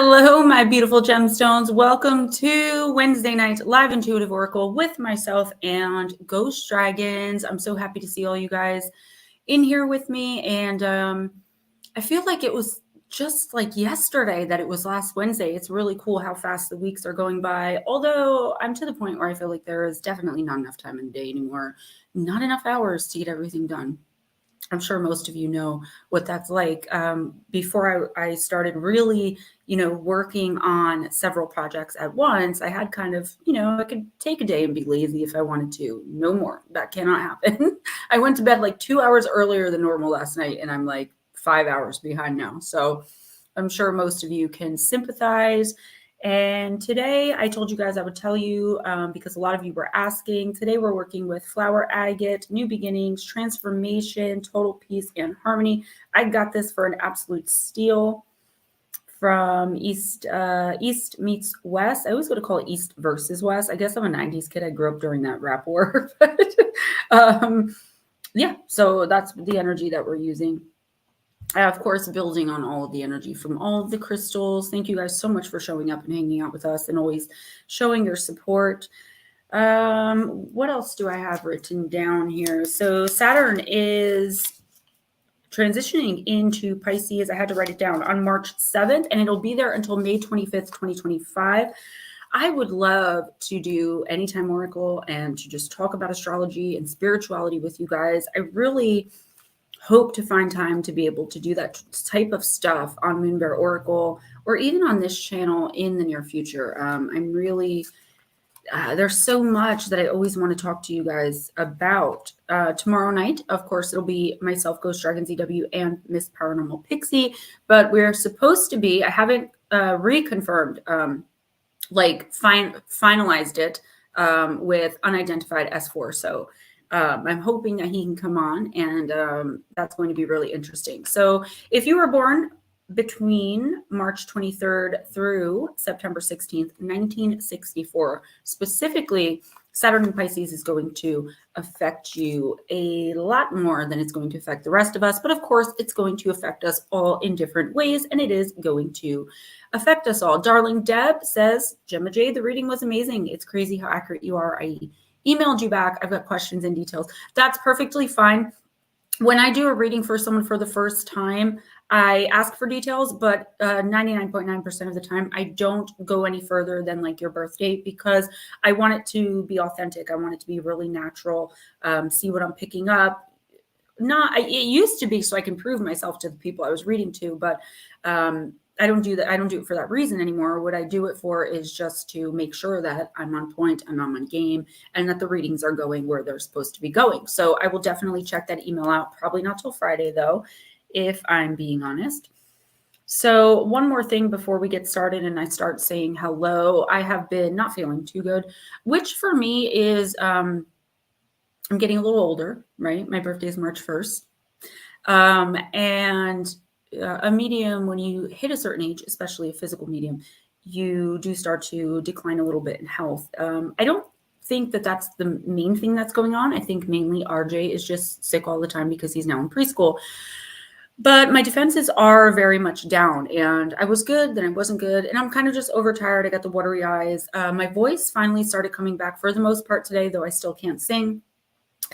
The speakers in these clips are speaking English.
Hello, my beautiful gemstones. Welcome to Wednesday night live intuitive oracle with myself and Ghost Dragons. I'm so happy to see all you guys in here with me. And I feel like it was just like yesterday that it was last Wednesday. It's really cool how fast the weeks are going by. Although I'm to the point where I feel like there is definitely not enough time in the day anymore. Not enough hours to get everything done. I'm sure most of you know what that's like. Before I started really, working on several projects at once, I had kind of, I could take a day and be lazy if I wanted to. No more. That cannot happen. I went to bed like 2 hours earlier than normal last night, and I'm like 5 hours behind now. So I'm sure most of you can sympathize. And today I told you guys I would tell you because a lot of you were asking. Today we're working with flower agate, new beginnings, transformation, total peace and harmony. I got this for an absolute steal from East meets West. I always go to call it East versus West. I guess I'm a 90s kid. I grew up during that rap war. Yeah, so that's the energy that we're using. Of course, building on all of the energy from all of the crystals. Thank you guys so much for showing up and hanging out with us and always showing your support. What else do I have written down here? So Saturn is transitioning into Pisces. I had to write it down on March 7th, and it'll be there until May 25th, 2025. I would love to do Anytime Oracle and to just talk about astrology and spirituality with you guys. I really hope to find time to be able to do that type of stuff on Moonbear Oracle or even on this channel in the near future. I'm really, there's so much that I always want to talk to you guys about. Tomorrow night, of course, it'll be myself, Ghostdragonzw, and Miss Paranormal Pixie, but we're supposed to be, I haven't reconfirmed, finalized it with Unidentified S4. So I'm hoping that he can come on, and that's going to be really interesting. So if you were born between March 23rd through September 16th, 1964, specifically, Saturn in Pisces is going to affect you a lot more than it's going to affect the rest of us. But of course, it's going to affect us all in different ways, and it is going to affect us all. Darling Deb says, Gemma Jade, the reading was amazing. It's crazy how accurate you are. I emailed you back. I've got questions and details. That's perfectly fine. When I do a reading for someone for the first time, I ask for details, but 99.9% of the time, I don't go any further than like your birth date because I want it to be authentic. I want it to be really natural, see what I'm picking up. It used to be so I can prove myself to the people I was reading to, but I don't do that. I don't do it for that reason anymore. What I do it for is just to make sure that I'm on point, I'm on game, and that the readings are going where they're supposed to be going. So I will definitely check that email out. Probably not till Friday though, if I'm being honest. So one more thing before we get started and I start saying hello. I have been not feeling too good, which for me is, I'm getting a little older, right? My birthday is March 1st. And a medium, when you hit a certain age, especially a physical medium, you do start to decline a little bit in health. I don't think that that's the main thing that's going on. I think mainly RJ is just sick all the time because he's now in preschool. But my defenses are very much down, and I was good, then I wasn't good, and I'm kind of just overtired. I got the watery eyes. My voice finally started coming back for the most part today, though I still can't sing.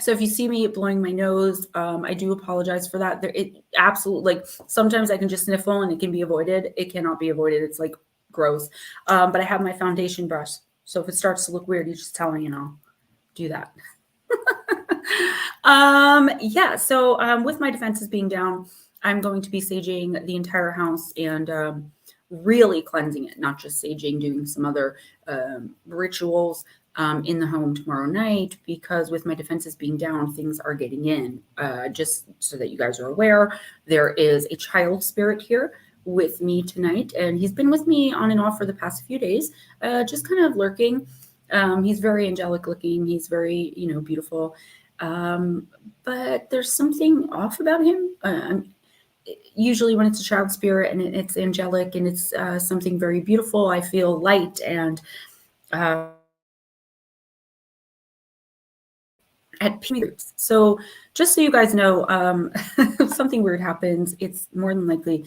So if you see me blowing my nose, I do apologize for that. It absolutely, like, sometimes I can just sniffle and it can be avoided. It cannot be avoided. It's like gross. But I have my foundation brush. So if it starts to look weird, you just tell me and I'll do that. Yeah, so with my defenses being down, I'm going to be saging the entire house and really cleansing it, not just saging, doing some other rituals in the home tomorrow night, because with my defenses being down, things are getting in. Just so that you guys are aware, there is a child spirit here with me tonight, and he's been with me on and off for the past few days, just kind of lurking. He's very angelic looking. He's very, beautiful. But there's something off about him. Usually when it's a child spirit and it's angelic and it's something very beautiful, I feel light and at peace. So just so you guys know, if something weird happens, it's more than likely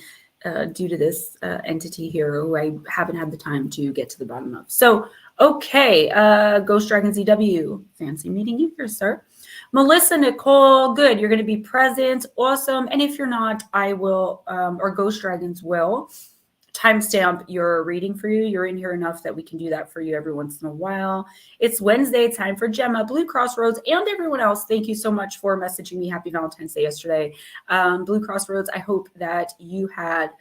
due to this entity here who I haven't had the time to get to the bottom of. So, okay, Ghostdragonzw, fancy meeting you here, sir. Melissa Nicole, good. You're going to be present. Awesome. And if you're not, I will, or Ghost Dragons will timestamp your reading for you. You're in here enough that we can do that for you every once in a while. It's Wednesday, time for Gemma, Blue Crossroads, and everyone else. Thank you so much for messaging me Happy Valentine's Day yesterday. Blue Crossroads, I hope that you had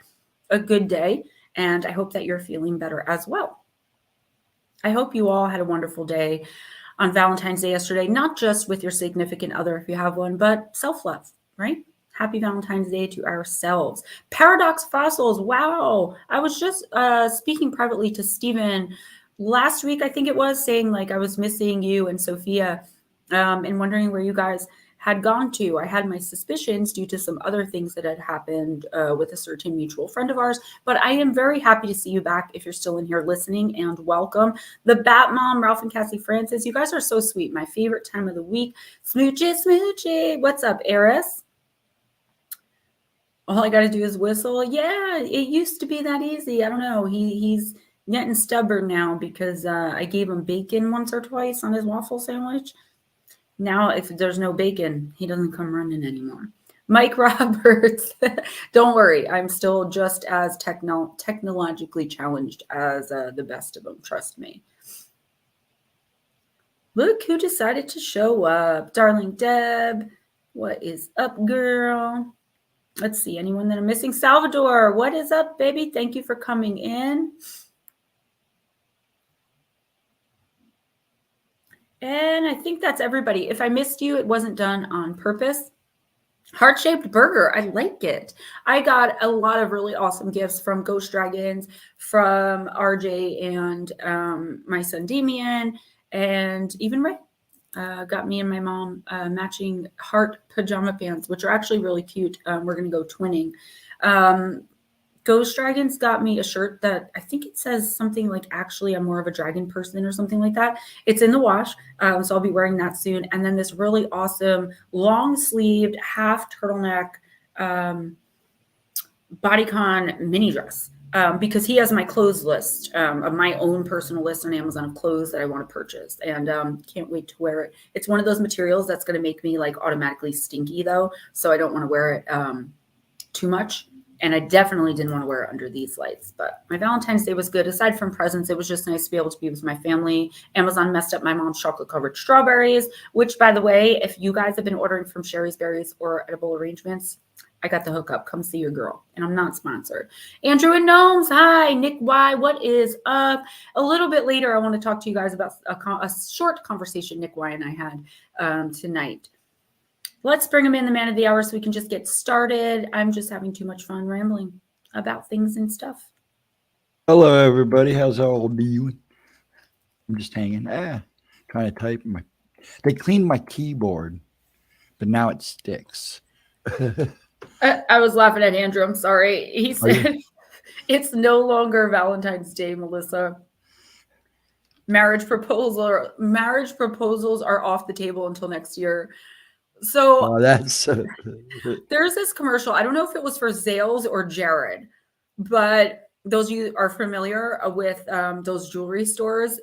a good day, and I hope that you're feeling better as well. I hope you all had a wonderful day on Valentine's Day yesterday, not just with your significant other if you have one, but self-love, right? Happy Valentine's Day to ourselves. Paradox Fossils. Wow. I was just speaking privately to Stephen last week, I think it was, saying like I was missing you and Sophia and wondering where you guys had gone to. I had my suspicions due to some other things that had happened with a certain mutual friend of ours, but I am very happy to see you back if you're still in here listening, and welcome. The Bat Mom, Ralph and Cassie Francis, you guys are so sweet. My favorite time of the week. Smoochie, smoochie. What's up, Aries? All I got to do is whistle. Yeah, it used to be that easy. I don't know. He's getting stubborn now because I gave him bacon once or twice on his waffle sandwich. Now, if there's no bacon, he doesn't come running anymore. Mike Roberts, don't worry. I'm still just as technologically challenged as the best of them. Trust me. Look who decided to show up. Darling Deb, what is up, girl? Let's see, anyone that I'm missing? Salvador, what is up, baby? Thank you for coming in. And I think that's everybody. If I missed you, it wasn't done on purpose. Heart-shaped burger, I like it. I got a lot of really awesome gifts from Ghost Dragons, from RJ and my son Damien, and even Ray. Got me and my mom matching heart pajama pants, which are actually really cute. We're going to go twinning. Ghost Dragons got me a shirt that I think it says something like, actually, I'm more of a dragon person or something like that. It's in the wash, so I'll be wearing that soon. And then this really awesome long-sleeved half turtleneck bodycon mini dress. Because he has my clothes list of my own personal list on Amazon of clothes that I want to purchase, and can't wait to wear it. It's one of those materials that's going to make me like automatically stinky though, so I don't want to wear it too much. And I definitely didn't want to wear it under these lights. But my Valentine's Day was good. Aside from presents, it was just nice to be able to be with my family. Amazon messed up my mom's chocolate-covered strawberries, which, by the way, if you guys have been ordering from Sherry's Berries or Edible Arrangements, I got the hookup. Come see your girl. And I'm not sponsored. Andrew and Gnomes. Hi. Nick Y. What is up? A little bit later, I want to talk to you guys about a short conversation Nick Y and I had tonight. Let's bring him in, the man of the hour, so we can just get started. I'm just having too much fun rambling about things and stuff. Hello, everybody. How's all of you? I'm just hanging. Trying to type. They cleaned my keyboard, but now it sticks. I was laughing at Andrew. I'm sorry. He said it's no longer Valentine's Day, Melissa. Marriage proposals are off the table until next year. So that's there's this commercial. I don't know if it was for Zales or Jared, but those of you are familiar with those jewelry stores.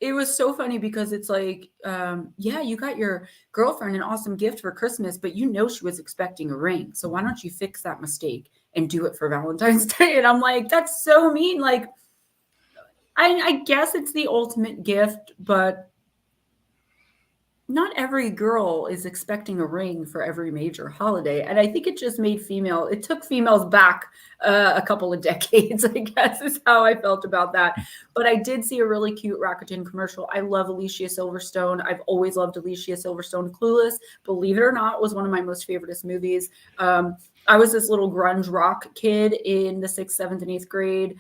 It was so funny because it's like, yeah, you got your girlfriend an awesome gift for Christmas, but you know she was expecting a ring. So why don't you fix that mistake and do it for Valentine's Day? And I'm like, that's so mean. Like, I guess it's the ultimate gift, but not every girl is expecting a ring for every major holiday. And I think it just made it took females back a couple of decades, I guess is how I felt about that. But I did see a really cute Rakuten commercial. I love Alicia Silverstone. I've always loved Alicia Silverstone. Clueless, believe it or not, was one of my most favorite movies. I was this little grunge rock kid in the 6th, 7th, and 8th grade,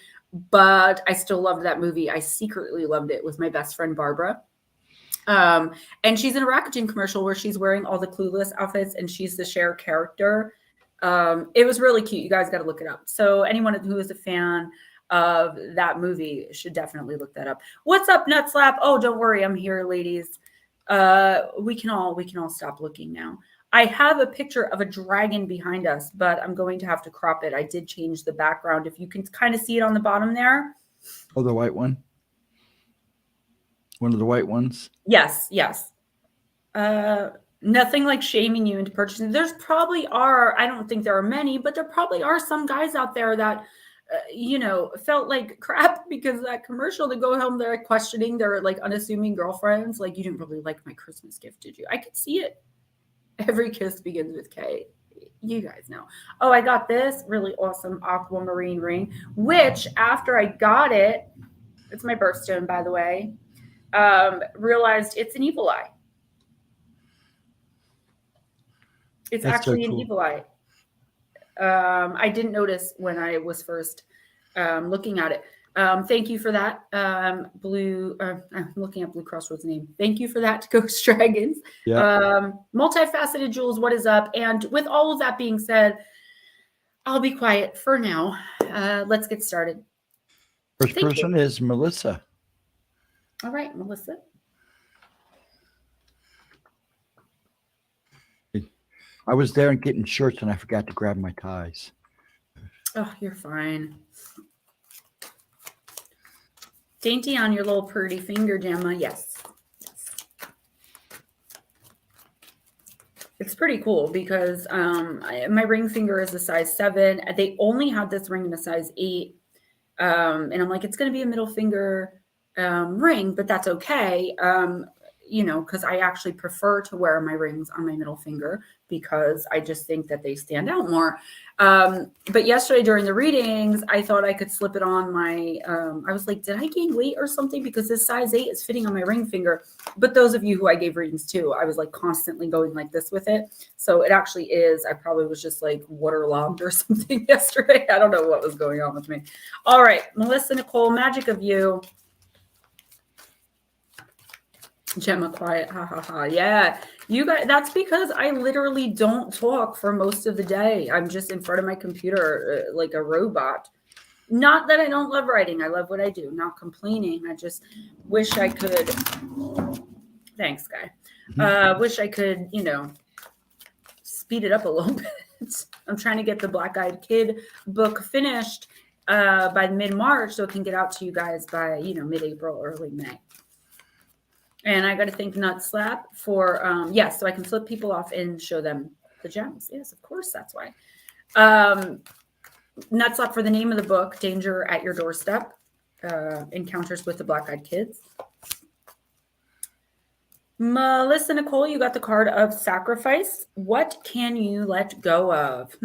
but I still loved that movie. I secretly loved it with my best friend, Barbara. And she's in a Rakuten commercial where she's wearing all the Clueless outfits and she's the Cher character. It was really cute. You guys got to look it up. So anyone who is a fan of that movie should definitely look that up. What's up, Nutslap? Oh, don't worry. I'm here, ladies. We can all stop looking now. I have a picture of a dragon behind us, but I'm going to have to crop it. I did change the background. If you can kind of see it on the bottom there. Oh, the white one? One of the white ones? Yes, yes. Nothing like shaming you into purchasing. There's probably are, I don't think there are many, but there probably are some guys out there that, you know, felt like crap because of that commercial. They go home, they're questioning their like unassuming girlfriends. Like, you didn't really like my Christmas gift, did you? I could see it. Every kiss begins with K. You guys know. Oh, I got this really awesome aquamarine ring, which after I got it, it's my birthstone, by the way, realized it's an evil eye. It's That's actually so an cool. evil eye. I didn't notice when I was first looking at it. Thank you for that, Blue. I'm looking at Blue Crossroads name. Thank you for that, Ghost Dragons. Yeah. Multifaceted Jules, what is up? And with all of that being said, I'll be quiet for now. Let's get started. First Thank person is Melissa. All right, Melissa. I was there and getting shirts and I forgot to grab my ties. Oh, you're fine. Dainty on your little pretty finger, Gemma. Yes. It's pretty cool because my ring finger is a size 7. They only had this ring in a size 8. And I'm like, it's going to be a middle finger ring, but that's okay. You know, because I actually prefer to wear my rings on my middle finger because I just think that they stand out more. But yesterday during the readings, I thought I could slip it on my, I was like, did I gain weight or something? Because this size 8 is fitting on my ring finger. But those of you who I gave readings to, I was like constantly going like this with it. So it actually is, I probably was just like waterlogged or something yesterday. I don't know what was going on with me. All right, Melissa Nicole, magic of you. Gemma quiet, ha ha ha. Yeah, you guys, that's because I literally don't talk for most of the day. I'm just in front of my computer like a robot. Not that I don't love writing. I love what I do. Not complaining. I just wish I could. Thanks, guy. Wish I could, you know, speed it up a little bit. I'm trying to get the Black Eyed Kid book finished by mid-March so it can get out to you guys by, you know, mid-April, early May. And I got to thank Nut Slap for, yes, so I can flip people off and show them the gems. Yes, of course, that's why. Nut Slap for the name of the book, Danger at Your Doorstep, Encounters with the Black-Eyed Kids. Melissa Nicole, you got the card of Sacrifice. What can you let go of?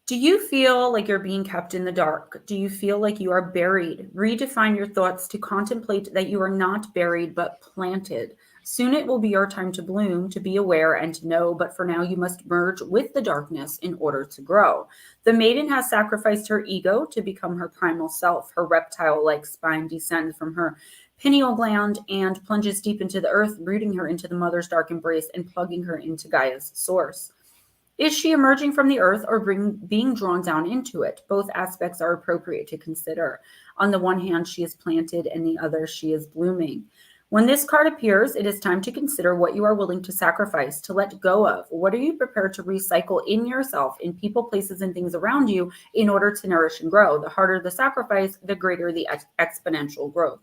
Do you feel like you're being kept in the dark? Do you feel like you are buried? Redefine your thoughts to contemplate that you are not buried but planted. Soon it will be your time to bloom, to be aware and to know, but for now you must merge with the darkness in order to grow. The maiden has sacrificed her ego to become her primal self. Her reptile-like spine descends from her pineal gland and plunges deep into the earth, rooting her into the mother's dark embrace and plugging her into Gaia's source. Is she emerging from the earth or being drawn down into it? Both aspects are appropriate to consider. On the one hand, she is planted, and the other, she is blooming. When this card appears, it is time to consider what you are willing to sacrifice, to let go of. What are you prepared to recycle in yourself, in people, places, and things around you in order to nourish and grow? The harder the sacrifice, the greater the exponential growth.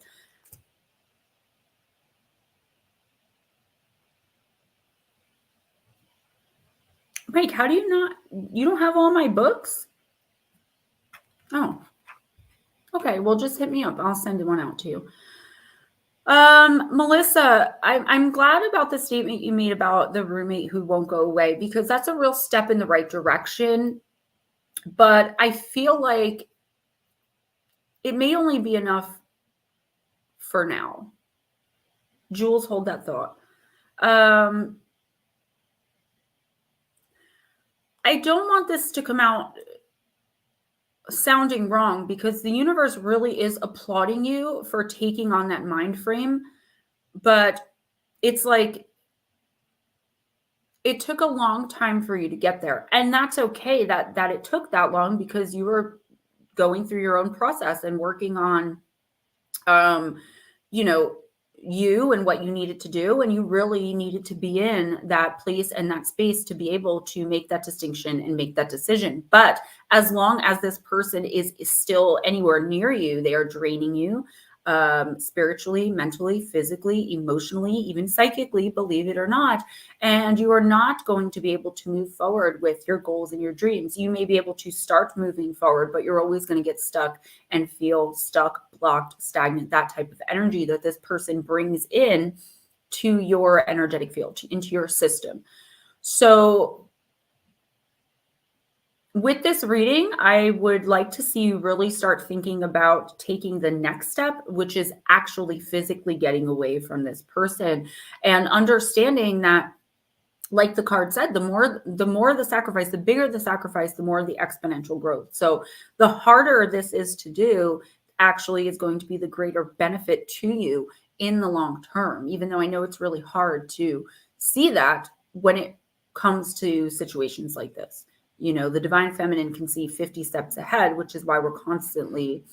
Mike, how do you don't have all my books? Oh, okay. Well, just hit me up. I'll send one out to you. Melissa, I'm glad about the statement you made about the roommate who won't go away, because that's a real step in the right direction. But I feel like it may only be enough for now. Jules, hold that thought. I don't want this to come out sounding wrong, because the universe really is applauding you for taking on that mind frame. But it's like, it took a long time for you to get there. And that's okay that it took that long, because you were going through your own process and working on, you know, you and what you needed to do, and you really needed to be in that place and that space to be able to make that distinction and make that decision. But as long as this person is still anywhere near you, they are draining you, spiritually, mentally, physically, emotionally, even psychically, believe it or not. And you are not going to be able to move forward with your goals and your dreams. You may be able to start moving forward, but you're always going to get stuck and feel stuck, blocked, stagnant, that type of energy that this person brings in to your energetic field, into your system. So with this reading, I would like to see you really start thinking about taking the next step, which is actually physically getting away from this person and understanding that, like the card said, the more the sacrifice, the bigger the sacrifice, the more the exponential growth. So the harder this is to do actually is going to be the greater benefit to you in the long term, even though I know it's really hard to see that when it comes to situations like this. You know, the divine feminine can see 50 steps ahead, which is why we're constantly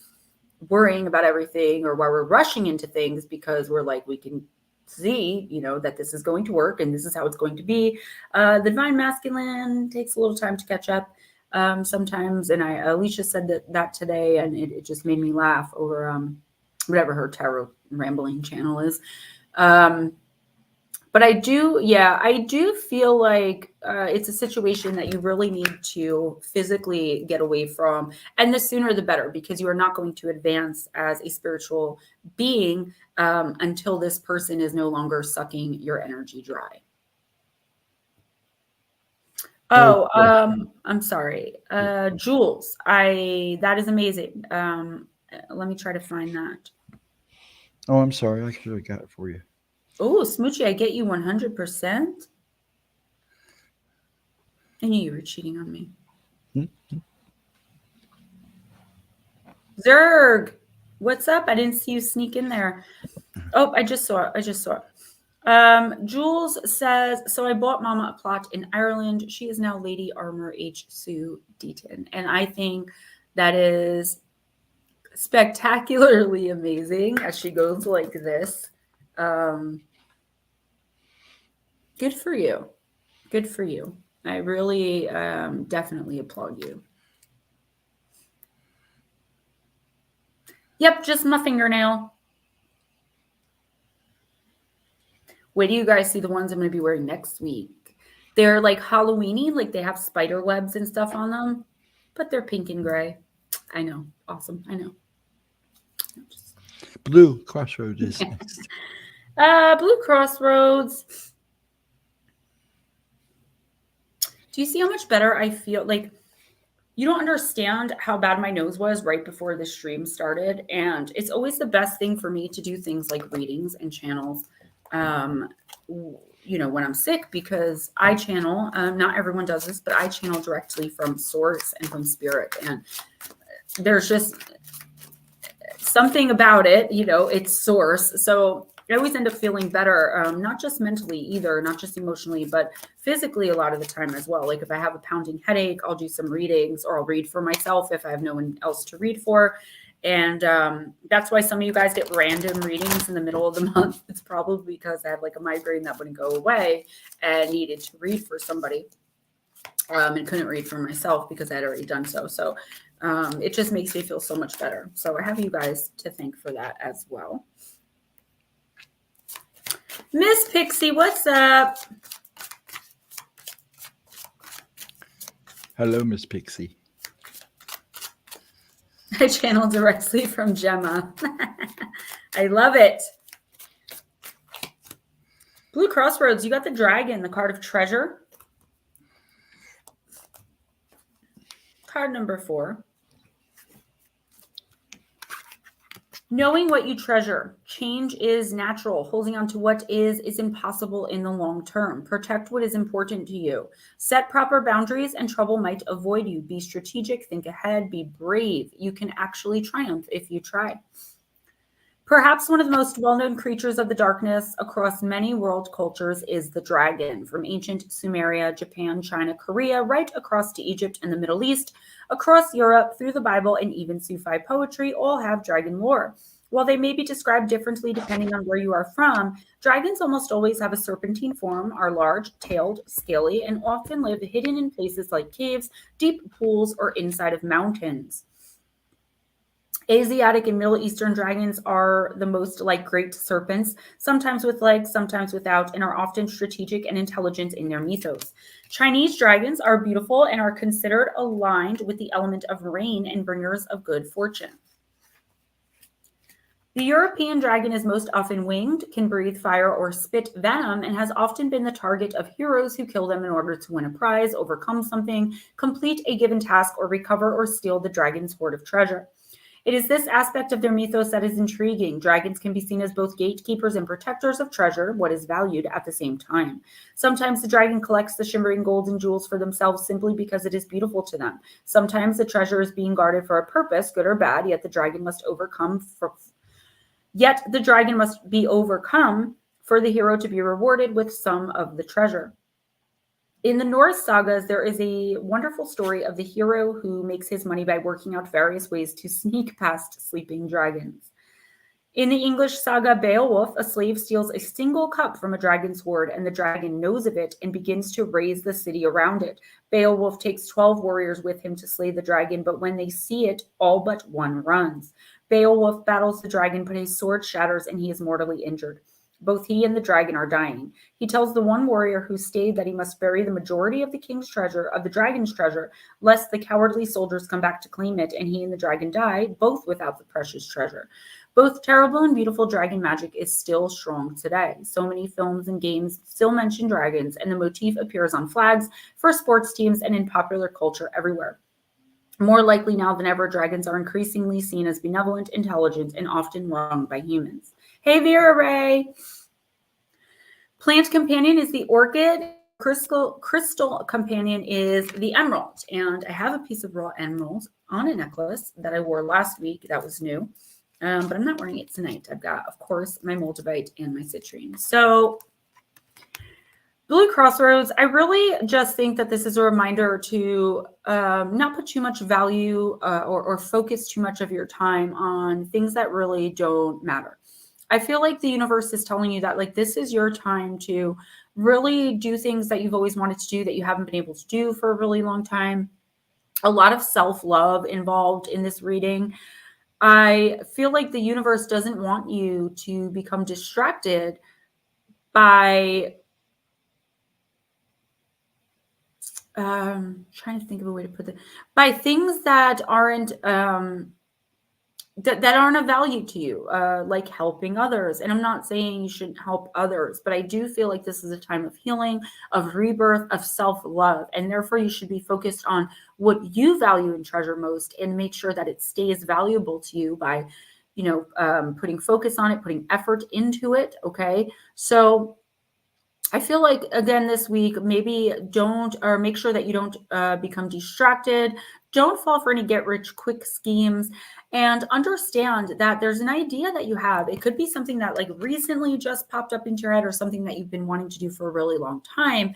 worrying about everything, or why we're rushing into things, because we're like, we can see, you know, that this is going to work and this is how it's going to be. The divine masculine takes a little time to catch up sometimes. And Alicia said that today, and it just made me laugh over whatever her tarot rambling channel is. But I do feel like it's a situation that you really need to physically get away from. And the sooner the better, because you are not going to advance as a spiritual being until this person is no longer sucking your energy dry. Oh, I'm sorry. Jules, that is amazing. Let me try to find that. Oh, I'm sorry. I should have got it for you. Oh, Smoochie, I get you 100%. I knew you were cheating on me. Zerg, what's up? I didn't see you sneak in there. Oh, I just saw it. Jules says, so I bought Mama a plot in Ireland. She is now Lady Armor H. Sue Deaton. And I think that is spectacularly amazing as she goes like this. Good for you. Good for you. I really definitely applaud you. Yep, just my fingernail. Wait do you guys see the ones I'm going to be wearing next week? They're like Halloween-y, like they have spider webs and stuff on them, but they're pink and gray. I know. Awesome. I know. Blue Crossroads is next. Blue Crossroads. Do you see how much better I feel? Like, you don't understand how bad my nose was right before the stream started. And it's always the best thing for me to do things like readings and channels, you know, when I'm sick, because I channel, not everyone does this, but I channel directly from source and from spirit. And there's just something about it, you know, it's source. So I always end up feeling better, not just mentally either, not just emotionally, but physically a lot of the time as well. Like if I have a pounding headache, I'll do some readings, or I'll read for myself if I have no one else to read for. And that's why some of you guys get random readings in the middle of the month. It's probably because I have like a migraine that wouldn't go away and needed to read for somebody, and couldn't read for myself because I had already done so. So it just makes me feel so much better. So I have you guys to thank for that as well. Miss Pixie, what's up? Hello, Miss Pixie. I channel directly from Gemma. I love it. Blue Crossroads, you got the dragon, the card of treasure. Card number 4. Knowing what you treasure. Change is natural. Holding on to what is impossible in the long term. Protect what is important to you. Set proper boundaries and trouble might avoid you. Be strategic, think ahead, be brave. You can actually triumph if you try. Perhaps one of the most well-known creatures of the darkness across many world cultures is the dragon. From ancient Sumeria, Japan, China, Korea, right across to Egypt and the Middle East, across Europe, through the Bible, and even Sufi poetry, all have dragon lore. While they may be described differently depending on where you are from, dragons almost always have a serpentine form, are large, tailed, scaly, and often live hidden in places like caves, deep pools, or inside of mountains. Asiatic and Middle Eastern dragons are the most like great serpents, sometimes with legs, sometimes without, and are often strategic and intelligent in their mythos. Chinese dragons are beautiful and are considered aligned with the element of rain and bringers of good fortune. The European dragon is most often winged, can breathe fire or spit venom, and has often been the target of heroes who kill them in order to win a prize, overcome something, complete a given task, or recover or steal the dragon's hoard of treasure. It is this aspect of their mythos that is intriguing. Dragons can be seen as both gatekeepers and protectors of treasure, what is valued at the same time. Sometimes the dragon collects the shimmering gold and jewels for themselves simply because it is beautiful to them. Sometimes the treasure is being guarded for a purpose, good or bad, yet the dragon must be overcome for the hero to be rewarded with some of the treasure. In the Norse sagas, there is a wonderful story of the hero who makes his money by working out various ways to sneak past sleeping dragons. In the English saga Beowulf, a slave steals a single cup from a dragon's hoard, and the dragon knows of it and begins to raze the city around it. Beowulf takes 12 warriors with him to slay the dragon, but when they see it, all but one runs. Beowulf battles the dragon, but his sword shatters and he is mortally injured. Both he and the dragon are dying. He tells the one warrior who stayed that he must bury the majority of the dragon's treasure, lest the cowardly soldiers come back to claim it, and he and the dragon die, both without the precious treasure. Both terrible and beautiful dragon magic is still strong today. So many films and games still mention dragons, and the motif appears on flags, for sports teams, and in popular culture everywhere. More likely now than ever, dragons are increasingly seen as benevolent, intelligent, and often wronged by humans. Hey, Vera Ray! Plant companion is the orchid. Crystal companion is the emerald. And I have a piece of raw emerald on a necklace that I wore last week. That was new. But I'm not wearing it tonight. I've got, of course, my moldavite and my citrine. So Blue Crossroads, I really just think that this is a reminder to not put too much value or focus too much of your time on things that really don't matter. I feel like the universe is telling you that, like, this is your time to really do things that you've always wanted to do that you haven't been able to do for a really long time. A lot of self-love involved in this reading. I feel like the universe doesn't want you to become distracted by trying to think of a way to put it, by things that aren't that aren't of value to you, like helping others. And I'm not saying you shouldn't help others, but I do feel like this is a time of healing, of rebirth, of self-love, and therefore you should be focused on what you value and treasure most, and make sure that it stays valuable to you by, putting focus on it, putting effort into it. Okay, so I feel like, again, this week, maybe make sure that you don't become distracted. Don't fall for any get-rich-quick schemes, and understand that there's an idea that you have. It could be something that like recently just popped up into your head, or something that you've been wanting to do for a really long time.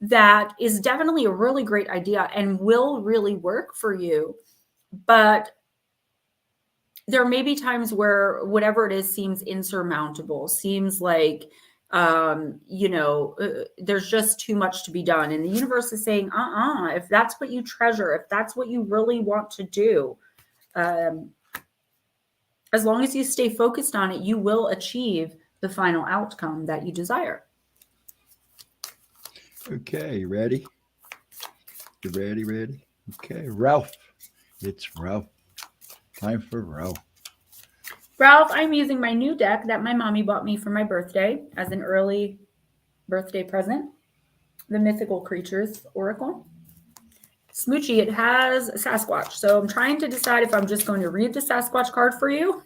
That is definitely a really great idea and will really work for you. But there may be times where whatever it is seems insurmountable, seems like there's just too much to be done. And the universe is saying, if that's what you treasure, if that's what you really want to do, as long as you stay focused on it, you will achieve the final outcome that you desire. Okay, you ready? You ready? Okay, Ralph. It's Ralph. Time for Ralph. Ralph, I'm using my new deck that my mommy bought me for my birthday as an early birthday present. The Mythical Creatures Oracle. Smoochie, it has Sasquatch. So I'm trying to decide if I'm just going to read the Sasquatch card for you.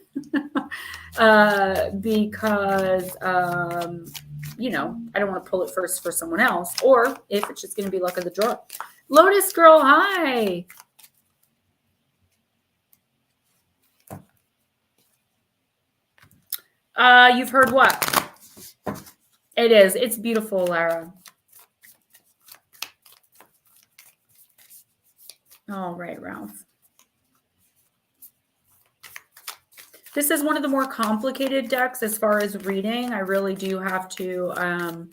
Because, I don't want to pull it first for someone else. Or if it's just going to be luck of the draw. Lotus Girl, hi. You've heard what? It is. It's beautiful, Lara. All right, Ralph. This is one of the more complicated decks as far as reading. I really do have to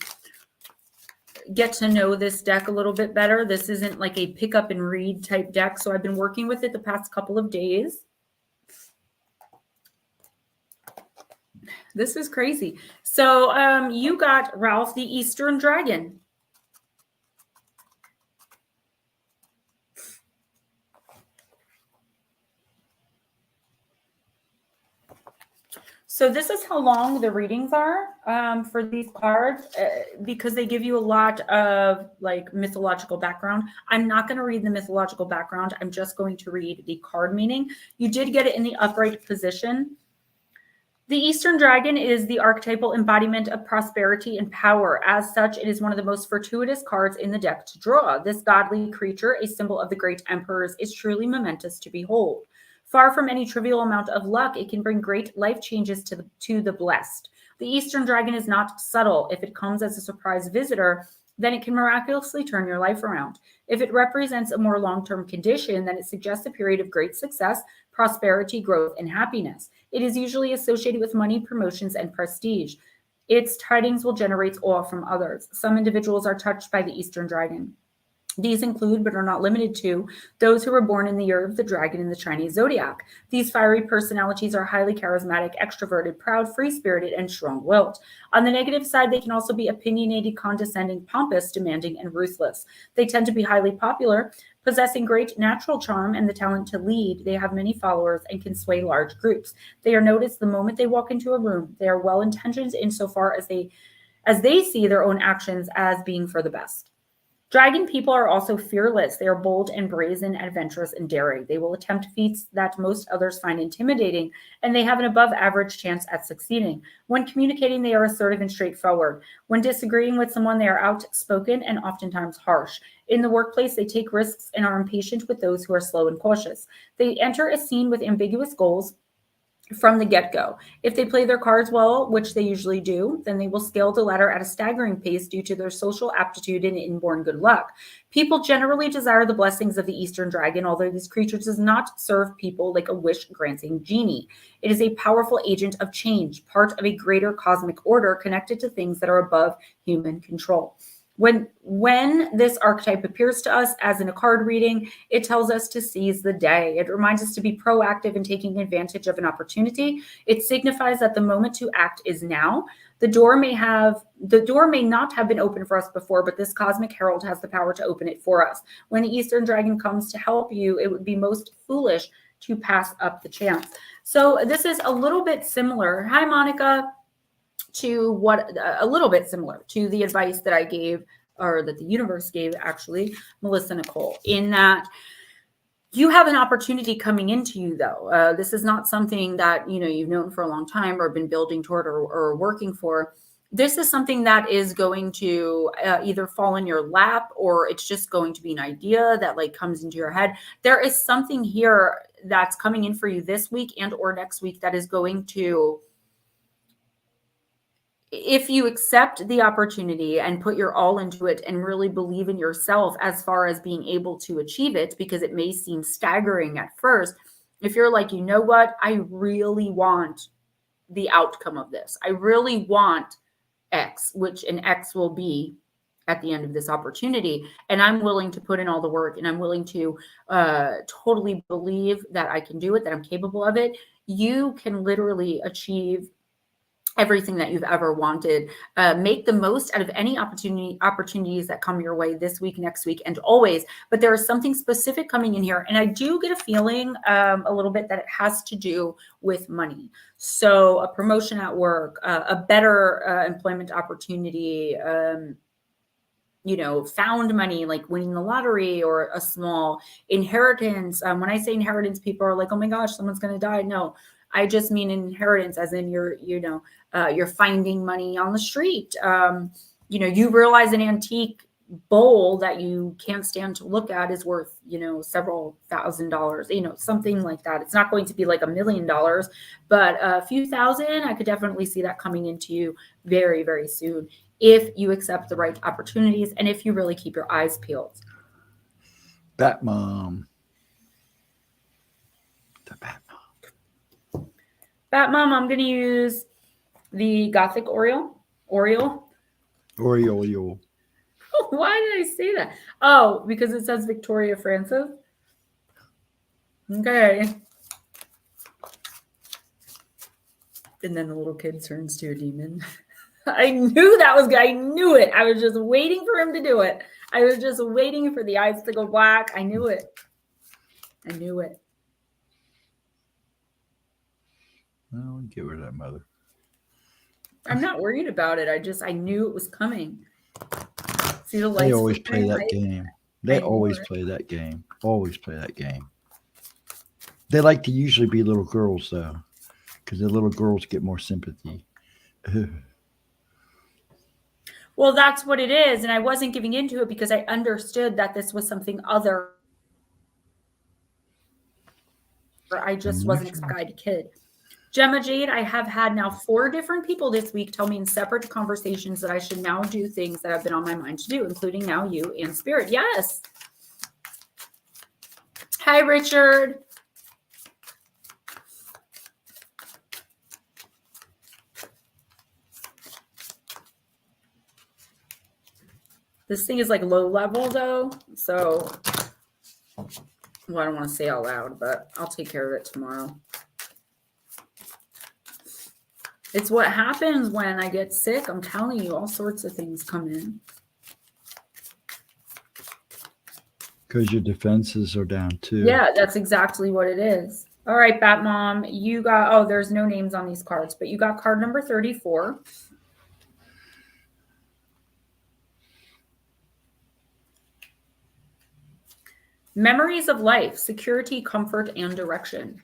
get to know this deck a little bit better. This isn't like a pick up and read type deck. So I've been working with it the past couple of days. This is crazy. So you got Ralph the Eastern Dragon. So this is how long the readings are for these cards because they give you a lot of like mythological background. I'm not going to read the mythological background. I'm just going to read the card meaning. You did get it in the upright position. The Eastern Dragon is the archetypal embodiment of prosperity and power. As such, it is one of the most fortuitous cards in the deck to draw. This godly creature, a symbol of the great emperors, is truly momentous to behold. Far from any trivial amount of luck, it can bring great life changes to the blessed. The Eastern Dragon is not subtle. If it comes as a surprise visitor, then it can miraculously turn your life around. If it represents a more long-term condition, then it suggests a period of great success, prosperity, growth, and happiness. It is usually associated with money, promotions, and prestige. Its tidings will generate awe from others. Some individuals are touched by the Eastern Dragon. These include, but are not limited to, those who were born in the year of the dragon in the Chinese zodiac. These fiery personalities are highly charismatic, extroverted, proud, free-spirited, and strong-willed. On the negative side, they can also be opinionated, condescending, pompous, demanding, and ruthless. They tend to be highly popular, possessing great natural charm and the talent to lead. They have many followers and can sway large groups. They are noticed the moment they walk into a room. They are well-intentioned insofar as they see their own actions as being for the best. Dragon people are also fearless. They are bold and brazen, adventurous and daring. They will attempt feats that most others find intimidating, and they have an above-average chance at succeeding. When communicating, they are assertive and straightforward. When disagreeing with someone, they are outspoken and oftentimes harsh. In the workplace, they take risks and are impatient with those who are slow and cautious. They enter a scene with ambiguous goals from the get-go. If they play their cards well, which they usually do, then they will scale the ladder at a staggering pace due to their social aptitude and inborn good luck. People generally desire the blessings of the Eastern Dragon, although this creature does not serve people like a wish-granting genie. It is a powerful agent of change, part of a greater cosmic order connected to things that are above human control. When this archetype appears to us, as in a card reading, it tells us to seize the day. It reminds us to be proactive in taking advantage of an opportunity. It signifies that the moment to act is now. The door may not have been open for us before, but this cosmic herald has the power to open it for us. When the Eastern Dragon comes to help you, it would be most foolish to pass up the chance. So this is a little bit similar. Hi, Monica. A little bit similar to the advice that I gave, or that the universe gave, actually, Melissa Nicole, in that you have an opportunity coming into you, though. This is not something that, you've known for a long time or been building toward or working for. This is something that is going to either fall in your lap, or it's just going to be an idea that comes into your head. There is something here that's coming in for you this week and or next week that is going to, if you accept the opportunity and put your all into it and really believe in yourself as far as being able to achieve it, because it may seem staggering at first, if you're like, you know what, I really want the outcome of this. I really want X, which an X will be at the end of this opportunity. And I'm willing to put in all the work, and I'm willing to totally believe that I can do it, that I'm capable of it. You can literally achieve everything that you've ever wanted. Make the most out of any opportunities that come your way this week, next week, and always. But there is something specific coming in here, and I do get a feeling a little bit that it has to do with money. So a promotion at work, a better employment opportunity, found money, like winning the lottery, or a small inheritance. When I say inheritance, people are like, oh my gosh, someone's going to die. No, I just mean inheritance as in you're finding money on the street. You realize an antique bowl that you can't stand to look at is worth, several $1,000s, something like that. It's not going to be like $1 million, but a few thousand. I could definitely see that coming into you very, very soon if you accept the right opportunities and if you really keep your eyes peeled. Bat Mom. The Bat Mom. Bat Mom, I'm going to use the Gothic Oriole. Oriole. Why did I say that? Oh, because it says Victoria Francis. Okay. And then the little kid turns to a demon. I knew that was good. I knew it. I was just waiting for him to do it. I was just waiting for the eyes to go black. I knew it. I knew it. Oh, get rid of that mother. I'm not worried about it. I knew it was coming. See the lights? They always play that game. They always play that game. Always play that game. They like to usually be little girls, though, because the little girls get more sympathy. Well, that's what it is. And I wasn't giving into it because I understood that this was something other. I just wasn't expecting a kid. Gemma Jade, I have had now 4 different people this week tell me in separate conversations that I should now do things that have been on my mind to do, including now you and Spirit. Yes. Hi, Richard. This thing is like low level though, so well, I don't want to say out loud, but I'll take care of it tomorrow. It's what happens when I get sick. I'm telling you, all sorts of things come in. Because your defenses are down too. Yeah, that's exactly what it is. All right, Bat Mom, you got, oh, there's no names on these cards, but you got card number 34. Memories of life, security, comfort, and direction.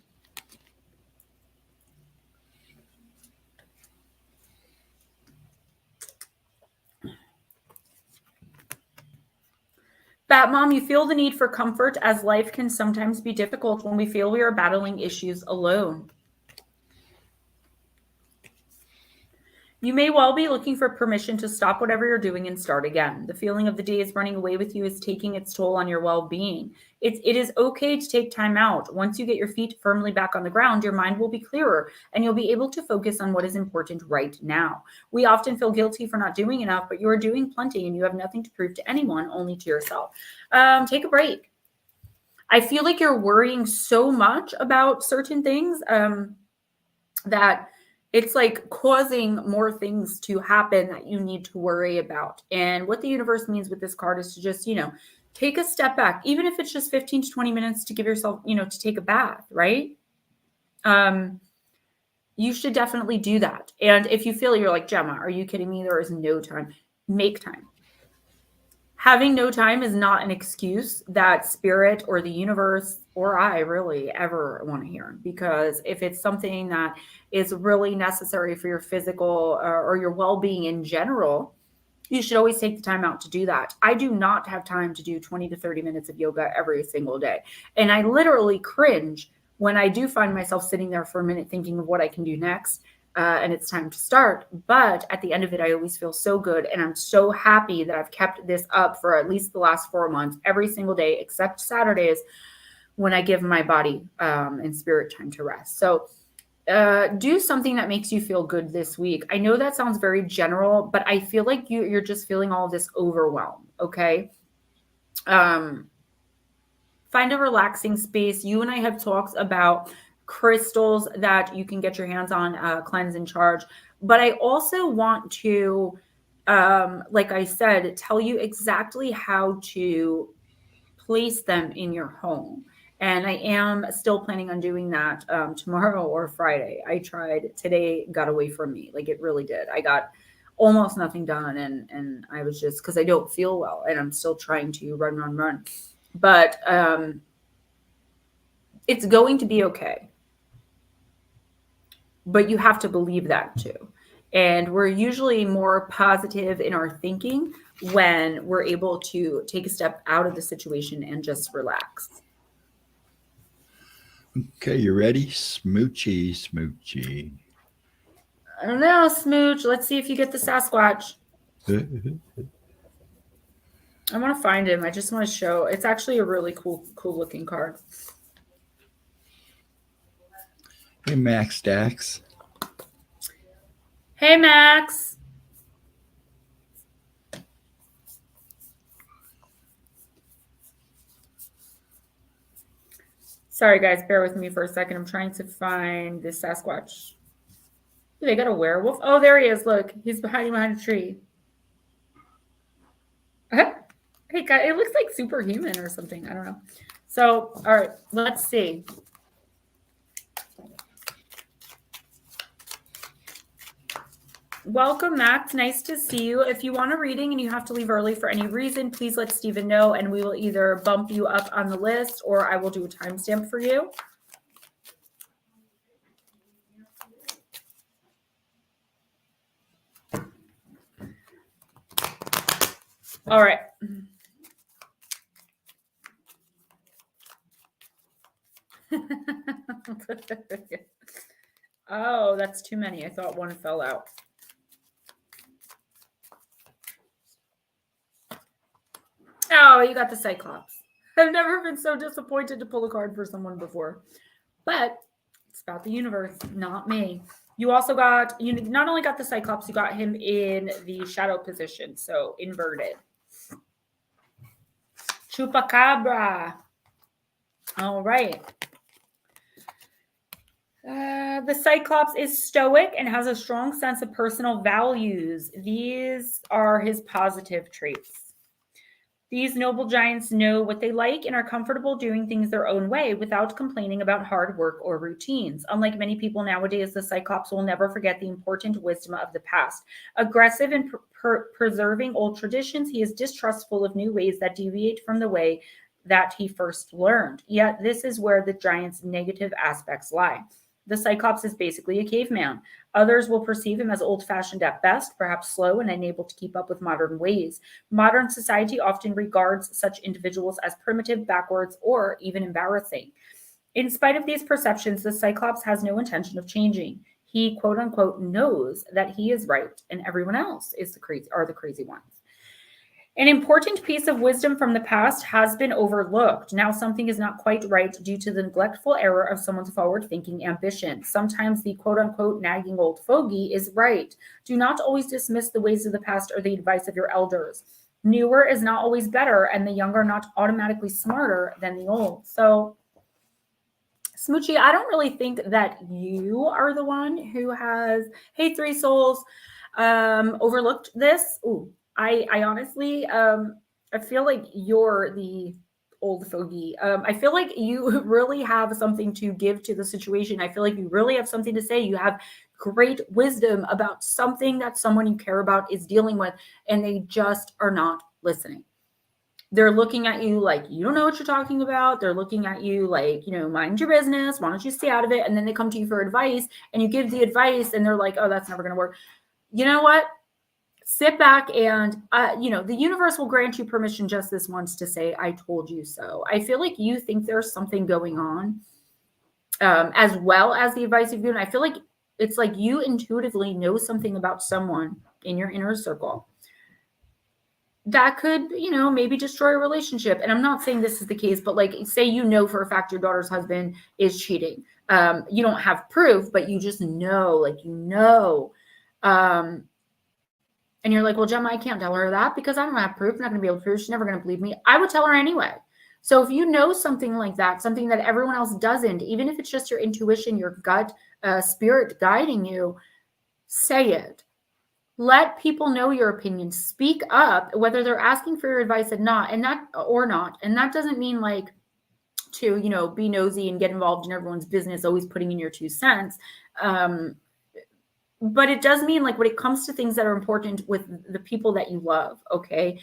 Bat Mom, you feel the need for comfort as life can sometimes be difficult when we feel we are battling issues alone. You may well be looking for permission to stop whatever you're doing and start again. The feeling of the days running away with you is taking its toll on your well-being. It is okay to take time out. Once you get your feet firmly back on the ground, your mind will be clearer and you'll be able to focus on what is important right now. We often feel guilty for not doing enough, but you are doing plenty and you have nothing to prove to anyone, only to yourself. Take a break. I feel like you're worrying so much about certain things that it's like causing more things to happen that you need to worry about. And what the universe means with this card is to just, take a step back, even if it's just 15 to 20 minutes to give yourself, to take a bath, right? You should definitely do that. And if you feel you're like, Gemma, are you kidding me? There is no time. Make time. Having no time is not an excuse that spirit or the universe or I really ever want to hear, because if it's something that is really necessary for your physical or your well-being in general, you should always take the time out to do that. I do not have time to do 20 to 30 minutes of yoga every single day. And I literally cringe when I do find myself sitting there for a minute thinking of what I can do next. And it's time to start. But at the end of it, I always feel so good. And I'm so happy that I've kept this up for at least the last 4 months, every single day, except Saturdays, when I give my body and spirit time to rest. So do something that makes you feel good this week. I know that sounds very general, but I feel like you're just feeling all this overwhelm. Okay. Find a relaxing space. You and I have talked about crystals that you can get your hands on, cleanse and charge. But I also want to, like I said, tell you exactly how to place them in your home. And I am still planning on doing that tomorrow or Friday. I tried. Today got away from me. Like it really did. I got almost nothing done. And I was just, because I don't feel well and I'm still trying to run. But it's going to be okay. But you have to believe that too. And we're usually more positive in our thinking when we're able to take a step out of the situation and just relax. Okay, you ready? Smoochy. I don't know, Smooch. Let's see if you get the Sasquatch. I want to find him. I just want to show. It's actually a really cool looking card. Hey, Max Stacks. Hey, Max. Sorry, guys. Bear with me for a second. I'm trying to find this Sasquatch. They got a werewolf. Oh, there he is. Look, he's hiding behind a tree. Hey, guy, it looks like superhuman or something. I don't know. So, all right, let's see. Welcome, Max. Nice to see you. If you want a reading and you have to leave early for any reason, please let Stephen know, and we will either bump you up on the list or I will do a timestamp for you. All right. Oh, that's too many. I thought one fell out. Oh, you got the Cyclops. I've never been so disappointed to pull a card for someone before. But it's about the universe, not me. You also got, you not only got the Cyclops, you got him in the shadow position, so inverted. Chupacabra. All right. The Cyclops is stoic and has a strong sense of personal values. These are his positive traits. These noble giants know what they like and are comfortable doing things their own way without complaining about hard work or routines. Unlike many people nowadays, the Cyclops will never forget the important wisdom of the past. Aggressive in preserving old traditions, he is distrustful of new ways that deviate from the way that he first learned. Yet this is where the giant's negative aspects lie. The Cyclops is basically a caveman. Others will perceive him as old-fashioned at best, perhaps slow and unable to keep up with modern ways. Modern society often regards such individuals as primitive, backwards, or even embarrassing. In spite of these perceptions, the Cyclops has no intention of changing. He, quote-unquote, knows that he is right and everyone else is the crazy ones. An important piece of wisdom from the past has been overlooked. Now something is not quite right due to the neglectful error of someone's forward-thinking ambition. Sometimes the quote-unquote nagging old fogey is right. Do not always dismiss the ways of the past or the advice of your elders. Newer is not always better, and the young are not automatically smarter than the old. So, Smoochie, I don't really think that you are the one who has, hey, Three Souls, overlooked this. Ooh. I honestly, I feel like you're the old fogey. I feel like you really have something to give to the situation. I feel like you really have something to say. You have great wisdom about something that someone you care about is dealing with, and they just are not listening. They're looking at you like you don't know what you're talking about. They're looking at you like, mind your business. Why don't you stay out of it? And then they come to you for advice, and you give the advice, and they're like, oh, that's never going to work. You know what? Sit back and, the universe will grant you permission just this once to say, I told you so. I feel like you think there's something going on, as well as the advice you've given. I feel like it's like you intuitively know something about someone in your inner circle that could, maybe destroy a relationship. And I'm not saying this is the case, but like, say, for a fact your daughter's husband is cheating. You don't have proof, but you just know, and you're like, well, Gemma, I can't tell her that because I don't have proof. I'm not going to be able to prove. She's never going to believe me. I would tell her anyway. So if you know something like that, something that everyone else doesn't, even if it's just your intuition, your gut, spirit guiding you, say it. Let people know your opinion. Speak up, whether they're asking for your advice or not. And that doesn't mean like to, be nosy and get involved in everyone's business, always putting in your 2 cents. But it does mean like when it comes to things that are important with the people that you love, okay,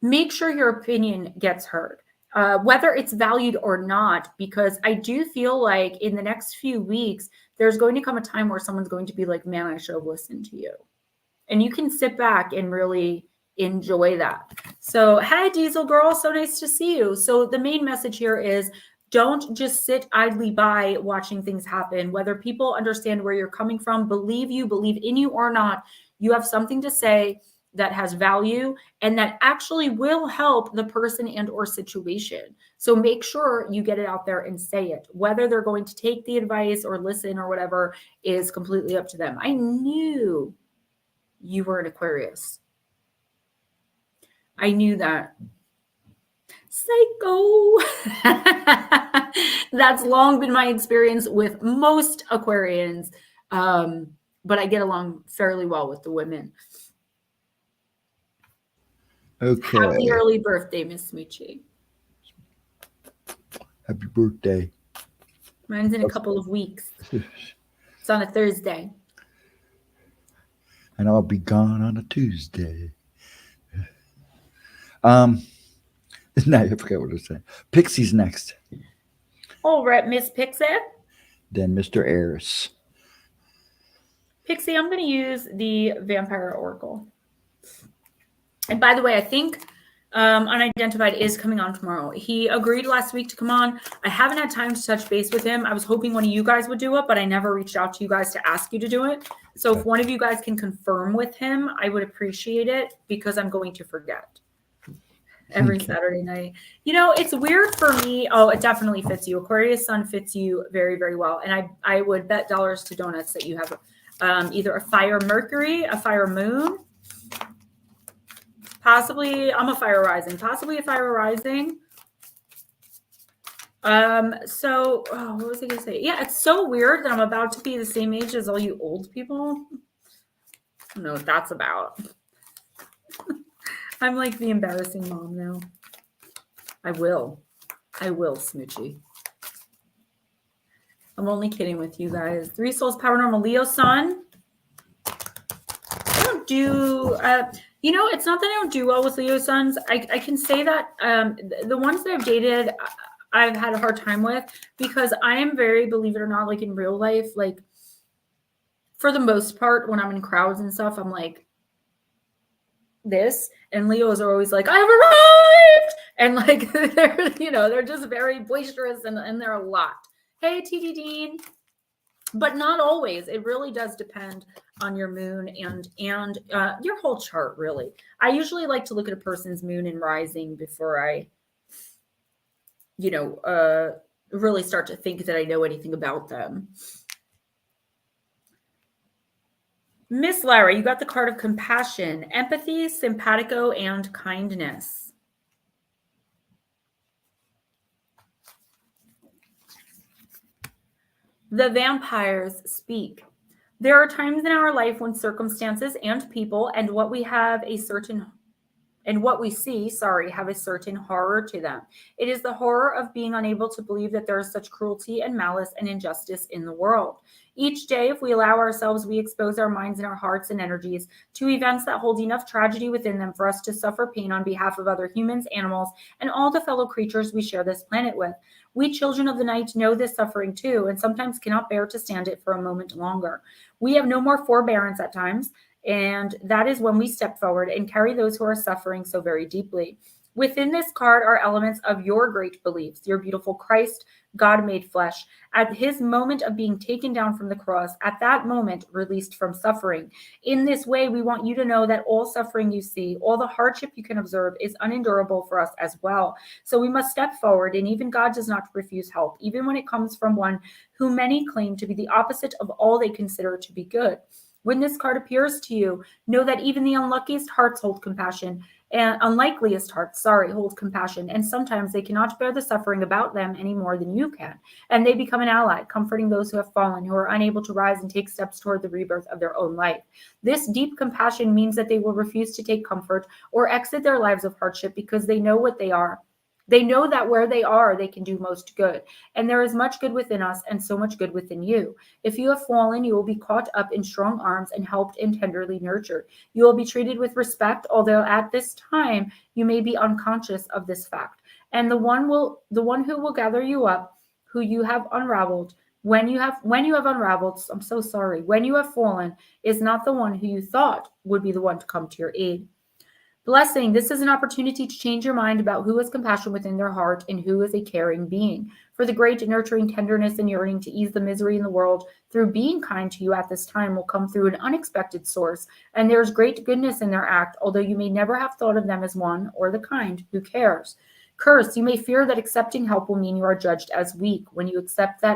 make sure your opinion gets heard, whether it's valued or not, because I do feel like in the next few weeks, there's going to come a time where someone's going to be like, man, I should have listened to you. And you can sit back and really enjoy that. So, hi, Diesel Girl. So nice to see you. So the main message here is, don't just sit idly by watching things happen. Whether people understand where you're coming from, believe in you or not, you have something to say. that has value and that actually will help the person and or situation. So make sure you get it out there and say it. Whether they're going to take the advice or listen or whatever is completely up to them. I knew you were an Aquarius. I knew that. Psycho. That's long been my experience with most Aquarians. But I get along fairly well with the women. Okay. Happy early birthday, Miss Smoochie. Happy birthday. Mine's in a couple of weeks. It's on a Thursday. And I'll be gone on a Tuesday. Now I forgot what I was saying. Pixie's next. All right, Miss Pixie. Then Mr. Aries. Pixie, I'm going to use the Vampire Oracle. And by the way, I think Unidentified is coming on tomorrow. He agreed last week to come on. I haven't had time to touch base with him. I was hoping one of you guys would do it, but I never reached out to you guys to ask you to do it. So if one of you guys can confirm with him, I would appreciate it because I'm going to forget. Every Saturday night. You know, it's weird for me. Oh, it definitely fits you. Aquarius sun fits you very, very well. And I would bet dollars to donuts that you have either a fire Mercury, a fire moon, possibly, I'm a fire rising, possibly a fire rising. So, what was I going to say? Yeah, it's so weird that I'm about to be the same age as all you old people. I don't know what that's about. I'm like the embarrassing mom now. I will, Smoochie. I'm only kidding with you guys. 3 Souls Power Normal Leo Sun. I don't do, you know, it's not that I don't do well with Leo Suns. I can say that the ones that I've dated, I've had a hard time with because I am very, believe it or not, like in real life, like for the most part, when I'm in crowds and stuff, I'm like, this, and Leos are always like, I've arrived, and like they're, you know, they're just very boisterous and they're a lot. Hey, TD Dean. But not always. It really does depend on your moon and your whole chart, really. I usually like to look at a person's moon and rising before I, you know, really start to think that I know anything about them. Miss Lara, you got the card of compassion, empathy, simpatico, and kindness. The vampires speak. There are times in our life when circumstances and people and what we see, have a certain horror to them. It is the horror of being unable to believe that there is such cruelty and malice and injustice in the world. Each day, if we allow ourselves, we expose our minds and our hearts and energies to events that hold enough tragedy within them for us to suffer pain on behalf of other humans, animals, and all the fellow creatures we share this planet with. We children of the night know this suffering too, and sometimes cannot bear to stand it for a moment longer. We have no more forbearance at times, and that is when we step forward and carry those who are suffering so very deeply. Within this card are elements of your great beliefs, your beautiful Christ, God made flesh, at his moment of being taken down from the cross, at that moment released from suffering. In this way, we want you to know that all suffering you see, all the hardship you can observe is unendurable for us as well. So we must step forward, and even God does not refuse help, even when it comes from one who many claim to be the opposite of all they consider to be good. When this card appears to you, know that even the unluckiest hearts hold compassion, and unlikeliest hearts, hold compassion, and sometimes they cannot bear the suffering about them any more than you can, and they become an ally, comforting those who have fallen, who are unable to rise and take steps toward the rebirth of their own life. This deep compassion means that they will refuse to take comfort or exit their lives of hardship because they know what they are. They know that where they are, they can do most good. And there is much good within us and so much good within you. If you have fallen, you will be caught up in strong arms and helped and tenderly nurtured. You will be treated with respect, although at this time you may be unconscious of this fact. And the one who will gather you up, who you have unraveled, when you have unraveled, I'm so sorry, when you have fallen, is not the one who you thought would be the one to come to your aid. Blessing, this is an opportunity to change your mind about who has compassion within their heart and who is a caring being. For the great nurturing tenderness and yearning to ease the misery in the world through being kind to you at this time will come through an unexpected source, and there is great goodness in their act, although you may never have thought of them as one or the kind who cares. Curse, you may fear that accepting help will mean you are judged as weak. When you accept the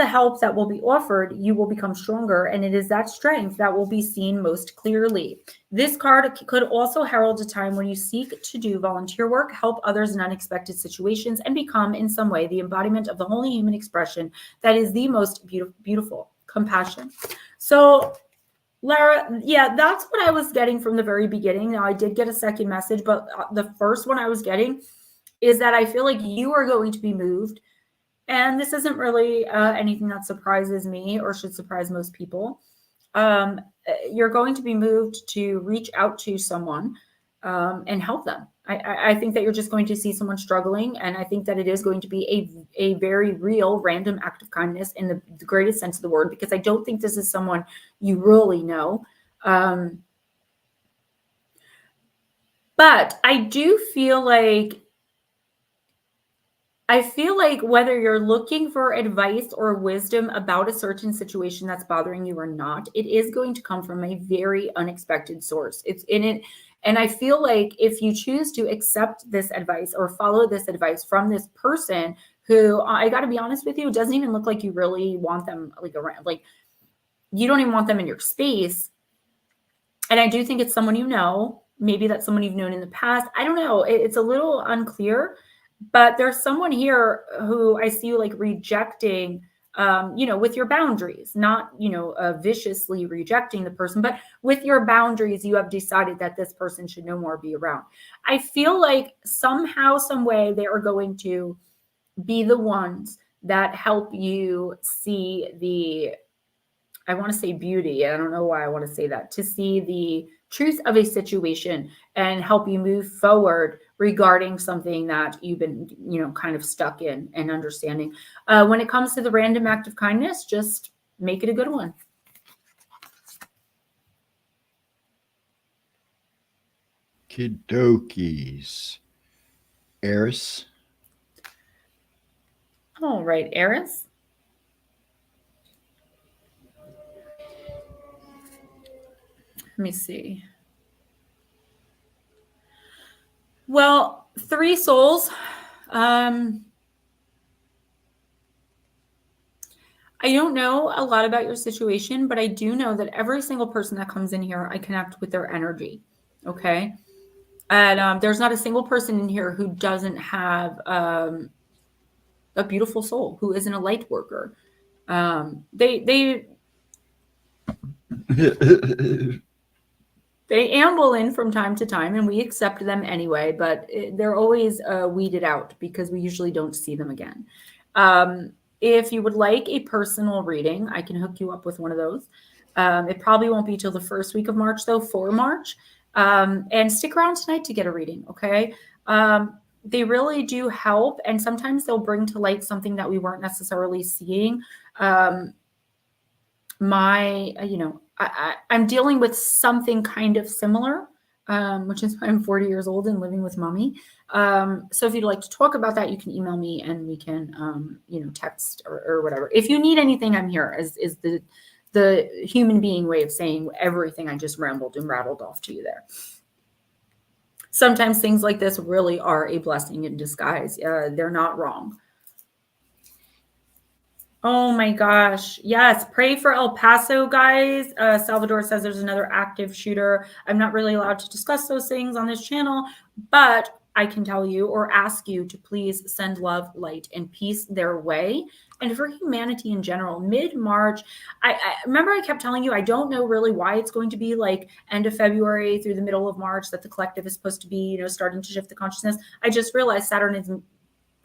help that will be offered, you will become stronger, and it is that strength that will be seen most clearly. This card could also herald a time when you seek to do volunteer work, help others in unexpected situations, and become in some way the embodiment of the holy human expression that is the most beautiful, compassion. So Lara, yeah, that's what I was getting from the very beginning. Now, I did get a second message, but the first one I was getting is that I feel like you are going to be moved. And this isn't really anything that surprises me or should surprise most people. You're going to be moved to reach out to someone and help them. I think that you're just going to see someone struggling, and I think that it is going to be a very real random act of kindness in the greatest sense of the word, because I don't think this is someone you really know. But I do feel like whether you're looking for advice or wisdom about a certain situation that's bothering you or not, it is going to come from a very unexpected source. It's in it. And I feel like if you choose to accept this advice or follow this advice from this person who, I got to be honest with you, it doesn't even look like you really want them like around, like you don't even want them in your space. And I do think it's someone you know, maybe that's someone you've known in the past. I don't know. It's a little unclear. But there's someone here who I see you like rejecting, with your boundaries, not, viciously rejecting the person, but with your boundaries, you have decided that this person should no more be around. I feel like somehow, some way they are going to be the ones that help you see I want to say beauty. I don't know why I want to say that, to see the truth of a situation and help you move forward regarding something that you've been, kind of stuck in and understanding. When it comes to the random act of kindness, just make it a good one. Kidokies. Aries. All right, Aries. Let me see. Well, 3 souls. I don't know a lot about your situation, but I do know that every single person that comes in here, I connect with their energy. Okay. And there's not a single person in here who doesn't have a beautiful soul, who isn't a light worker. They amble in from time to time, and we accept them anyway, but they're always weeded out because we usually don't see them again. If you would like a personal reading, I can hook you up with one of those. It probably won't be till the first week of March, though, for March. And stick around tonight to get a reading, okay? They really do help, and sometimes they'll bring to light something that we weren't necessarily seeing. I'm dealing with something kind of similar, which is why I'm 40 years old and living with mommy. So if you'd like to talk about that, you can email me and we can, text or whatever. If you need anything, I'm here, is the human being way of saying everything I just rambled and rattled off to you there. Sometimes things like this really are a blessing in disguise. They're not wrong. Oh my gosh. Yes. Pray for El Paso, guys. Salvador says there's another active shooter. I'm not really allowed to discuss those things on this channel, but I can tell you or ask you to please send love, light, and peace their way. And for humanity in general, mid-March, I remember I kept telling you, I don't know really why it's going to be like end of February through the middle of March that the collective is supposed to be, starting to shift the consciousness. I just realized Saturn is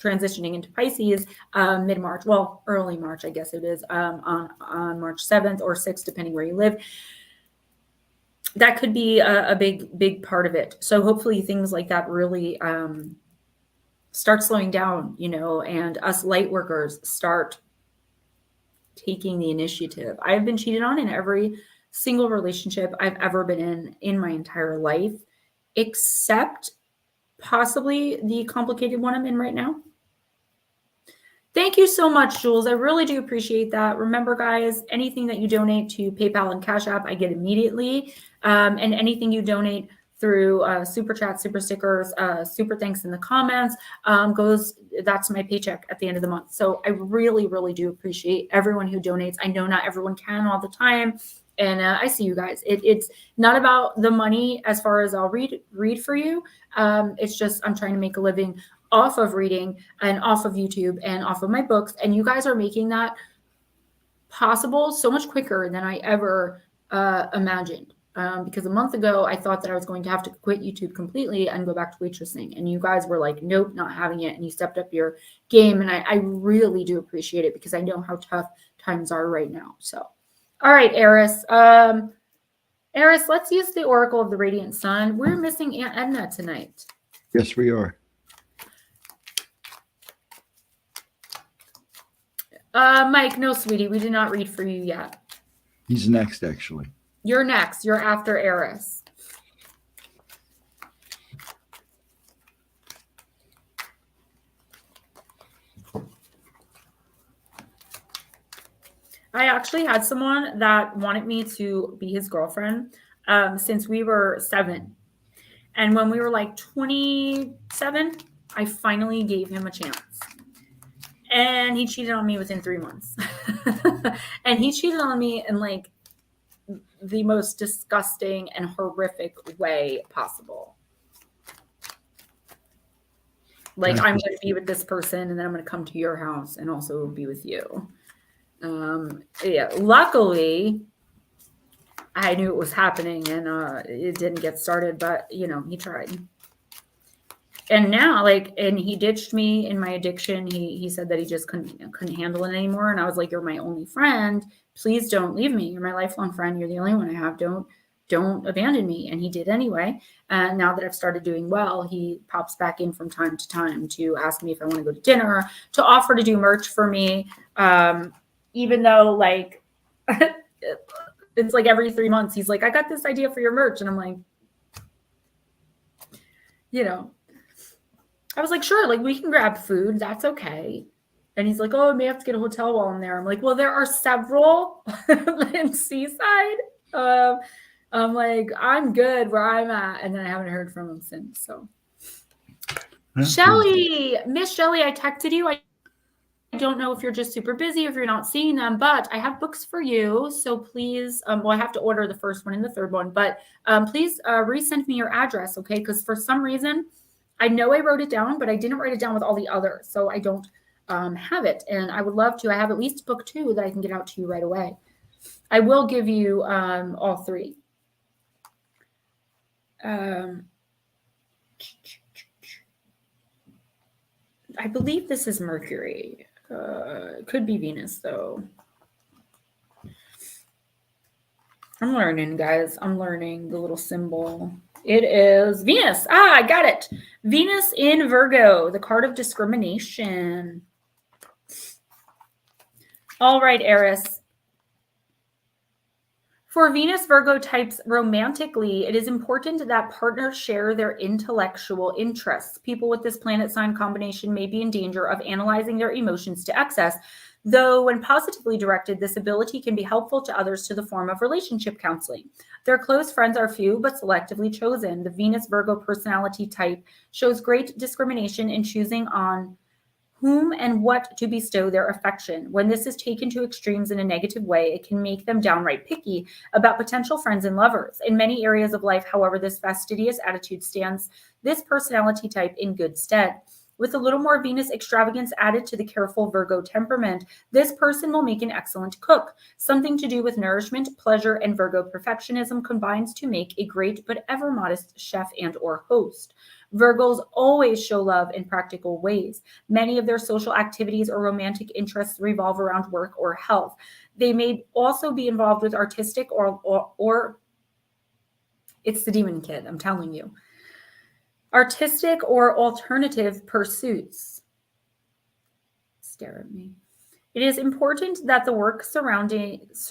transitioning into Pisces mid-March, well, early March, I guess it is, on March 7th or 6th, depending where you live. That could be a big part of it. So hopefully things like that really start slowing down, and us light workers start taking the initiative. I've been cheated on in every single relationship I've ever been in my entire life, except possibly the complicated one I'm in right now. Thank you so much, Jules. I really do appreciate that. Remember, guys, anything that you donate to PayPal and Cash App, I get immediately. And anything you donate through Super Chat, Super Stickers, Super Thanks in the comments that's my paycheck at the end of the month. So I really, really do appreciate everyone who donates. I know not everyone can all the time. And I see you guys. It's not about the money as far as I'll read for you. It's just I'm trying to make a living off of reading and off of YouTube and off of my books. And you guys are making that possible so much quicker than I ever imagined. Because a month ago, I thought that I was going to have to quit YouTube completely and go back to waitressing. And you guys were like, nope, not having it. And you stepped up your game. And I really do appreciate it because I know how tough times are right now. So, all right, Aries. Aries, let's use the Oracle of the Radiant Sun. We're missing Aunt Edna tonight. Yes, we are. Mike, no, sweetie, we did not read for you yet. He's next, actually. You're next. You're after Aries. I actually had someone that wanted me to be his girlfriend since we were 7. And when we were like 27, I finally gave him a chance. And he cheated on me within 3 months. And he cheated on me in like the most disgusting and horrific way possible. Like, I'm going to be with this person and then I'm going to come to your house and also be with you. Yeah, luckily I knew it was happening and it didn't get started, but you know, he tried. And now, like, and he ditched me in my addiction. He said that he just couldn't handle it anymore. And I was like, you're my only friend. Please don't leave me. You're my lifelong friend. You're the only one I have. Don't abandon me. And he did anyway. And now that I've started doing well, he pops back in from time to time to ask me if I want to go to dinner, to offer to do merch for me. Even though, like, it's like every 3 months, he's like, I got this idea for your merch. And I'm like, you know, I was like, sure, like we can grab food. That's okay. And he's like, oh, I may have to get a hotel while I'm there. I'm like, well, there are several in Seaside. I'm like, I'm good where I'm at. And then I haven't heard from him since. So, Shelly, Miss Shelly, I texted you. I don't know if you're just super busy, if you're not seeing them, but I have books for you. So please, well, I have to order the first one and the third one, but please resend me your address, okay? Because for some reason, I know I wrote it down, but I didn't write it down with all the others. So I don't have it. And I would love to. I have at least book 2 that I can get out to you right away. I will give you all 3. I believe this is Mercury. It could be Venus, though. I'm learning, guys. I'm learning the little symbol. It is Venus. Ah, I got it. Venus in Virgo, the card of discrimination. All right, Aries. For Venus Virgo types romantically, it is important that partners share their intellectual interests. People with this planet sign combination may be in danger of analyzing their emotions to excess, though when positively directed, this ability can be helpful to others to the form of relationship counseling. Their close friends are few but selectively chosen. The Venus Virgo personality type shows great discrimination in choosing on whom and what to bestow their affection. When this is taken to extremes in a negative way, it can make them downright picky about potential friends and lovers. In many areas of life, however, this fastidious attitude stands this personality type in good stead. With a little more Venus extravagance added to the careful Virgo temperament, this person will make an excellent cook. Something to do with nourishment, pleasure, and Virgo perfectionism combines to make a great but ever modest chef and or host. Virgos always show love in practical ways. Many of their social activities or romantic interests revolve around work or health. They may also be involved with artistic or it's the demon kid, I'm telling you. Artistic or alternative pursuits. Stare at me. It is important that the work surroundings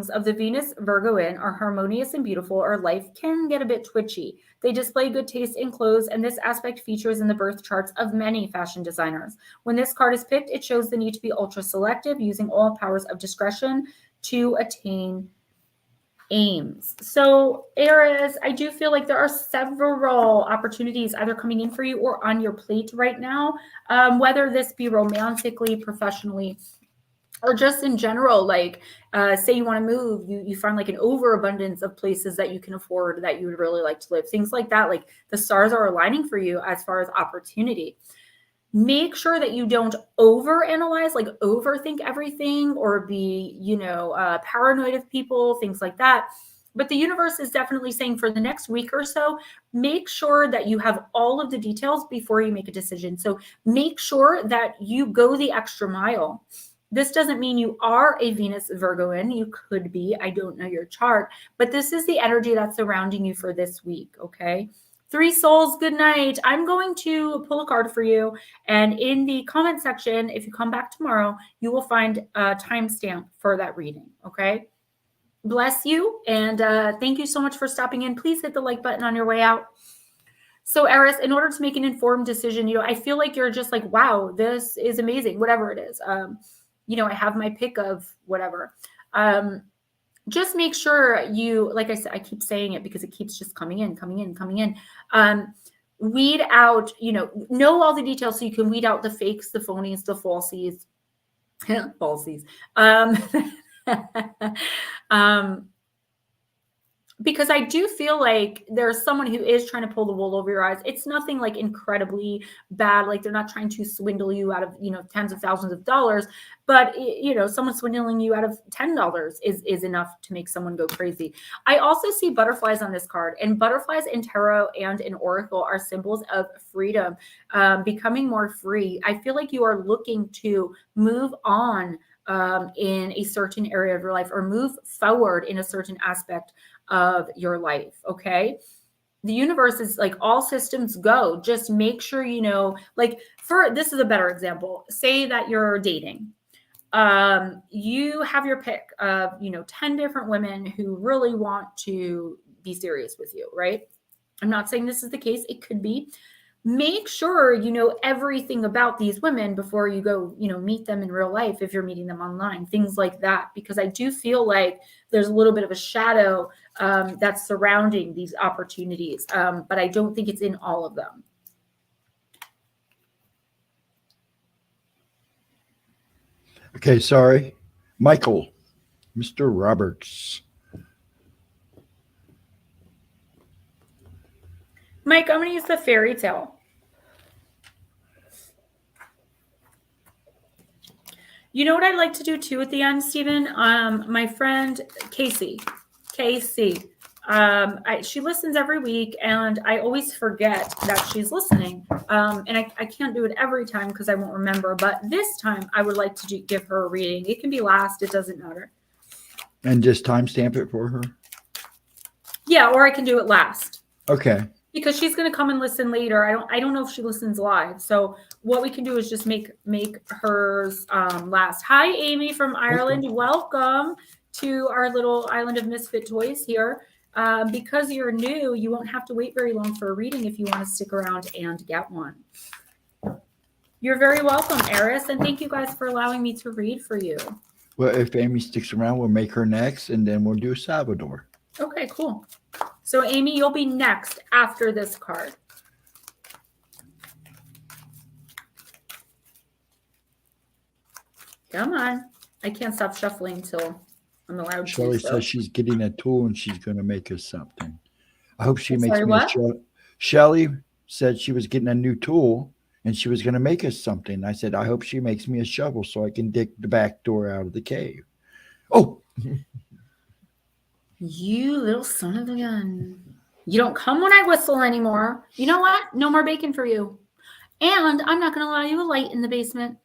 of the Venus Virgo in are harmonious and beautiful, or life can get a bit twitchy. They display good taste in clothes, and this aspect features in the birth charts of many fashion designers. When this card is picked, it shows the need to be ultra selective, using all powers of discretion to attain aims. So Aries, I do feel like there are several opportunities either coming in for you or on your plate right now, whether this be romantically, professionally, or just in general. Like say you want to move, you find like an overabundance of places that you can afford that you would really like to live, things like that. Like the stars are aligning for you as far as opportunity. Make sure that you don't overanalyze, like overthink everything, or be, paranoid of people, things like that. But the universe is definitely saying for the next week or so, make sure that you have all of the details before you make a decision. So make sure that you go the extra mile. This doesn't mean you are a Venus Virgo in. You could be. I don't know your chart, but this is the energy that's surrounding you for this week, okay? Three Souls, good night. I'm going to pull a card for you. And in the comment section, if you come back tomorrow, you will find a timestamp for that reading, okay? Bless you. And thank you so much for stopping in. Please hit the like button on your way out. So Aries, in order to make an informed decision, I feel like you're just like, wow, this is amazing, whatever it is. I have my pick of whatever. Just make sure you, like I said, I keep saying it because it keeps just coming in. Weed out, know all the details so you can weed out the fakes, the phonies, the falsies, falsies. Because I do feel like there's someone who is trying to pull the wool over your eyes. It's nothing like incredibly bad. Like they're not trying to swindle you out of, tens of thousands of dollars, but someone swindling you out of $10 is enough to make someone go crazy. I also see butterflies on this card, and butterflies in tarot and in oracle are symbols of freedom, becoming more free. I feel like you are looking to move on in a certain area of your life, or move forward in a certain aspect of your life. Okay. The universe is like all systems go. Just make sure, this is a better example. Say that you're dating. You have your pick of, 10 different women who really want to be serious with you, right? I'm not saying this is the case. It could be. Make sure you know everything about these women before you go, meet them in real life, if you're meeting them online, things like that, because I do feel like there's a little bit of a shadow that's surrounding these opportunities, but I don't think it's in all of them. Okay, sorry. Michael, Mr. Roberts. Mike, I'm going to use the fairy tale. You know what I'd like to do too at the end, Stephen? My friend Casey, she listens every week, and I always forget that she's listening. And I can't do it every time because I won't remember. But this time, I would like to give her a reading. It can be last; it doesn't matter. And just timestamp it for her. Yeah, or I can do it last. Okay. Because she's going to come and listen later. I don't know if she listens live. So what we can do is just make hers last. Hi, Amy from Ireland. Welcome to our little island of misfit toys here. Because you're new, you won't have to wait very long for a reading if you want to stick around and get one. You're very welcome, Aries, and thank you guys for allowing me to read for you. Well, if Amy sticks around, we'll make her next, and then we'll do Salvador. Okay, cool. So, Amy, you'll be next after this card. Come on. I can't stop shuffling until I'm allowed to. Shelly says she's getting a tool and she's going to make us something. I hope she makes me a show. Shelly said she was getting a new tool and she was going to make us something. I said, I hope she makes me a shovel so I can dig the back door out of the cave. Oh! You little son of a gun. You don't come when I whistle anymore. You know what? No more bacon for you. And I'm not going to allow you a light in the basement.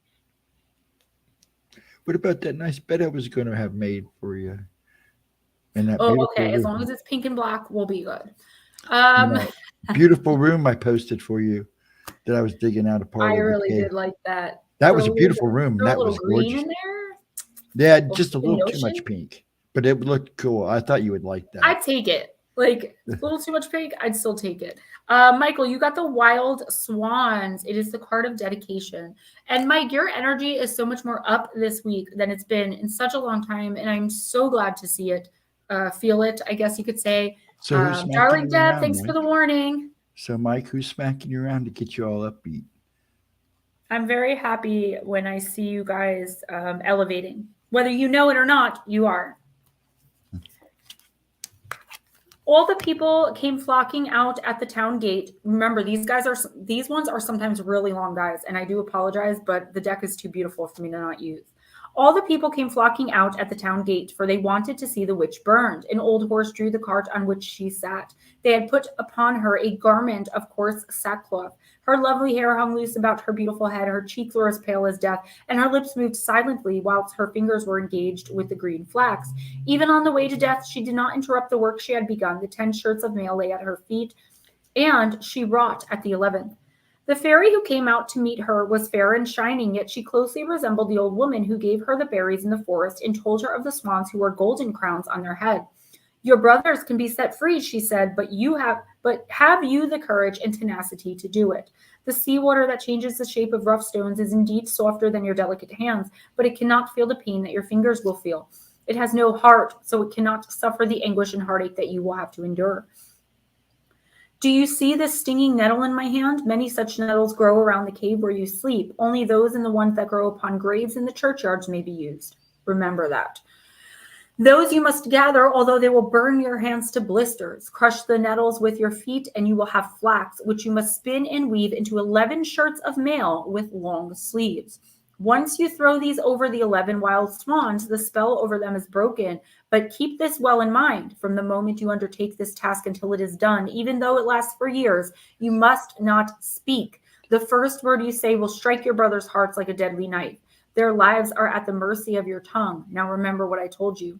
What about that nice bed I was going to have made for you? And that okay. room. As long as it's pink and black, we'll be good. Beautiful room I posted for you that I was digging out a part of. I really did like that. That was a beautiful room. Throw That a little was green gorgeous. in there. Yeah, just a little too Notion? much pink, but it looked cool. I thought you would like that. I'd take it. Like a little too much pink, I'd still take it. Michael, you got the Wild Swans. It is the card of dedication. And Mike, your energy is so much more up this week than it's been in such a long time. And I'm so glad to see it, feel it, I guess you could say. So who's smacking Darling you Deb, around, thanks Mike? for the warning. So Mike, who's smacking you around to get you all upbeat? I'm very happy when I see you guys elevating. Whether you know it or not, you are. All the people came flocking out at the town gate. Remember, these ones are sometimes really long, guys, and I do apologize, but the deck is too beautiful for me to not use. All the people came flocking out at the town gate, for they wanted to see the witch burned. An old horse drew the cart on which she sat. They had put upon her a garment of coarse sackcloth. Her lovely hair hung loose about her beautiful head, her cheeks were as pale as death, and her lips moved silently whilst her fingers were engaged with the green flax. Even on the way to death, she did not interrupt the work she had begun. The 10 shirts of mail lay at her feet, and she wrought at the 11th. The fairy who came out to meet her was fair and shining, yet she closely resembled the old woman who gave her the berries in the forest and told her of the swans who wore golden crowns on their head. Your brothers can be set free, she said, but have you the courage and tenacity to do it? The seawater that changes the shape of rough stones is indeed softer than your delicate hands, but it cannot feel the pain that your fingers will feel. It has no heart, so it cannot suffer the anguish and heartache that you will have to endure. Do you see this stinging nettle in my hand? Many such nettles grow around the cave where you sleep. Only those and the ones that grow upon graves in the churchyards may be used. Remember that. Those you must gather, although they will burn your hands to blisters. Crush the nettles with your feet, and you will have flax, which you must spin and weave into 11 shirts of mail with long sleeves. Once you throw these over the 11 wild swans, the spell over them is broken. But keep this well in mind. From the moment you undertake this task until it is done, even though it lasts for years, you must not speak. The first word you say will strike your brothers' hearts like a deadly knife. Their lives are at the mercy of your tongue. Now remember what I told you.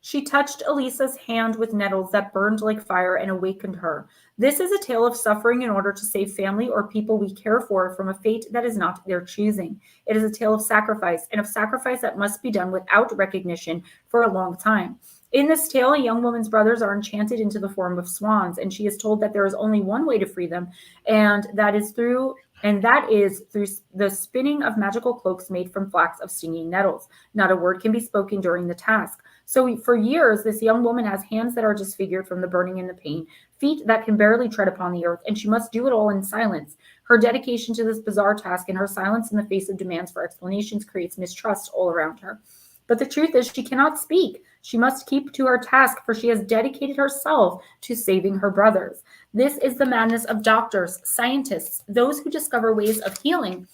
She touched Elisa's hand with nettles that burned like fire and awakened her. This is a tale of suffering in order to save family or people we care for from a fate that is not their choosing. It is a tale of sacrifice, and of sacrifice that must be done without recognition for a long time. In this tale, a young woman's brothers are enchanted into the form of swans, and she is told that there is only one way to free them, and that is through the spinning of magical cloaks made from flax of stinging nettles. Not a word can be spoken during the task. So for years, this young woman has hands that are disfigured from the burning and the pain, feet that can barely tread upon the earth, and she must do it all in silence. Her dedication to this bizarre task and her silence in the face of demands for explanations creates mistrust all around her. But the truth is she cannot speak. She must keep to her task, for she has dedicated herself to saving her brothers. This is the madness of doctors, scientists, those who discover ways of healing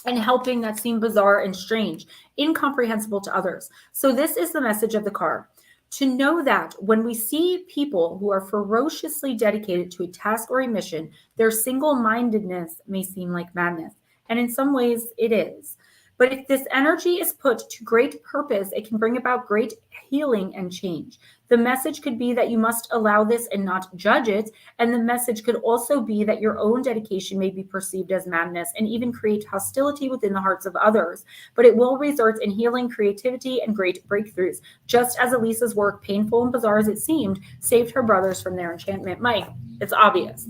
and helping that seem bizarre and strange, incomprehensible to others. So this is the message of the card. To know that when we see people who are ferociously dedicated to a task or a mission, their single-mindedness may seem like madness. And in some ways it is. But if this energy is put to great purpose, it can bring about great healing and change. The message could be that you must allow this and not judge it. And the message could also be that your own dedication may be perceived as madness and even create hostility within the hearts of others. But it will result in healing, creativity, and great breakthroughs. Just as Elisa's work, painful and bizarre as it seemed, saved her brothers from their enchantment. Mike, it's obvious.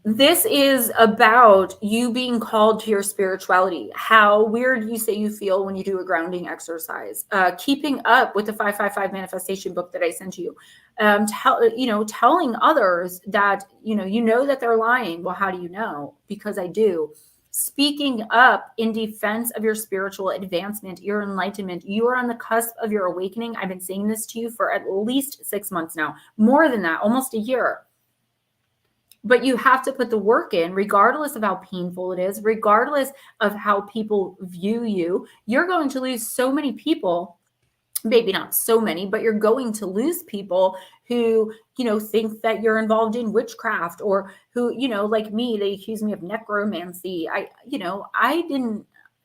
This is about you being called to your spirituality. How weird you say you feel when you do a grounding exercise. Keeping up with the 555 manifestation book that I sent you. Telling others that, you know that they're lying. Well, how do you know? Because I do. Speaking up in defense of your spiritual advancement, your enlightenment. You are on the cusp of your awakening. I've been saying this to you for at least 6 months now. More than that, almost a year. But you have to put the work in, regardless of how painful it is, regardless of how people view you. You're going to lose so many people, maybe not so many, but you're going to lose people who, think that you're involved in witchcraft, or who, like me, they accuse me of necromancy.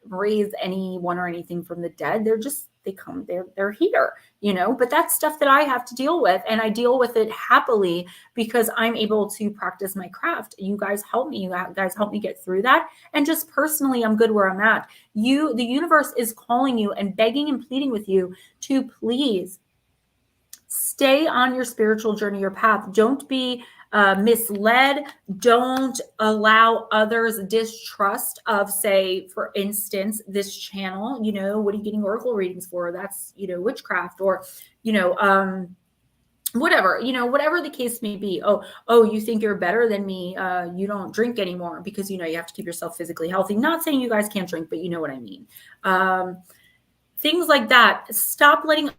raise anyone or anything from the dead. They're here, you know, but that's stuff that I have to deal with, and I deal with it happily because I'm able to practice my craft. You guys help me. You guys help me get through that. And just personally, I'm good where I'm at. The universe is calling you and begging and pleading with you to please stay on your spiritual journey, your path. Don't be misled. Don't allow others distrust of, say, for instance, this channel. You know, what are you getting oracle readings for? That's, you know, witchcraft, or, you know, whatever, you know, whatever the case may be. Oh, you think you're better than me. You don't drink anymore because, you know, you have to keep yourself physically healthy. Not saying you guys can't drink, but you know what I mean. Things like that. Stop letting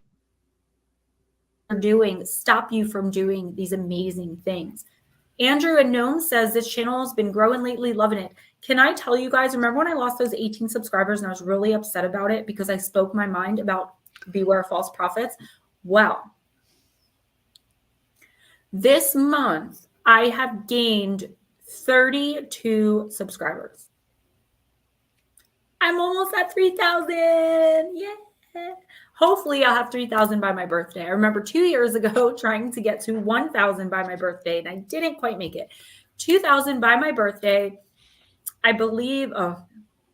doing stop you from doing these amazing things. Andrew and Gnome says this channel has been growing lately, loving it. Can I tell you guys, remember when I lost those 18 subscribers and I was really upset about it because I spoke my mind about beware false prophets? Well, this month I have gained 32 subscribers. I'm almost at 3,000. Yeah. Hopefully I'll have 3,000 by my birthday. I remember 2 years ago trying to get to 1,000 by my birthday, and I didn't quite make it. 2,000 by my birthday. I believe,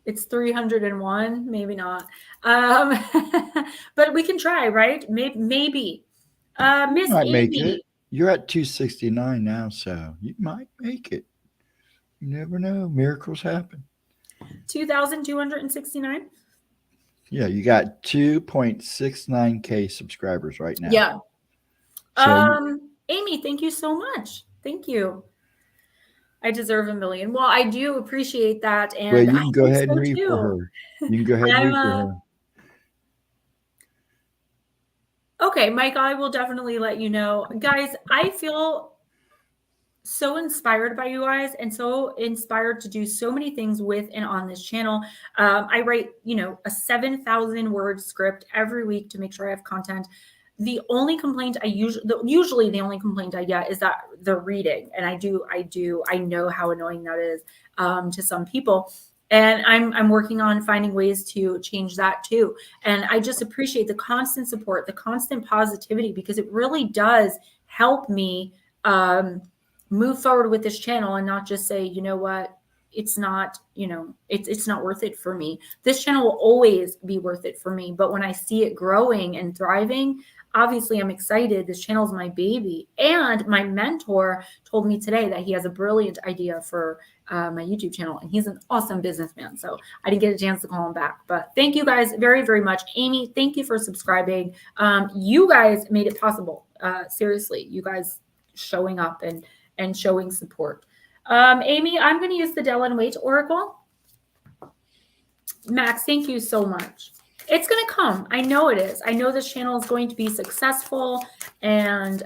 it's 301, maybe not. But we can try, right? Maybe. Miss Amy. You're at 269 now, so you might make it. You never know. Miracles happen. 2,269? Yeah, you got 2.69K subscribers right now. Yeah. So Amy, thank you so much. Thank you. I deserve 1 million. Well, I do appreciate that. And well, you can go ahead and read for her. You can go ahead and read for her. Okay, Mike, I will definitely let you know. Guys, I feel so inspired by you guys and so inspired to do so many things with and on this channel. I write, you know, a 7,000 word script every week to make sure I have content. The only complaint usually the only complaint I get is that the reading, and I know how annoying that is to some people. And I'm working on finding ways to change that too. And I just appreciate the constant support, the constant positivity, because it really does help me move forward with this channel and not just say, you know what, it's not, you know, it's not worth it for me. This channel will always be worth it for me. But when I see it growing and thriving, obviously I'm excited. This channel is my baby. And my mentor told me today that he has a brilliant idea for my YouTube channel, and he's an awesome businessman. So I didn't get a chance to call him back, but thank you guys very, very much. Amy, thank you for subscribing. You guys made it possible. Seriously, you guys showing up and showing support. Amy, I'm going to use the Dell&Waite Oracle. Max, thank you so much. It's going to come. I know it is. I know this channel is going to be successful, and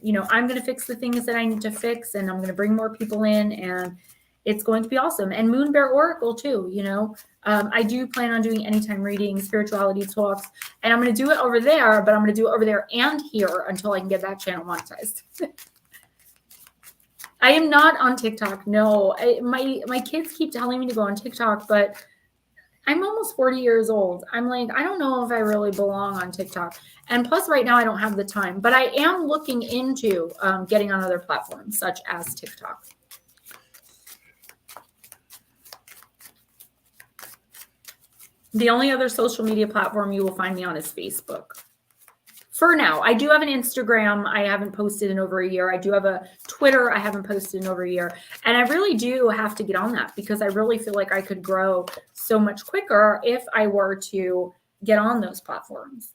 you know, I'm going to fix the things that I need to fix, and I'm going to bring more people in, and it's going to be awesome. And Moon Bear Oracle too, you know. I do plan on doing anytime readings, spirituality talks, and I'm going to do it over there, but I'm going to do it over there and here until I can get that channel monetized. I am not on TikTok. No, my kids keep telling me to go on TikTok, but I'm almost 40 years old. I'm like, I don't know if I really belong on TikTok. And plus right now I don't have the time, but I am looking into getting on other platforms such as TikTok. The only other social media platform you will find me on is Facebook. For now, I do have an Instagram I haven't posted in over a year. I do have a Twitter I haven't posted in over a year. And I really do have to get on that because I really feel like I could grow so much quicker if I were to get on those platforms.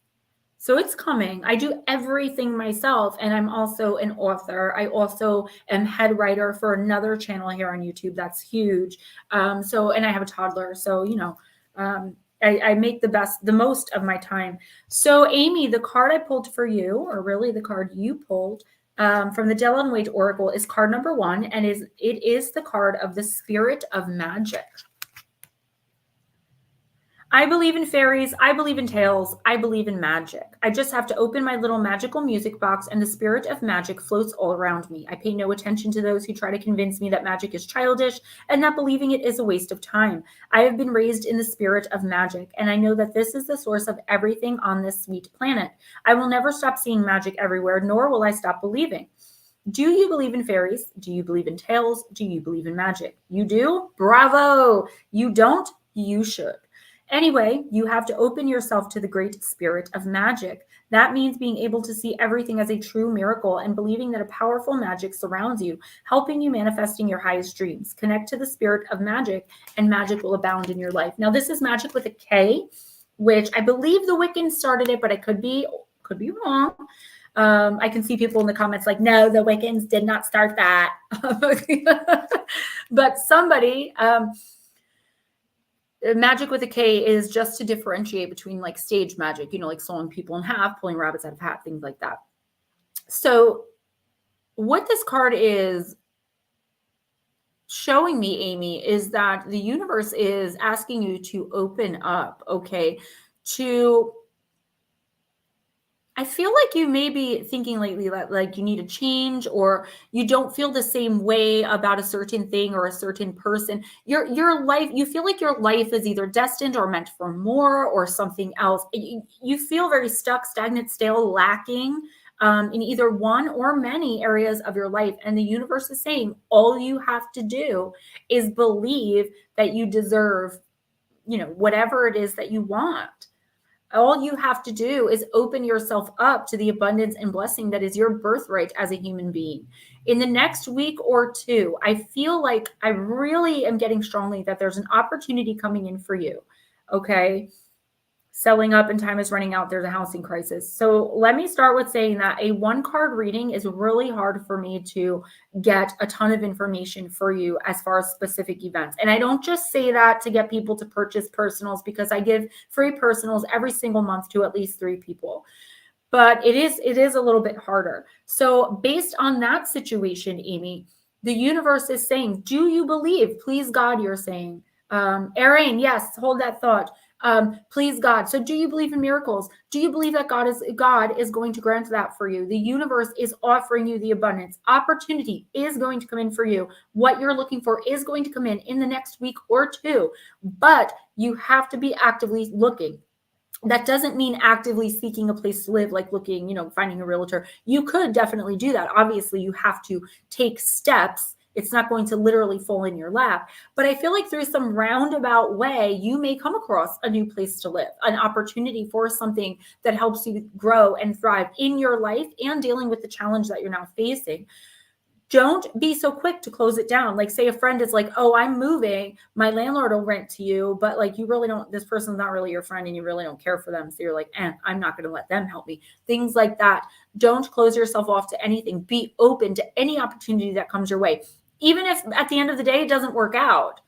So it's coming. I do everything myself, and I'm also an author. I also am head writer for another channel here on YouTube that's huge. And I have a toddler. So, you know, I make the most of my time. So Amy, the card I pulled for you, or really the card you pulled from the Dell&Waite Oracle, is card number 1, and it is the card of the Spirit of Magic. I believe in fairies. I believe in tales. I believe in magic. I just have to open my little magical music box and the spirit of magic floats all around me. I pay no attention to those who try to convince me that magic is childish and that believing it is a waste of time. I have been raised in the spirit of magic, and I know that this is the source of everything on this sweet planet. I will never stop seeing magic everywhere, nor will I stop believing. Do you believe in fairies? Do you believe in tales? Do you believe in magic? You do? Bravo! You don't? You should. Anyway, you have to open yourself to the great spirit of magic. That means being able to see everything as a true miracle and believing that a powerful magic surrounds you, helping you manifesting your highest dreams. Connect to the spirit of magic, and magic will abound in your life. Now, this is magic with a K, which I believe the Wiccans started it, but I could be wrong. I can see people in the comments like, no, the Wiccans did not start that. But somebody... magic with a K is just to differentiate between like stage magic, like sewing people in half, pulling rabbits out of hat, things like that. So what this card is showing me, Amy, is that the universe is asking you to open up, okay, I feel like you may be thinking lately that like you need a change, or you don't feel the same way about a certain thing or a certain person. Your life, you feel like your life is either destined or meant for more or something else. You feel very stuck, stagnant, stale, lacking in either one or many areas of your life. And the universe is saying all you have to do is believe that you deserve, whatever it is that you want. All you have to do is open yourself up to the abundance and blessing that is your birthright as a human being. In the next week or two, I feel like I really am getting strongly that there's an opportunity coming in for you. Okay. Selling up and time is running out. There's a housing crisis. So let me start with saying that a 1-card reading is really hard for me to get a ton of information for you as far as specific events. And I don't just say that to get people to purchase personals, because I give free personals every single month to at least 3 people. But it is a little bit harder. So based on that situation, Amy, the universe is saying, do you believe? Please, God, you're saying. Erin, yes, hold that thought. Please, God. So do you believe in miracles? Do you believe that God is going to grant that for you? The universe is offering you the abundance. Opportunity is going to come in for you. What you're looking for is going to come in the next week or two, but you have to be actively looking. That doesn't mean actively seeking a place to live, like looking, finding a realtor. You could definitely do that. Obviously, you have to take steps. It's not going to literally fall in your lap. But I feel like through some roundabout way, you may come across a new place to live, an opportunity for something that helps you grow and thrive in your life and dealing with the challenge that you're now facing. Don't be so quick to close it down. Like, say a friend is like, oh, I'm moving, my landlord will rent to you, but like you really don't, this person's not really your friend and you really don't care for them. So you're like, I'm not going to let them help me. Things like that. Don't close yourself off to anything. Be open to any opportunity that comes your way. Even if at the end of the day, it doesn't work out,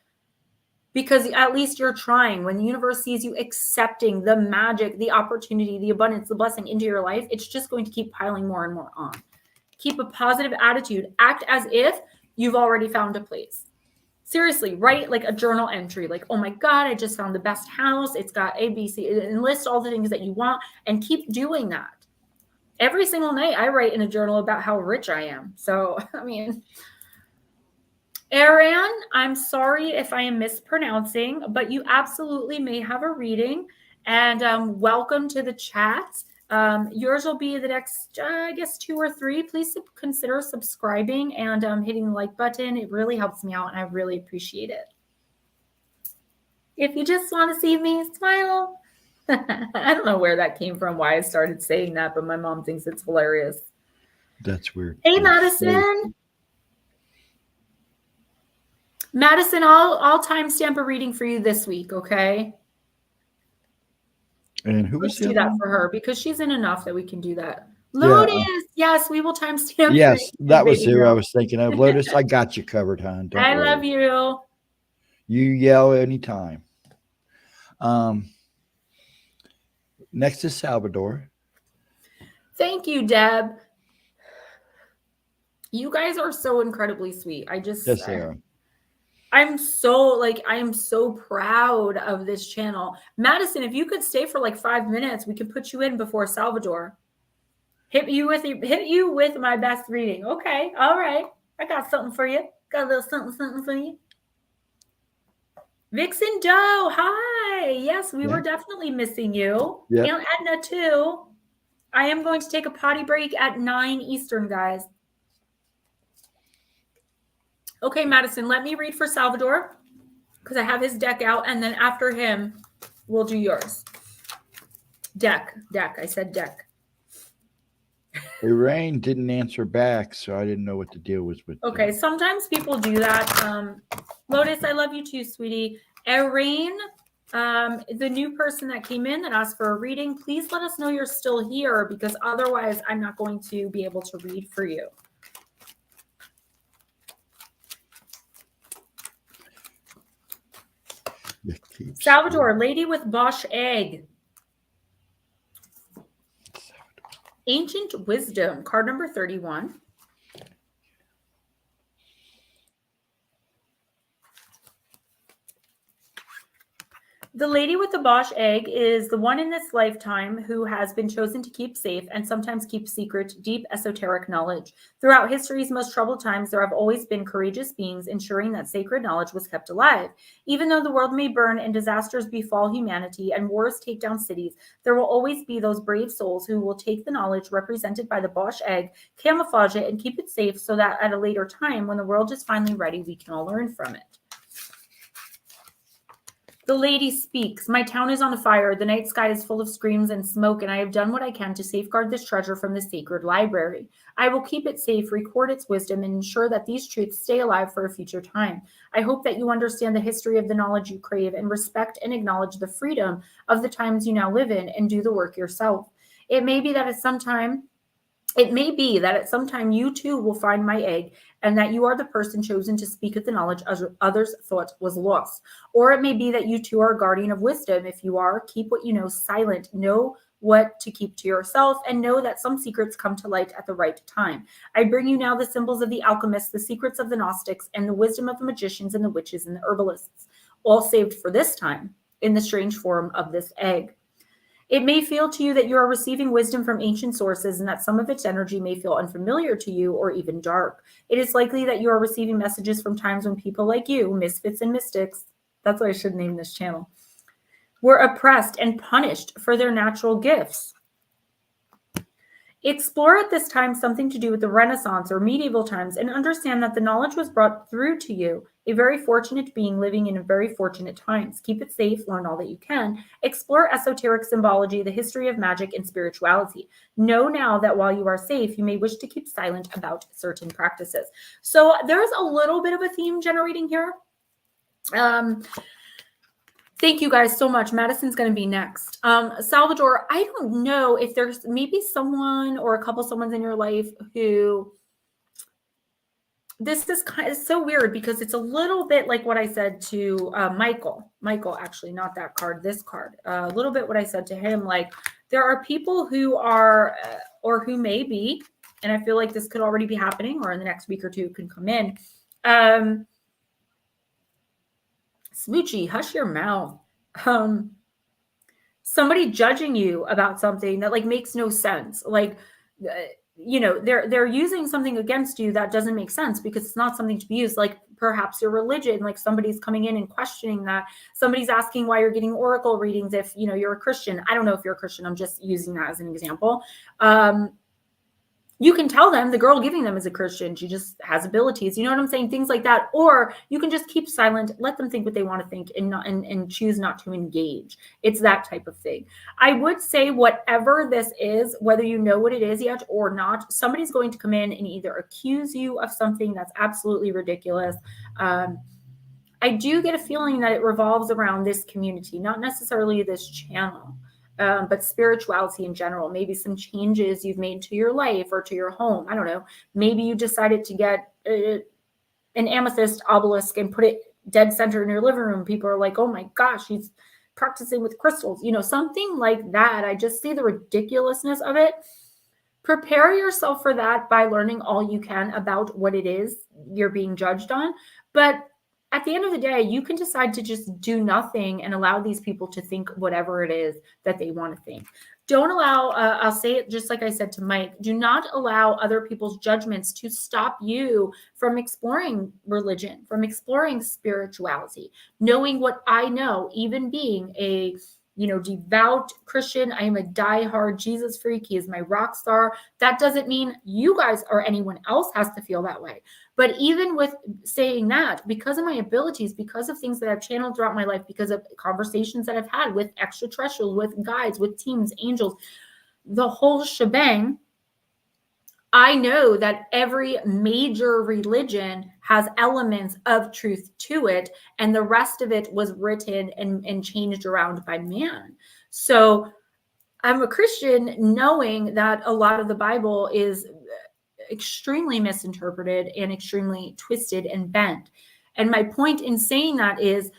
because at least you're trying. When the universe sees you accepting the magic, the opportunity, the abundance, the blessing into your life, it's just going to keep piling more and more on. Keep a positive attitude. Act as if you've already found a place. Seriously, write like a journal entry, like, oh my God, I just found the best house. It's got ABC, and list all the things that you want and keep doing that. Every single night I write in a journal about how rich I am. So, I mean, Erin, I'm sorry if I am mispronouncing, but you absolutely may have a reading, and welcome to the chat. Yours will be the next, I guess, 2 or 3. Please consider subscribing and hitting the like button. It really helps me out, and I really appreciate it. If you just want to see me smile. I don't know where that came from, why I started saying that, but my mom thinks it's hilarious. That's weird. Hey, Madison. Madison, I'll timestamp a reading for you this week, okay? And who was Let's do that for her, because she's in enough that we can do that. Lotus, yes, we will timestamp. Yes, that was who I was thinking of. Lotus, I got you covered, hon. Don't worry. Love you. You yell anytime. Next is Salvador. Thank you, Deb. You guys are so incredibly sweet. Yes, they are. I am so proud of this channel. Madison, if you could stay for like 5 minutes, we could put you in before Salvador. Hit you with my best reading. Okay, all right. I got something for you. Got a little something for you. Vixen Doe, hi. Yes, we were definitely missing you. Yep. And Edna too. I am going to take a potty break at 9 Eastern, guys. Okay, Madison, let me read for Salvador because I have his deck out, and then after him, we'll do yours. Deck. I said deck. Iraine didn't answer back, so I didn't know what the deal was with. Okay, sometimes people do that. Lotus, I love you too, sweetie. Iraine, the new person that came in that asked for a reading, please let us know you're still here because otherwise I'm not going to be able to read for you. Salvador, lady with Bosch egg. Ancient wisdom, card number 31. The lady with the Bosch egg is the one in this lifetime who has been chosen to keep safe and sometimes keep secret deep esoteric knowledge. Throughout history's most troubled times, there have always been courageous beings ensuring that sacred knowledge was kept alive. Even though the world may burn and disasters befall humanity and wars take down cities, there will always be those brave souls who will take the knowledge represented by the Bosch egg, camouflage it, and keep it safe so that at a later time, when the world is finally ready, we can all learn from it. The lady speaks. My town is on fire. The night sky is full of screams and smoke, and I have done what I can to safeguard this treasure from the sacred library. I will keep it safe, record its wisdom, and ensure that these truths stay alive for a future time. I hope that you understand the history of the knowledge you crave and respect and acknowledge the freedom of the times you now live in and do the work yourself. It may be that at some time you too will find my egg and that you are the person chosen to speak of the knowledge others thought was lost. Or it may be that you too are a guardian of wisdom. If you are, keep what you know silent. Know what to keep to yourself and know that some secrets come to light at the right time. I bring you now the symbols of the alchemists, the secrets of the Gnostics, and the wisdom of the magicians and the witches and the herbalists, all saved for this time in the strange form of this egg. It may feel to you that you are receiving wisdom from ancient sources and that some of its energy may feel unfamiliar to you or even dark. It is likely that you are receiving messages from times when people like you, misfits and mystics, that's what I should name this channel, were oppressed and punished for their natural gifts. Explore at this time something to do with the Renaissance or medieval times and understand that the knowledge was brought through to you, a very fortunate being living in very fortunate times. Keep it safe, learn all that you can. Explore esoteric symbology, the history of magic and spirituality. Know now that while you are safe, you may wish to keep silent about certain practices. So there's a little bit of a theme generating here. Thank you guys so much. Madison's going to be next. Salvador, I don't know if there's maybe someone or a couple someone's in your life who this is kind of so weird because it's a little bit like what I said to Michael, actually, not that card, this card, a little bit what I said to him. Like there are people who are or who may be, and I feel like this could already be happening or in the next week or two can come in. Smoochie, hush your mouth. Somebody judging you about something that like makes no sense. Like, you know, they're using something against you that doesn't make sense because it's not something to be used. Like perhaps your religion, like somebody's coming in and questioning that. Somebody's asking why you're getting oracle readings if, you know, you're a Christian. I don't know if you're a Christian. I'm just using that as an example. You can tell them the girl giving them is a Christian. She just has abilities. You know what I'm saying? Things like that. Or you can just keep silent, let them think what they want to think and choose not to engage. It's that type of thing. I would say whatever this is, whether you know what it is yet or not, somebody's going to come in and either accuse you of something that's absolutely ridiculous. I do get a feeling that it revolves around this community, not necessarily this channel. But spirituality in general, maybe some changes you've made to your life or to your home. I don't know. Maybe you decided to get an amethyst obelisk and put it dead center in your living room. People are like, oh my gosh, he's practicing with crystals. You know, something like that. I just see the ridiculousness of it. Prepare yourself for that by learning all you can about what it is you're being judged on. But at the end of the day, you can decide to just do nothing and allow these people to think whatever it is that they want to think. Don't allow, I'll say it just like I said to Mike, do not allow other people's judgments to stop you from exploring religion, from exploring spirituality, knowing what I know, even being a devout Christian. I am a diehard Jesus freak. He is my rock star. That doesn't mean you guys or anyone else has to feel that way. But even with saying that, because of my abilities, because of things that I've channeled throughout my life, because of conversations that I've had with extraterrestrials, with guides, with teams, angels, the whole shebang, I know that every major religion has elements of truth to it, and the rest of it was written and changed around by man. So I'm a Christian knowing that a lot of the Bible is extremely misinterpreted and extremely twisted and bent. And my point in saying that is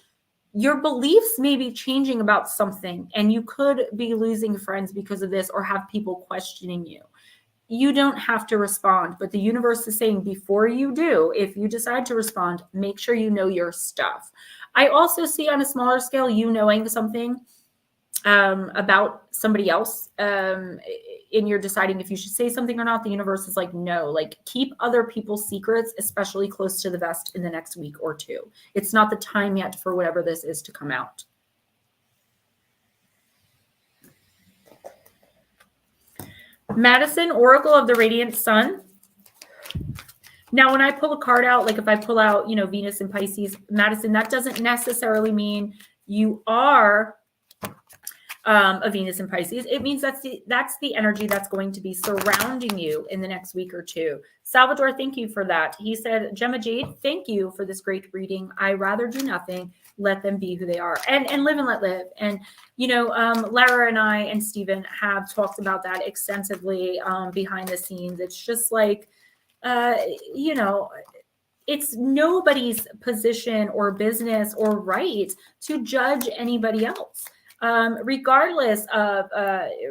your beliefs may be changing about something, and you could be losing friends because of this or have people questioning you. You don't have to respond, but the universe is saying before you do, if you decide to respond, make sure you know your stuff. I also see on a smaller scale, you knowing something about somebody else in your deciding if you should say something or not. The universe is like, no, like keep other people's secrets, especially close to the vest in the next week or two. It's not the time yet for whatever this is to come out. Madison, Oracle of the Radiant Sun. Now, when I pull a card out, like if I pull out, Venus and Pisces, Madison, that doesn't necessarily mean you are a Venus and Pisces. It means that's the energy that's going to be surrounding you in the next week or two. Salvador, thank you for that. He said, Gemma Jade, thank you for this great reading. I rather do nothing. Let them be who they are, and live and let live. And Lara and I and Stephen have talked about that extensively behind the scenes. It's just like it's nobody's position or business or right to judge anybody else, regardless of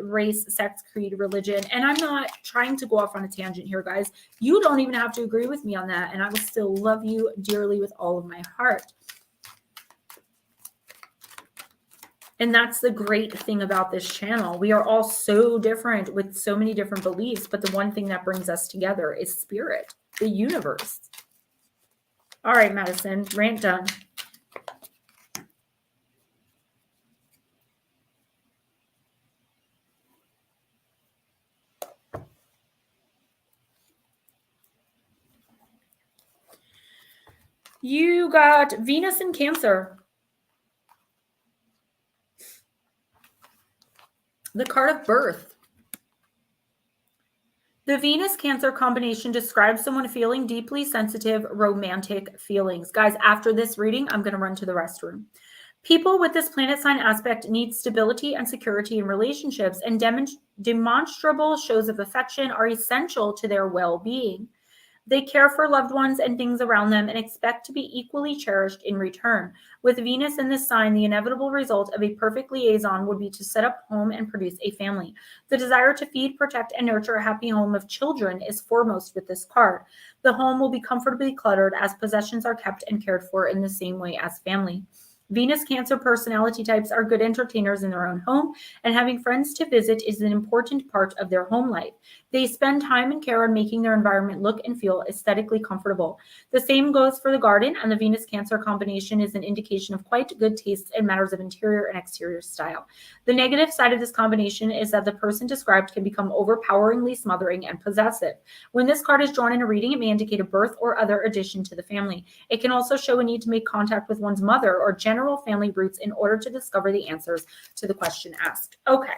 race, sex, creed, religion. And I'm not trying to go off on a tangent here, guys. You don't even have to agree with me on that, and I will still love you dearly with all of my heart. And that's the great thing about this channel. We are all so different with so many different beliefs, but the one thing that brings us together is spirit, the universe. All right, Madison, rant done. You got Venus in Cancer. The card of birth. The Venus-Cancer combination describes someone feeling deeply sensitive, romantic feelings. Guys, after this reading, I'm going to run to the restroom. People with this planet sign aspect need stability and security in relationships, and demonstrable shows of affection are essential to their well-being. They care for loved ones and things around them and expect to be equally cherished in return. With Venus in this sign, the inevitable result of a perfect liaison would be to set up home and produce a family. The desire to feed, protect, and nurture a happy home of children is foremost with this card. The home will be comfortably cluttered as possessions are kept and cared for in the same way as family. Venus Cancer personality types are good entertainers in their own home, and having friends to visit is an important part of their home life. They spend time and care on making their environment look and feel aesthetically comfortable. The same goes for the garden, and the Venus Cancer combination is an indication of quite good taste in matters of interior and exterior style. The negative side of this combination is that the person described can become overpoweringly smothering and possessive. When this card is drawn in a reading, it may indicate a birth or other addition to the family. It can also show a need to make contact with one's mother or general family roots in order to discover the answers to the question asked. Okay.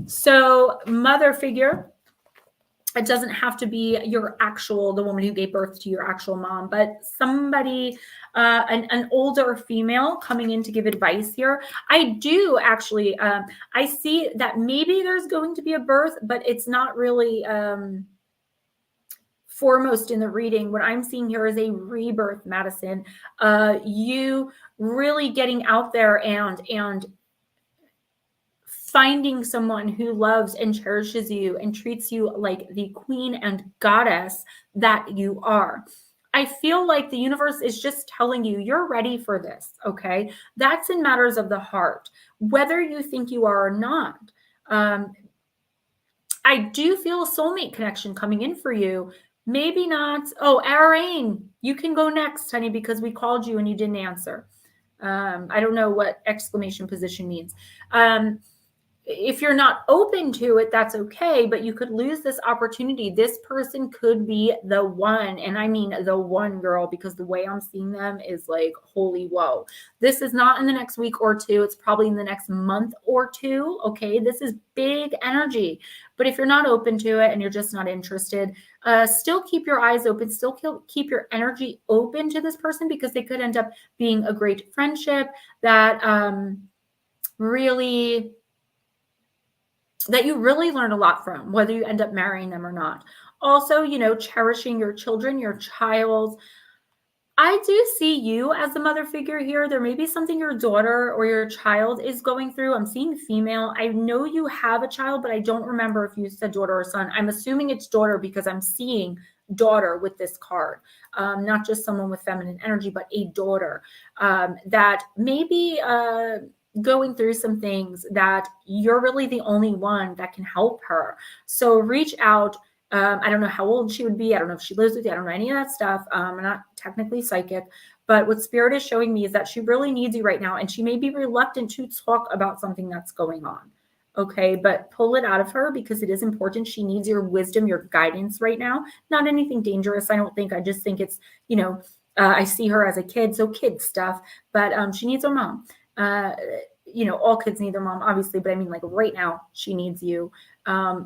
So mother figure, it doesn't have to be the woman who gave birth to your actual mom, but somebody, an older female coming in to give advice here. I do actually, I see that maybe there's going to be a birth, but it's not really foremost in the reading. What I'm seeing here is a rebirth, Madison. You really getting out there and finding someone who loves and cherishes you and treats you like the queen and goddess that you are. I feel like the universe is just telling you you're ready for this, okay? That's in matters of the heart, whether you think you are or not. I do feel a soulmate connection coming in for you. Maybe not. Oh, Arain, you can go next, honey, because we called you and you didn't answer. I don't know what exclamation position means. If you're not open to it, that's okay, but you could lose this opportunity. This person could be the one, and I mean the one, girl, because the way I'm seeing them is like, holy whoa. This is not in the next week or two. It's probably in the next month or two, okay? This is big energy. But if you're not open to it and you're just not interested, still keep your eyes open, still keep your energy open to this person, because they could end up being a great friendship that that you really learn a lot from, whether you end up marrying them or not. Also, you know, cherishing your children, your child. I do see you as the mother figure here. There may be something your daughter or your child is going through. I'm seeing female. I know you have a child, but I don't remember if you said daughter or son. I'm assuming it's daughter because I'm seeing daughter with this card. Not just someone with feminine energy, but a daughter that maybe going through some things that you're really the only one that can help her. So reach out. I don't know how old she would be. I don't know if she lives with you. I don't know any of that stuff. I'm not technically psychic, but what Spirit is showing me is that she really needs you right now. And she may be reluctant to talk about something that's going on. Okay. But pull it out of her, because it is important. She needs your wisdom, your guidance right now. Not anything dangerous, I don't think. I just think it's, you know, I see her as a kid. So kid stuff, but she needs her mom. You know, all kids need their mom, obviously, but I mean, like right now, she needs you.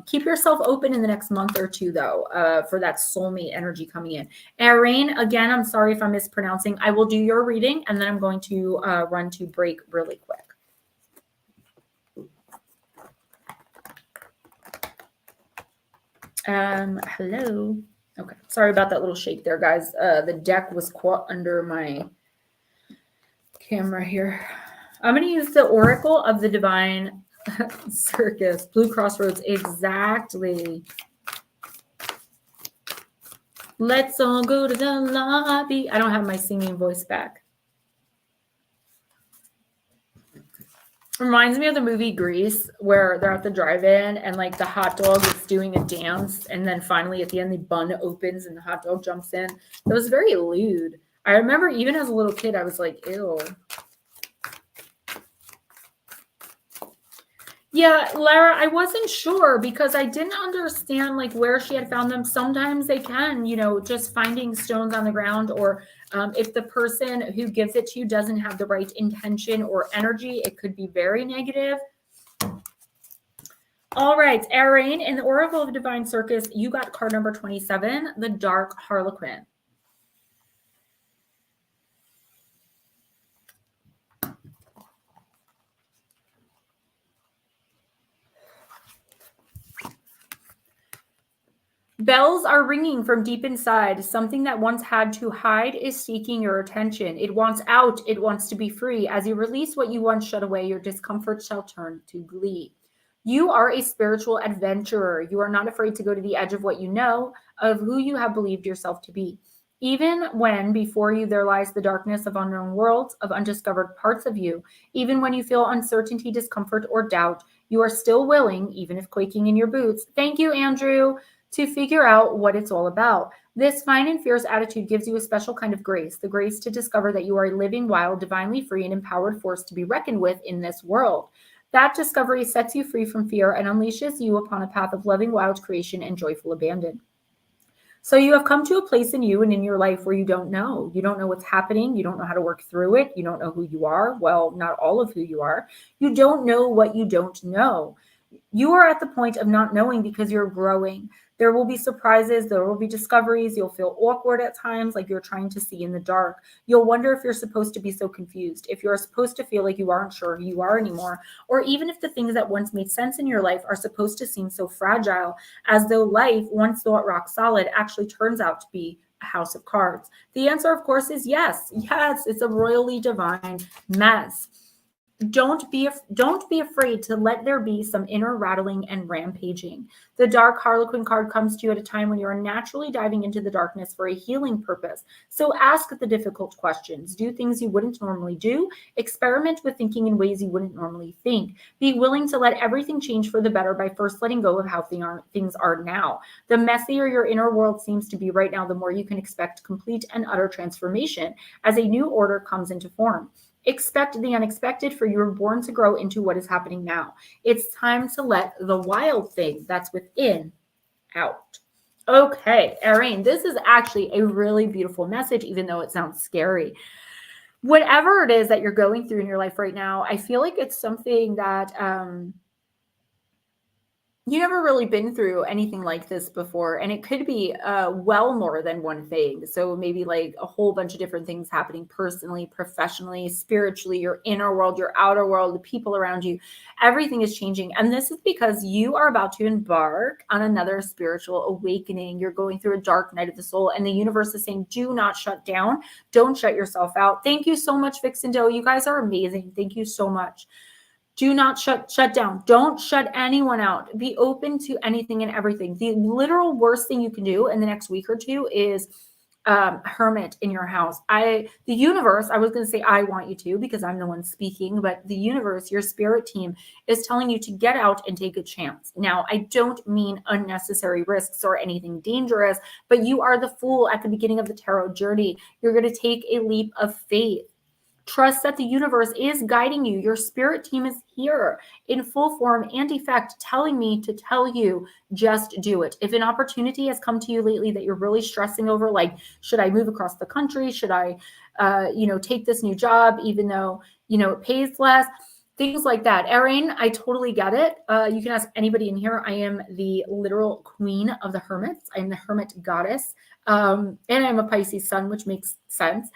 Keep yourself open in the next month or two, though, for that soulmate energy coming in. Arain, again, I'm sorry if I'm mispronouncing. I will do your reading, and then I'm going to run to break really quick. Hello. Okay, sorry about that little shake there, guys. The deck was caught under my camera here. I'm going to use the Oracle of the Divine Circus. Blue Crossroads. Exactly. Let's all go to the lobby. I don't have my singing voice back. Reminds me of the movie Grease, where they're at the drive-in and like the hot dog is doing a dance. And then finally at the end, the bun opens and the hot dog jumps in. It was very lewd. I remember even as a little kid, I was like, ew. Yeah, Lara, I wasn't sure because I didn't understand like where she had found them. Sometimes they can, you know, just finding stones on the ground, or if the person who gives it to you doesn't have the right intention or energy, it could be very negative. All right, Arain, in the Oracle of Divine Circus, you got card number 27, the Dark Harlequin. Bells are ringing from deep inside. Something that once had to hide is seeking your attention. It wants out. It wants to be free. As you release what you once shut away, your discomfort shall turn to glee. You are a spiritual adventurer. You are not afraid to go to the edge of what you know, of who you have believed yourself to be. Even when before you there lies the darkness of unknown worlds, of undiscovered parts of you, even when you feel uncertainty, discomfort, or doubt, you are still willing, even if quaking in your boots. Thank you, Andrew. To figure out what it's all about. This fine and fierce attitude gives you a special kind of grace, the grace to discover that you are a living, wild, divinely free, and empowered force to be reckoned with in this world. That discovery sets you free from fear and unleashes you upon a path of loving, wild creation and joyful abandon. So you have come to a place in you and in your life where you don't know. You don't know what's happening. You don't know how to work through it. You don't know who you are. Well, not all of who you are. You don't know what you don't know. You are at the point of not knowing because you're growing. There will be surprises. There will be discoveries. You'll feel awkward at times, like you're trying to see in the dark. You'll wonder if you're supposed to be so confused, if you're supposed to feel like you aren't sure who you are anymore, or even if the things that once made sense in your life are supposed to seem so fragile, as though life, once thought rock solid, actually turns out to be a house of cards. The answer, of course, is yes. Yes, it's a royally divine mess. don't be afraid to let there be some inner rattling and rampaging. The Dark Harlequin card comes to you at a time when you are naturally diving into the darkness for a healing purpose. So ask the difficult questions. Do things you wouldn't normally do. Experiment with thinking in ways you wouldn't normally think. Be willing to let everything change for the better by first letting go of how things are now. The messier your inner world seems to be right now, the more you can expect complete and utter transformation as a new order comes into form. Expect the unexpected, for you were born to grow into what is happening now. It's time to let the wild thing that's within out. Okay, Erin, this is actually a really beautiful message, even though it sounds scary. Whatever it is that you're going through in your life right now, I feel like it's something that you never really been through anything like this before, and it could be well more than one thing. So maybe like a whole bunch of different things happening personally, professionally, spiritually, your inner world, your outer world, the people around you, everything is changing. And this is because you are about to embark on another spiritual awakening. You're going through a dark night of the soul, and the universe is saying, do not shut down. Don't shut yourself out. Thank you so much, Vixen Doe. You guys are amazing. Thank you so much. Do not shut down. Don't shut anyone out. Be open to anything and everything. The literal worst thing you can do in the next week or two is hermit in your house. The universe, I was going to say I want you to because I'm the one speaking, but the universe, your spirit team, is telling you to get out and take a chance. Now, I don't mean unnecessary risks or anything dangerous, but you are the fool at the beginning of the tarot journey. You're going to take a leap of faith. Trust that the universe is guiding you. Your spirit team is here in full form and effect, telling me to tell you, just do it. If an opportunity has come to you lately that you're really stressing over, like, should I move across the country? Should I, take this new job, even though, it pays less? Things like that. Erin, I totally get it. You can ask anybody in here. I am the literal queen of the hermits. I am the hermit goddess. And I'm a Pisces sun, which makes sense.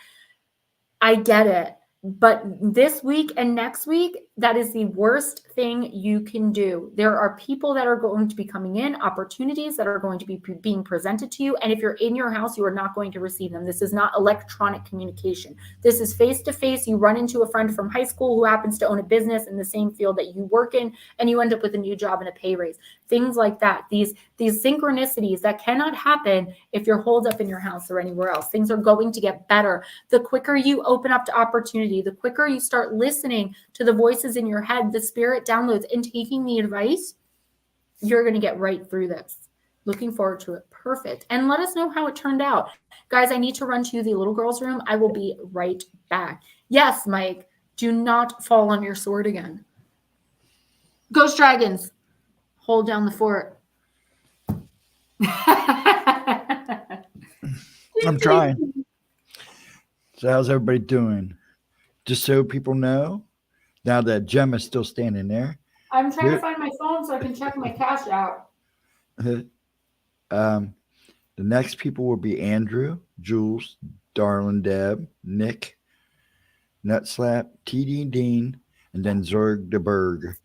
I get it. But this week and next week, that is the worst thing you can do. There are people that are going to be coming in, opportunities that are going to be being presented to you. And if you're in your house, you are not going to receive them. This is not electronic communication. This is face-to-face. You run into a friend from high school who happens to own a business in the same field that you work in, and you end up with a new job and a pay raise. Things like that. These synchronicities that cannot happen if you're holed up in your house or anywhere else. Things are going to get better. The quicker you open up to opportunity, the quicker you start listening to the voices in your head, the spirit downloads, and taking the advice, you're going to get right through this. Looking forward to it. Perfect. And let us know how it turned out. Guys, I need to run to the little girl's room. I will be right back. Yes, Mike, do not fall on your sword again. Ghost dragons, hold down the fort. I'm trying. So how's everybody doing? Just so people know, now that Gemma's still standing there. I'm trying to find my phone so I can check my cash out. The next people will be Andrew, Jules, Darlin, Deb, Nick, Nutslap, TD Dean, and then Zerg de Berg.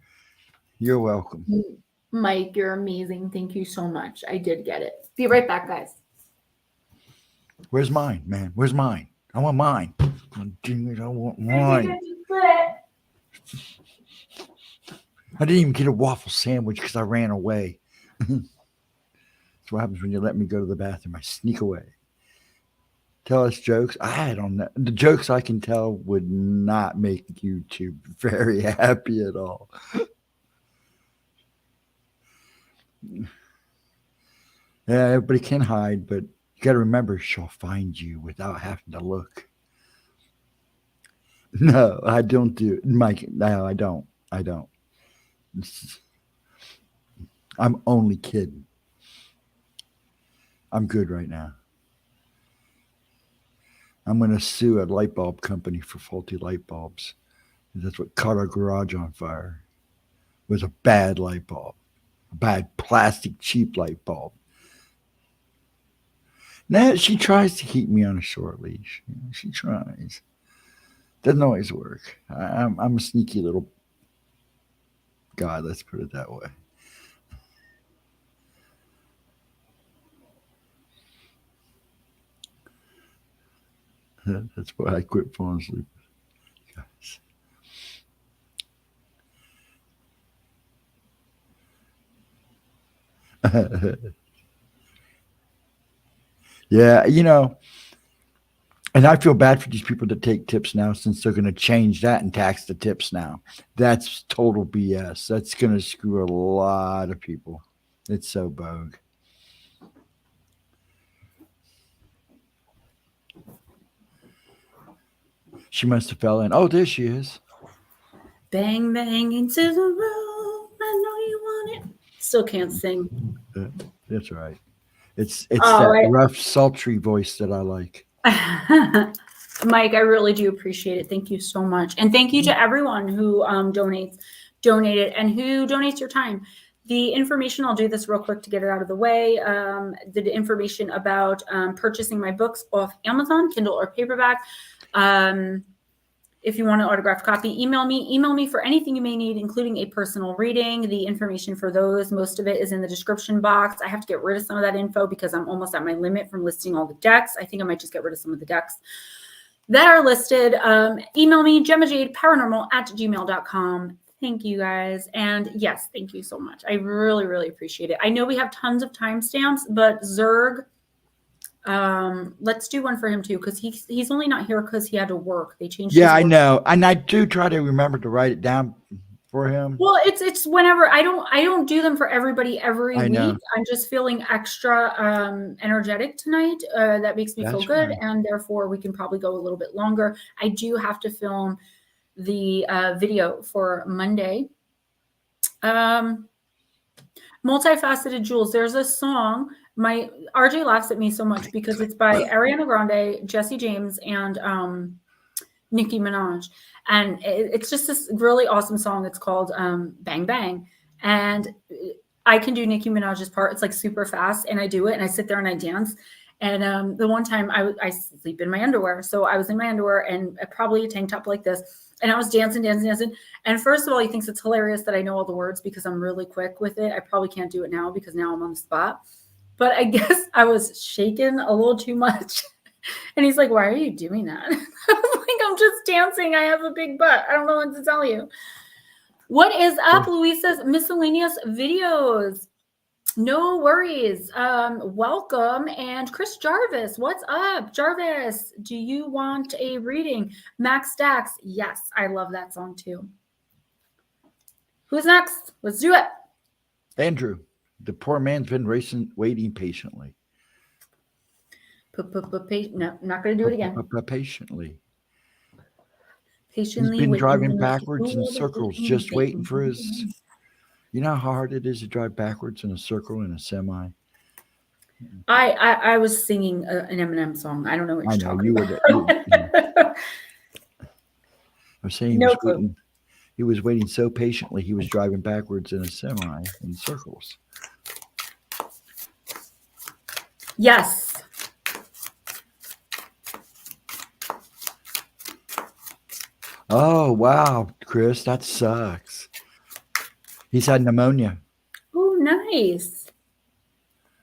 You're welcome. Mike, you're amazing. Thank you so much. I did get it. Be right back, guys. Where's mine, man? Where's mine? I want mine. I want mine. I didn't even get a waffle sandwich because I ran away. That's what happens when you let me go to the bathroom. I sneak away. Tell us jokes. I don't know. The jokes I can tell would not make YouTube very happy at all. Yeah, everybody can hide, but you got to remember she'll find you without having to look. No, I don't do it. Mike, no, I don't. I'm only kidding. I'm good right now. I'm going to sue a light bulb company for faulty light bulbs. That's what caught our garage on fire. It was a bad light bulb, a bad plastic cheap light bulb. Now she tries to keep me on a short leash. She tries. Doesn't always work. I'm a sneaky little guy, let's put it that way. That's why I quit falling asleep. Guys. Yeah, and I feel bad for these people that take tips now since they're going to change that and tax the tips now. That's total BS. That's going to screw a lot of people. It's so bogue. She must have fell in. Oh, there she is. Bang, bang into the room. I know you want it. Still can't sing. That's right. It's that rough, sultry voice that I like. Mike, I really do appreciate it. Thank you so much. And thank you to everyone who donated and who donates your time. The information, I'll do this real quick to get it out of the way. The information about purchasing my books off Amazon, Kindle or paperback. If you want an autographed copy, email me for anything you may need, including a personal reading. The information for those, most of it is in the description box. I have to get rid of some of that info because I'm almost at my limit from listing all the decks. I think I might just get rid of some of the decks that are listed. Email me, GemmaJadeParanormal@gmail.com. Thank you guys. And yes, thank you so much. I really, really appreciate it. I know we have tons of timestamps, but Zerg, let's do one for him too, because he's only not here because he had to work. They changed. Yeah, I know, and I do try to remember to write it down for him. Well, it's whenever I don't do them for everybody every week. I'm just feeling extra energetic tonight. That makes me feel good, and therefore we can probably go a little bit longer. I do have to film the video for Monday. Multifaceted Jewels. There's a song. My RJ laughs at me so much because it's by Ariana Grande, Jesse James, and Nicki Minaj. And it's just this really awesome song. It's called Bang Bang. And I can do Nicki Minaj's part. It's like super fast. And I do it. And I sit there and I dance. And the one time I sleep in my underwear. So I was in my underwear and probably a tank top like this. And I was dancing. And first of all, he thinks it's hilarious that I know all the words because I'm really quick with it. I probably can't do it now because now I'm on the spot. But I guess I was shaking a little too much. And he's like, why are you doing that? I was like, I'm just dancing. I have a big butt. I don't know what to tell you. What is up, Luisa's miscellaneous videos? No worries. Welcome. And Chris Jarvis, what's up? Jarvis, do you want a reading? Max Dax, yes, I love that song too. Who's next? Let's do it. Andrew, the poor man's been waiting patiently. No, not going to do it again. Patiently. Patiently. He's been driving backwards in circles, just waiting for his... You know how hard it is to drive backwards in a circle in a semi? I was singing an Eminem song. I don't know what you're talking about. I was saying he was waiting so patiently. He was driving backwards in a semi in circles. Yes. Oh, wow, Chris, that sucks. He's had pneumonia. Oh, nice.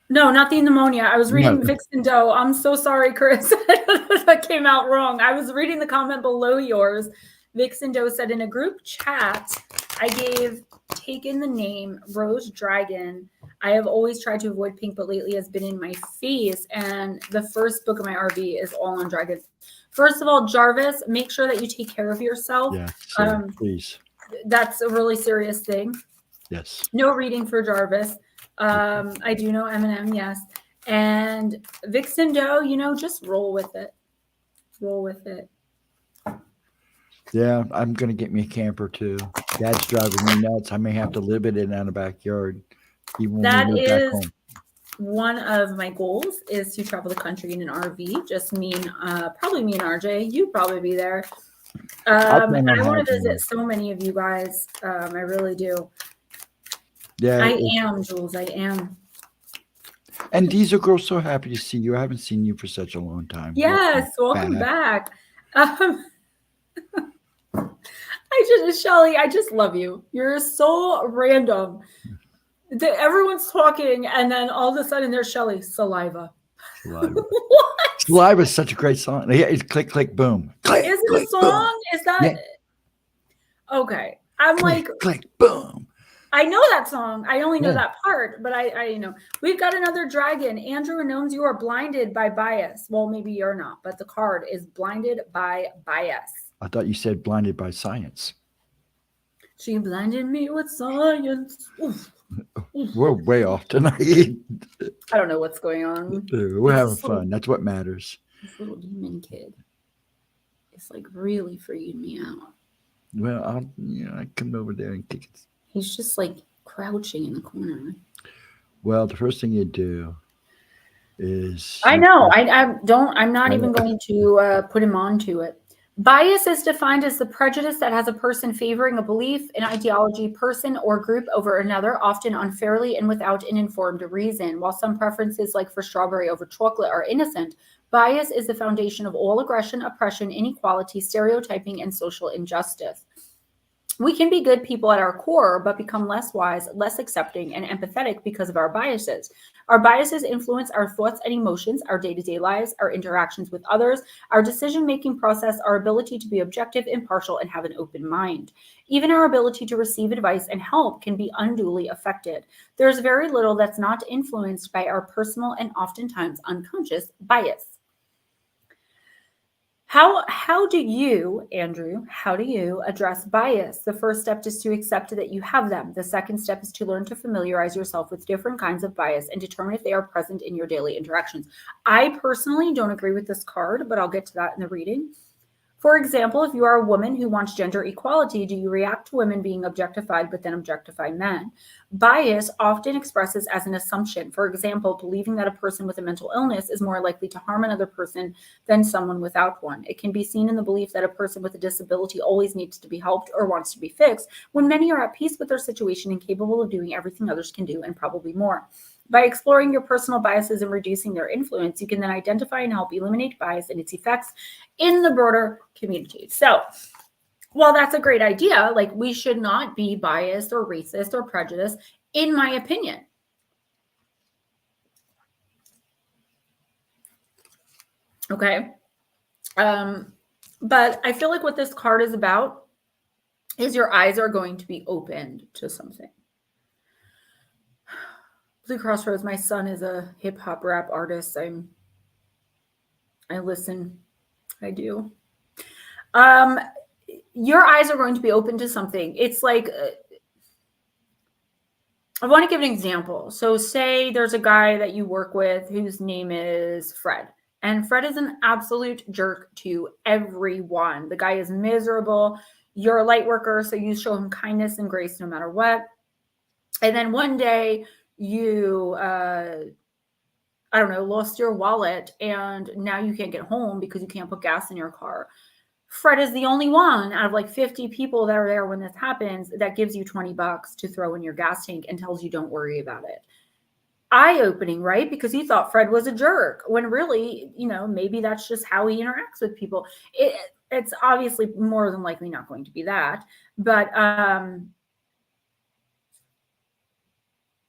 No, not the pneumonia. I was reading Vixen Doe. I'm so sorry, Chris. That came out wrong. I was reading the comment below yours. Vixen Doe said in a group chat, I gave taken the name Rose Dragon. I have always tried to avoid pink, but lately has been in my face. And the first book of my RV is all on dragons. First of all, Jarvis, make sure that you take care of yourself. Yeah, please. That's a really serious thing. Yes. No reading for Jarvis. I do know Eminem, yes. And Vixen Doe, just roll with it. Roll with it. Yeah, I'm going to get me a camper too. Dad's driving me nuts. I may have to live it in the backyard. That is one of my goals, is to travel the country in an RV. Just probably me and RJ. You'd probably be there. I want to visit so many of you guys. I really do. Yeah, I am, Jules. I am. And Diesel Girl's so happy to see you. I haven't seen you for such a long time. Yes, welcome back. Shelly, I just love you. You're so random. Everyone's talking, and then all of a sudden there's Shelly. Saliva. What? Saliva is such a great song. Yeah, it's click, click, boom. Click, is it click, a song? Boom. Is that okay? I'm click, click, boom. I know that song. I only know that part, but I know. We've got another dragon. Andrew announces you are blinded by bias. Well, maybe you're not, but the card is blinded by bias. I thought you said blinded by science. She blinded me with science. Oof. We're way off tonight. I don't know what's going on. We're having fun. That's what matters. This little demon kid is like really freaking me out. Well, I come over there and kick it. He's just like crouching in the corner. Well, the first thing you do is I'm not even going to put him onto it. Bias is defined as the prejudice that has a person favoring a belief, an ideology, person, or group over another, often unfairly and without an informed reason. While some preferences, like for strawberry over chocolate, are innocent, bias is the foundation of all aggression, oppression, inequality, stereotyping, and social injustice. We can be good people at our core, but become less wise, less accepting, and empathetic because of our biases. Our biases influence our thoughts and emotions, our day-to-day lives, our interactions with others, our decision-making process, our ability to be objective, impartial, and have an open mind. Even our ability to receive advice and help can be unduly affected. There's very little that's not influenced by our personal and oftentimes unconscious bias. How do you, Andrew, address bias? The first step is to accept that you have them. The second step is to learn to familiarize yourself with different kinds of bias and determine if they are present in your daily interactions. I personally don't agree with this card, but I'll get to that in the reading. For example, if you are a woman who wants gender equality, do you react to women being objectified but then objectify men? Bias often expresses as an assumption. For example, believing that a person with a mental illness is more likely to harm another person than someone without one. It can be seen in the belief that a person with a disability always needs to be helped or wants to be fixed, when many are at peace with their situation and capable of doing everything others can do and probably more. By exploring your personal biases and reducing their influence, you can then identify and help eliminate bias and its effects in the broader community. So while that's a great idea, like we should not be biased or racist or prejudiced, in my opinion. Okay. But I feel like what this card is about is your eyes are going to be opened to something. Blue Crossroads, my son is a hip hop rap artist. I listen. I do. Your eyes are going to be open to something. It's like, I want to give an example. So say there's a guy that you work with whose name is Fred. And Fred is an absolute jerk to everyone. The guy is miserable. You're a light worker, so you show him kindness and grace no matter what. And then one day you, I don't know, lost your wallet and now you can't get home because you can't put gas in your car. Fred is the only one out of like 50 people that are there when this happens that gives you $20 to throw in your gas tank and tells you don't worry about it. Eye-opening, right? Because he thought Fred was a jerk when really, maybe that's just how he interacts with people. It's obviously more than likely not going to be that, but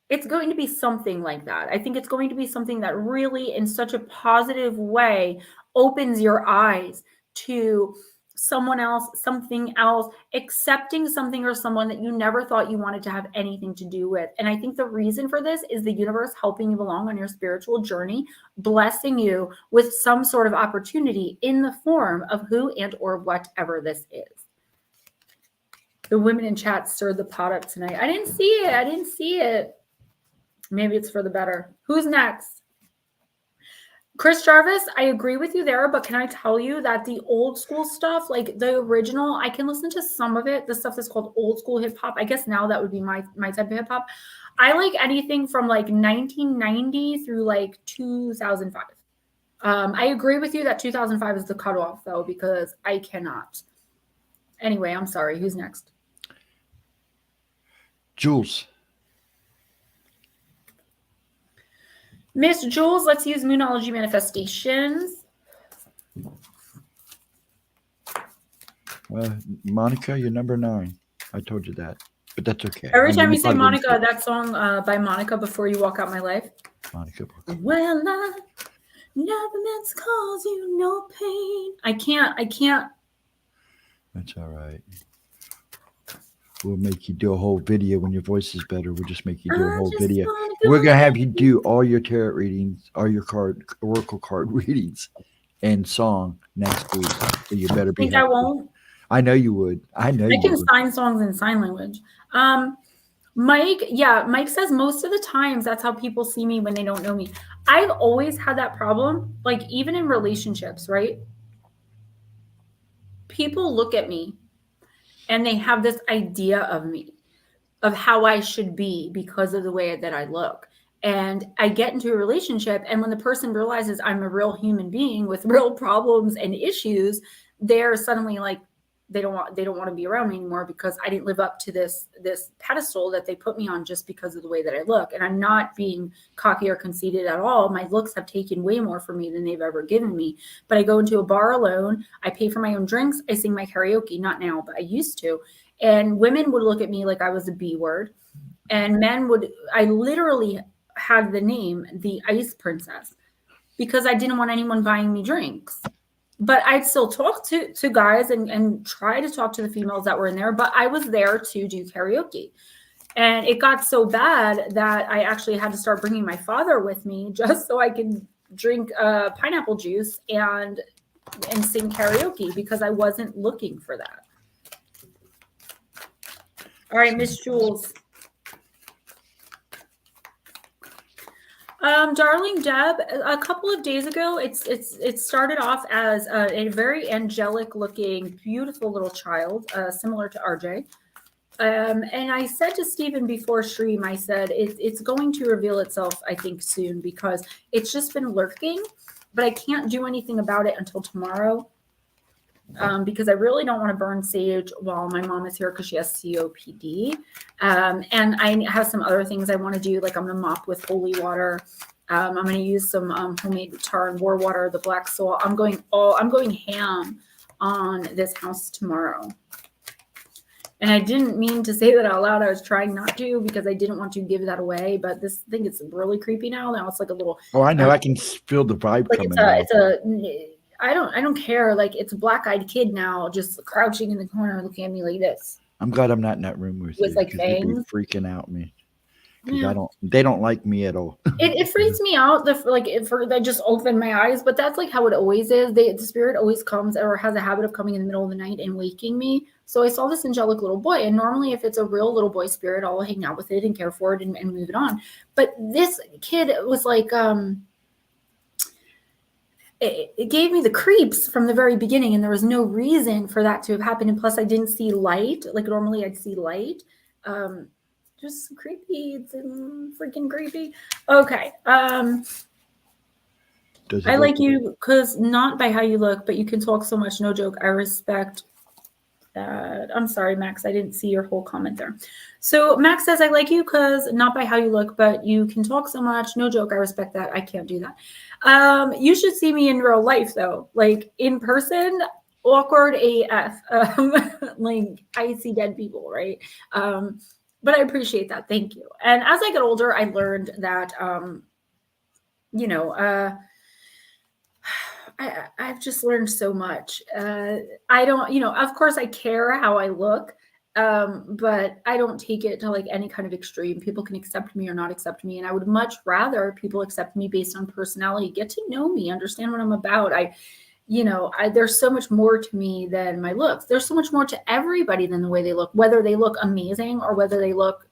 it's going to be something like that. I think it's going to be something that really in such a positive way opens your eyes to someone else, something else, accepting something or someone that you never thought you wanted to have anything to do with. And I think the reason for this is the universe helping you along on your spiritual journey, blessing you with some sort of opportunity in the form of who and or whatever this is. The women in chat stirred the pot up tonight. I didn't see it. Maybe it's for the better. Who's next? Chris Jarvis, I agree with you there, but can I tell you that the old school stuff, like the original, I can listen to some of it, the stuff that's called old school hip hop. I guess now that would be my type of hip hop. I like anything from like 1990 through like 2005. I agree with you that 2005 is the cutoff though, because I cannot. Anyway, I'm sorry. Who's next? Jules. Miss Jules, let's use Moonology manifestations. Monica, you're number 9. I told you that, but that's okay. Every time you say Monica, that song by Monica, Before You Walk Out My Life. Monica. Well, I never meant to cause you no pain. I can't. That's all right. We'll make you do a whole video when your voice is better. We'll just make you do a I whole just video. wanna go We're gonna have you do all your tarot readings, all your oracle card readings, and song next week. So you better be think I happy. won't. I know you would. I know I you can would. sign songs in sign language. Mike says most of the times that's how people see me when they don't know me. I've always had that problem, like even in relationships, right? People look at me and they have this idea of me, of how I should be because of the way that I look. And I get into a relationship, and when the person realizes I'm a real human being with real problems and issues, they're suddenly like, they don't want to be around me anymore because I didn't live up to this pedestal that they put me on just because of the way that I look. And I'm not being cocky or conceited at all. My looks have taken way more from me than they've ever given me. But I go into a bar alone, I pay for my own drinks, I sing my karaoke, not now, but I used to. And women would look at me like I was a B word. And men would, I literally had the name the Ice Princess because I didn't want anyone buying me drinks. But I'd still talk to guys and try to talk to the females that were in there. But I was there to do karaoke. And it got so bad that I actually had to start bringing my father with me just so I could drink pineapple juice and sing karaoke because I wasn't looking for that. All right, Miss Jules. Darling Deb, a couple of days ago, it started off as a very angelic looking, beautiful little child, similar to RJ. And I said to Stephen before stream, I said, it's going to reveal itself, I think, soon because it's just been lurking, but I can't do anything about it until tomorrow. Because I really don't want to burn sage while my mom is here because she has COPD. And I have some other things I want to do, like I'm going to mop with holy water. I'm going to use some homemade tar and war water, the black soil. I'm going ham on this house tomorrow. And I didn't mean to say that out loud. I was trying not to because I didn't want to give that away. But this thing is really creepy now. Now it's like a little. Oh, I know. I can feel the vibe like coming. I don't care. Like it's a black-eyed kid now, just crouching in the corner, looking at me like this. I'm glad I'm not in that room with you. With like fangs, freaking out me. Yeah. They don't like me at all. It freaks me out. I just open my eyes, but that's like how it always is. The spirit always comes or has a habit of coming in the middle of the night and waking me. So I saw this angelic little boy, and normally if it's a real little boy spirit, I'll hang out with it and care for it and move it on. But this kid was like, it gave me the creeps from the very beginning, and there was no reason for that to have happened. And plus I didn't see light. Like normally I'd see light. Just creepy. It's freaking creepy. Okay. I like you because not by how you look, but you can talk so much. No joke. I respect that. I'm sorry, Max. I didn't see your whole comment there. So Max says, I like you because not by how you look, but you can talk so much. No joke. I respect that. I can't do that. You should see me in real life though. Like in person, awkward AF. Like I see dead people, right? But I appreciate that. Thank you. And as I get older, I learned that, I've just learned so much. I don't, of course I care how I look, but I don't take it to like any kind of extreme. People can accept me or not accept me. And I would much rather people accept me based on personality, get to know me, understand what I'm about. There's so much more to me than my looks. There's so much more to everybody than the way they look, whether they look amazing or whether they look,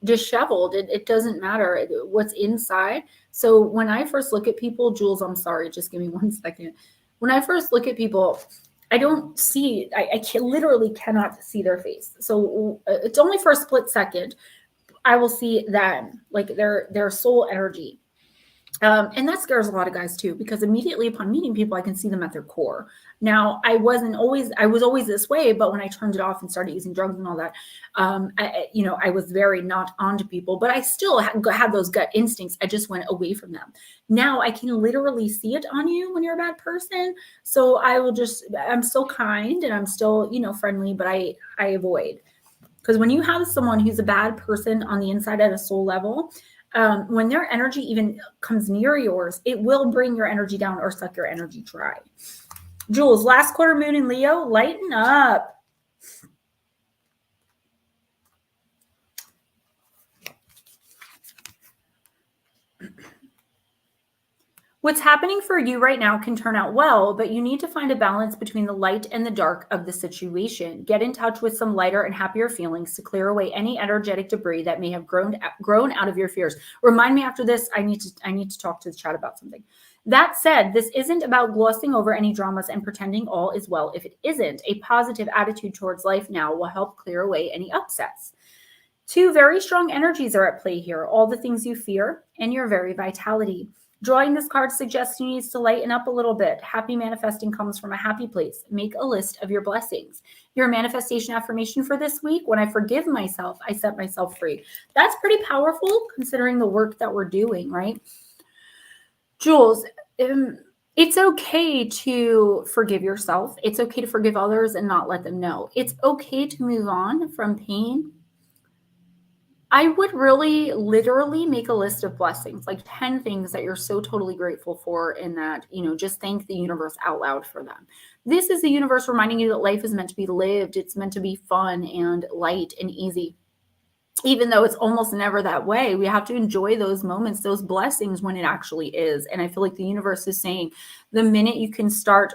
disheveled. It doesn't matter what's inside. So when I first look at people, Jules, I'm sorry, just give me 1 second. When I first look at people, I don't see, literally cannot see their face. So it's only for a split second. I will see them, like their soul energy. And that scares a lot of guys too, because immediately upon meeting people, I can see them at their core. Now, I was always this way, but when I turned it off and started using drugs and all that, I was very not onto people, but I still had those gut instincts. I just went away from them. Now I can literally see it on you when you're a bad person. So I'm still kind and I'm still, friendly, but I avoid. Because when you have someone who's a bad person on the inside at a soul level, when their energy even comes near yours, it will bring your energy down or suck your energy dry. Jules, last quarter moon in Leo, lighten up. What's happening for you right now can turn out well, but you need to find a balance between the light and the dark of the situation. Get in touch with some lighter and happier feelings to clear away any energetic debris that may have grown out of your fears. Remind me after this, I need to talk to the chat about something. That said, this isn't about glossing over any dramas and pretending all is well if it isn't. A positive attitude towards life now will help clear away any upsets. Two very strong energies are at play here, all the things you fear and your very vitality. Drawing this card suggests you need to lighten up a little bit. Happy manifesting comes from a happy place. Make a list of your blessings. Your manifestation affirmation for this week: when I forgive myself, I set myself free. That's pretty powerful considering the work that we're doing, right? Jules, it's okay to forgive yourself. It's okay to forgive others and not let them know. It's okay to move on from pain. I would really literally make a list of blessings, like 10 things that you're so totally grateful for, and that, just thank the universe out loud for them. This is the universe reminding you that life is meant to be lived. It's meant to be fun and light and easy. Even though it's almost never that way, we have to enjoy those moments, those blessings when it actually is. And I feel like the universe is saying the minute you can start,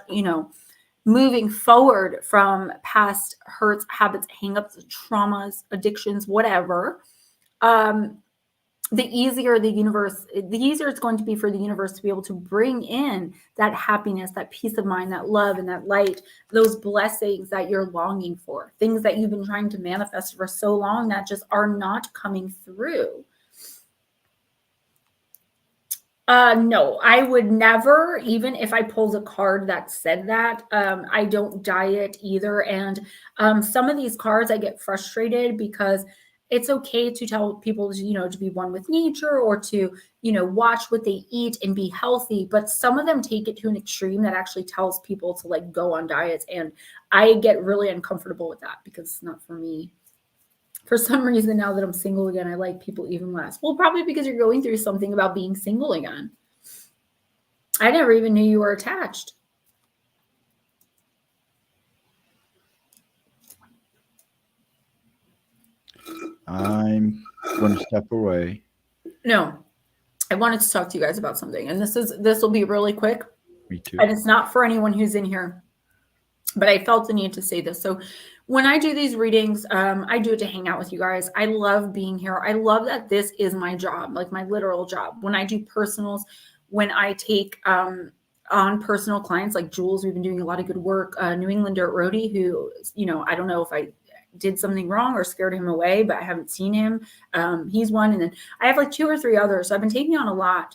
moving forward from past hurts, habits, hangups, traumas, addictions, whatever, the easier it's going to be for the universe to be able to bring in that happiness, that peace of mind, that love, and that light, those blessings that you're longing for, things that you've been trying to manifest for so long that just are not coming through. No, I would never, even if I pulled a card that said that. I don't diet either. And some of these cards, I get frustrated because it's okay to tell people, to be one with nature, or to, watch what they eat and be healthy. But some of them take it to an extreme that actually tells people to go on diets. And I get really uncomfortable with that because it's not for me. For some reason, now that I'm single again, I like people even less. Well, probably because you're going through something about being single again. I never even knew you were attached. I'm going to step away. No, I wanted to talk to you guys about something, and this will be really quick. Me too. And it's not for anyone who's in here, but I felt the need to say this. So when I do these readings, I do it to hang out with you guys. I love being here. I love that this is my job, like my literal job. When I do personals, when I take on personal clients like Jules, we've been doing a lot of good work. New England Dirt Roadie, who, I don't know if I did something wrong or scared him away, but I haven't seen him. He's one. And then I have 2 or 3 others. So I've been taking on a lot.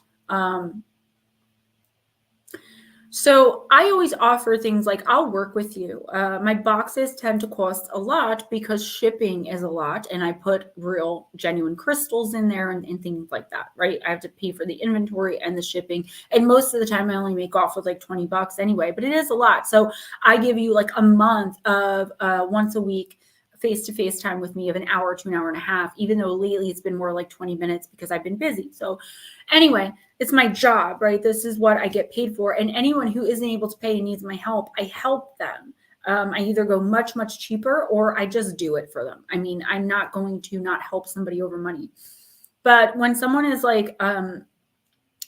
So I always offer things like, I'll work with you. My boxes tend to cost a lot because shipping is a lot. And I put real genuine crystals in there and things like that, right? I have to pay for the inventory and the shipping. And most of the time I only make off with $20 anyway, but it is a lot. So I give you a month of once a week face-to-face time with me of an hour to an hour and a half, even though lately it's been more like 20 minutes because I've been busy. So anyway, it's my job, right? This is what I get paid for. And anyone who isn't able to pay and needs my help, I help them. I either go much, much cheaper, or I just do it for them. I mean, I'm not going to not help somebody over money. But when someone is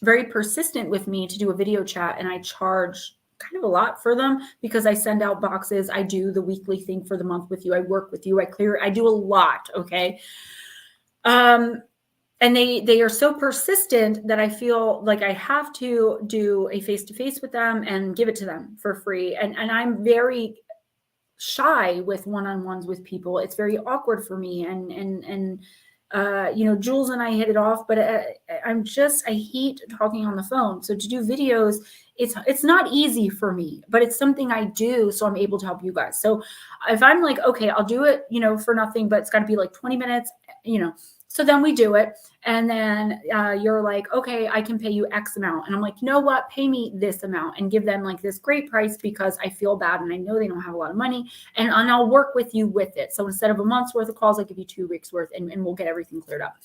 very persistent with me to do a video chat, and I charge kind of a lot for them because I send out boxes, I do the weekly thing for the month with you, I work with you, I clear, I do a lot, okay? And they are so persistent that I feel like I have to do a face-to-face with them and give it to them for free. And I'm very shy with one-on-ones with people. It's very awkward for me. And Jules and I hit it off, but I hate talking on the phone. So to do videos, it's not easy for me, but it's something I do. So I'm able to help you guys. So if I'm okay, I'll do it, for nothing, but it's got to be 20 minutes, so then we do it. And then you're okay, I can pay you X amount. And I'm you know what? Pay me this amount, and give them this great price because I feel bad and I know they don't have a lot of money, and I'll work with you with it. So instead of a month's worth of calls, I give you 2 weeks worth, and we'll get everything cleared up.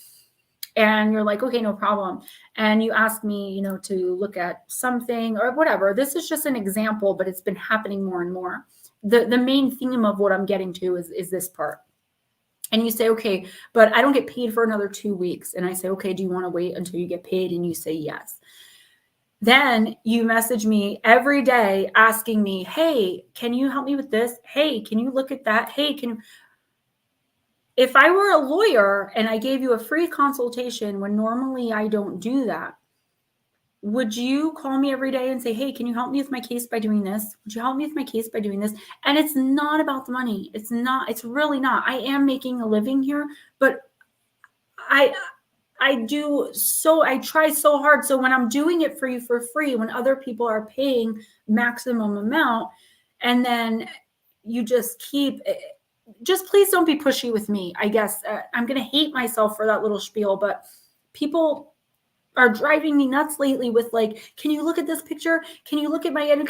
And you're okay, no problem. And you ask me, to look at something or whatever. This is just an example, but it's been happening more and more. The main theme of what I'm getting to is this part. And you say, okay, but I don't get paid for another 2 weeks. And I say, okay, do you want to wait until you get paid? And you say, yes. Then you message me every day asking me, hey, can you help me with this? Hey, can you look at that? Hey, can you? If I were a lawyer and I gave you a free consultation when normally I don't do that, would you call me every day and say, hey, can you help me with my case by doing this? Would you help me with my case by doing this? And it's not about the money. It's not, it's really not. I am making a living here, but I try so hard. So when I'm doing it for you for free, when other people are paying maximum amount, and then you just please don't be pushy with me. I guess I'm going to hate myself for that little spiel, but people are driving me nuts lately with like, can you look at this picture? Can you look at my edit?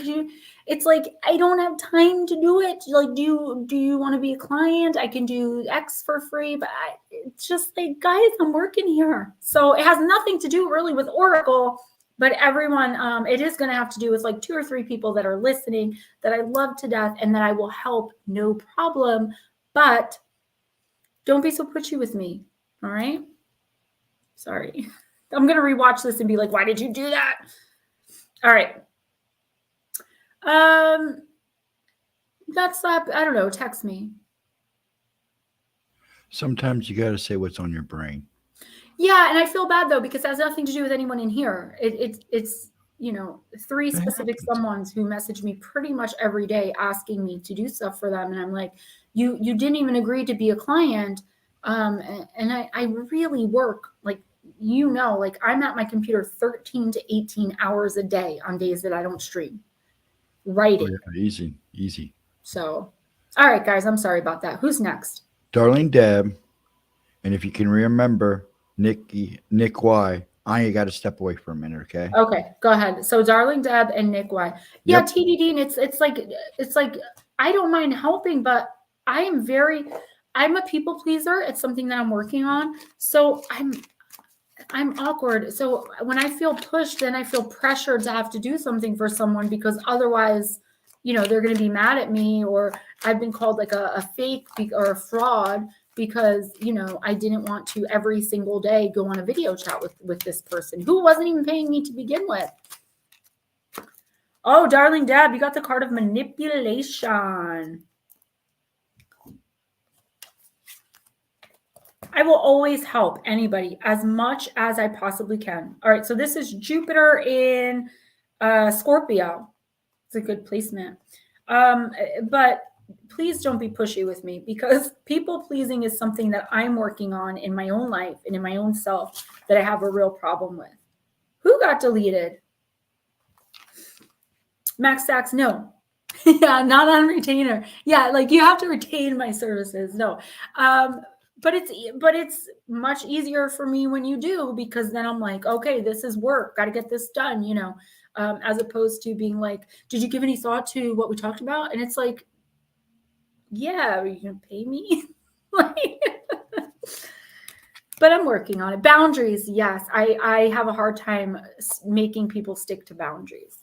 It's like, I don't have time to do it. Like, do you want to be a client? I can do X for free, but it's just like, guys, I'm working here. So it has nothing to do really with Oracle, but everyone, it is going to have to do with like 2 or 3 people that are listening that I love to death and that I will help, no problem. But don't be so pushy with me. All right. Sorry. I'm going to rewatch this and be like, why did you do that? All right. That's, I don't know, text me. Sometimes you got to say what's on your brain. Yeah. And I feel bad though, because it has nothing to do with anyone in here. It's, you know, 3 specific someones who message me pretty much every day asking me to do stuff for them. And I'm like, you didn't even agree to be a client. And I really work like, you know, like I'm at my computer 13 to 18 hours a day on days that I don't stream. Writing. Oh, yeah. Easy. So, all right, guys, I'm sorry about that. Who's next? Darling Deb. And if you can remember Nick Y, I got to step away for a minute, okay? Okay, go ahead. So Darling Deb and Nick Y. Yeah, yep. TDD, and it's like I don't mind helping, but I'm a people pleaser. It's something that I'm working on. So I'm awkward. So when I feel pushed, then I feel pressured to have to do something for someone because otherwise, you know, they're going to be mad at me, or I've been called like a fake or a fraud because, you know, I didn't want to every single day go on a video chat with this person who wasn't even paying me to begin with. Oh, Darling Deb, you got the card of manipulation. I will always help anybody as much as I possibly can. All right, so this is Jupiter in Scorpio. It's a good placement. But please don't be pushy with me because people pleasing is something that I'm working on in my own life and in my own self that I have a real problem with. Who got deleted? Max Sachs, no. Yeah, not on retainer. Yeah, like you have to retain my services. No. But it's much easier for me when you do, because then I'm like, okay, this is work. Got to get this done, you know, as opposed to being like, did you give any thought to what we talked about? And it's like, yeah, are you going to pay me? But I'm working on it. Boundaries. Yes. I have a hard time making people stick to boundaries.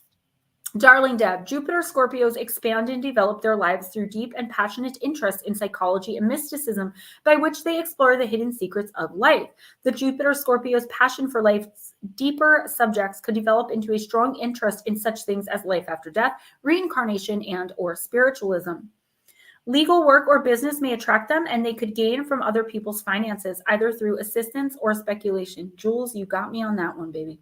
Darling Deb, Jupiter Scorpios expand and develop their lives through deep and passionate interest in psychology and mysticism, by which they explore the hidden secrets of life. The Jupiter Scorpios' passion for life's deeper subjects could develop into a strong interest in such things as life after death, reincarnation, and/or spiritualism. Legal work or business may attract them, and they could gain from other people's finances, either through assistance or speculation. Jules, you got me on that one, baby.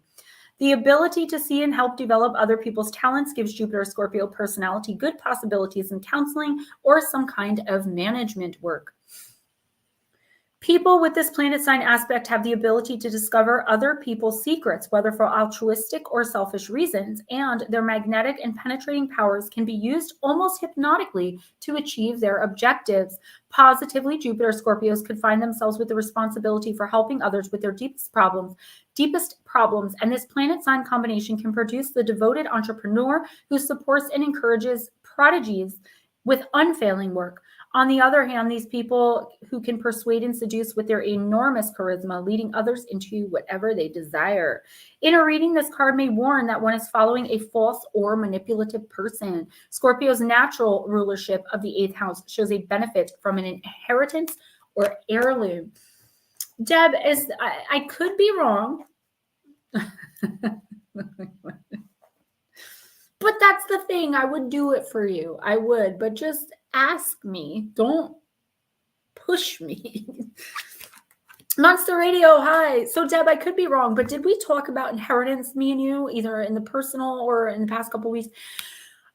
The ability to see and help develop other people's talents gives Jupiter Scorpio personality good possibilities in counseling or some kind of management work. People with this planet sign aspect have the ability to discover other people's secrets, whether for altruistic or selfish reasons, and their magnetic and penetrating powers can be used almost hypnotically to achieve their objectives. Positively, Jupiter Scorpios could find themselves with the responsibility for helping others with their deepest problems, and this planet sign combination can produce the devoted entrepreneur who supports and encourages prodigies with unfailing work. On the other hand, these people who can persuade and seduce with their enormous charisma, leading others into whatever they desire. In a reading, this card may warn that one is following a false or manipulative person. Scorpio's natural rulership of the 8th house shows a benefit from an inheritance or heirloom. Deb, I could be wrong. But that's the thing. I would do it for you. I would, but just ask me. Don't push me. Monster Radio, hi. So Deb, I could be wrong, but did we talk about inheritance, me and you, either in the personal or in the past couple weeks?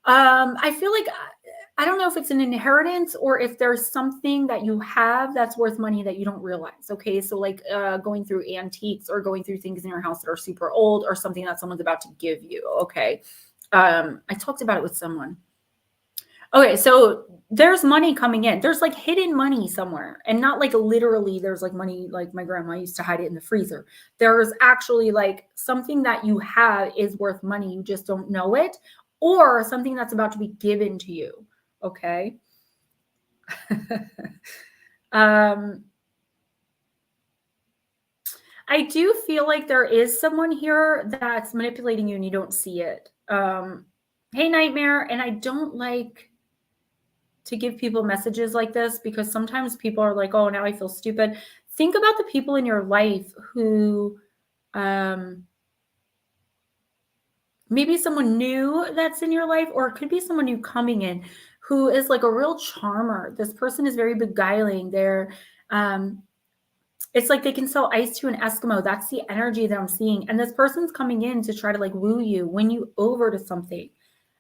I feel like I don't know if it's an inheritance or if there's something that you have that's worth money that you don't realize. Okay, so like going through antiques or going through things in your house that are super old or something that someone's about to give you. Okay, I talked about it with someone. Okay, so there's money coming in. There's like hidden money somewhere, and not like literally there's like money like my grandma used to hide it in the freezer. There's actually like something that you have is worth money. You just don't know it, or something that's about to be given to you. Okay. I do feel like there is someone here that's manipulating you and you don't see it. Hey, Nightmare. And I don't like to give people messages like this because sometimes people are like, oh, now I feel stupid. Think about the people in your life who maybe someone new that's in your life, or it could be someone new coming in who is like a real charmer. This person is very beguiling. They're it's like they can sell ice to an Eskimo. That's the energy that I'm seeing. And this person's coming in to try to like woo you, win you over to something.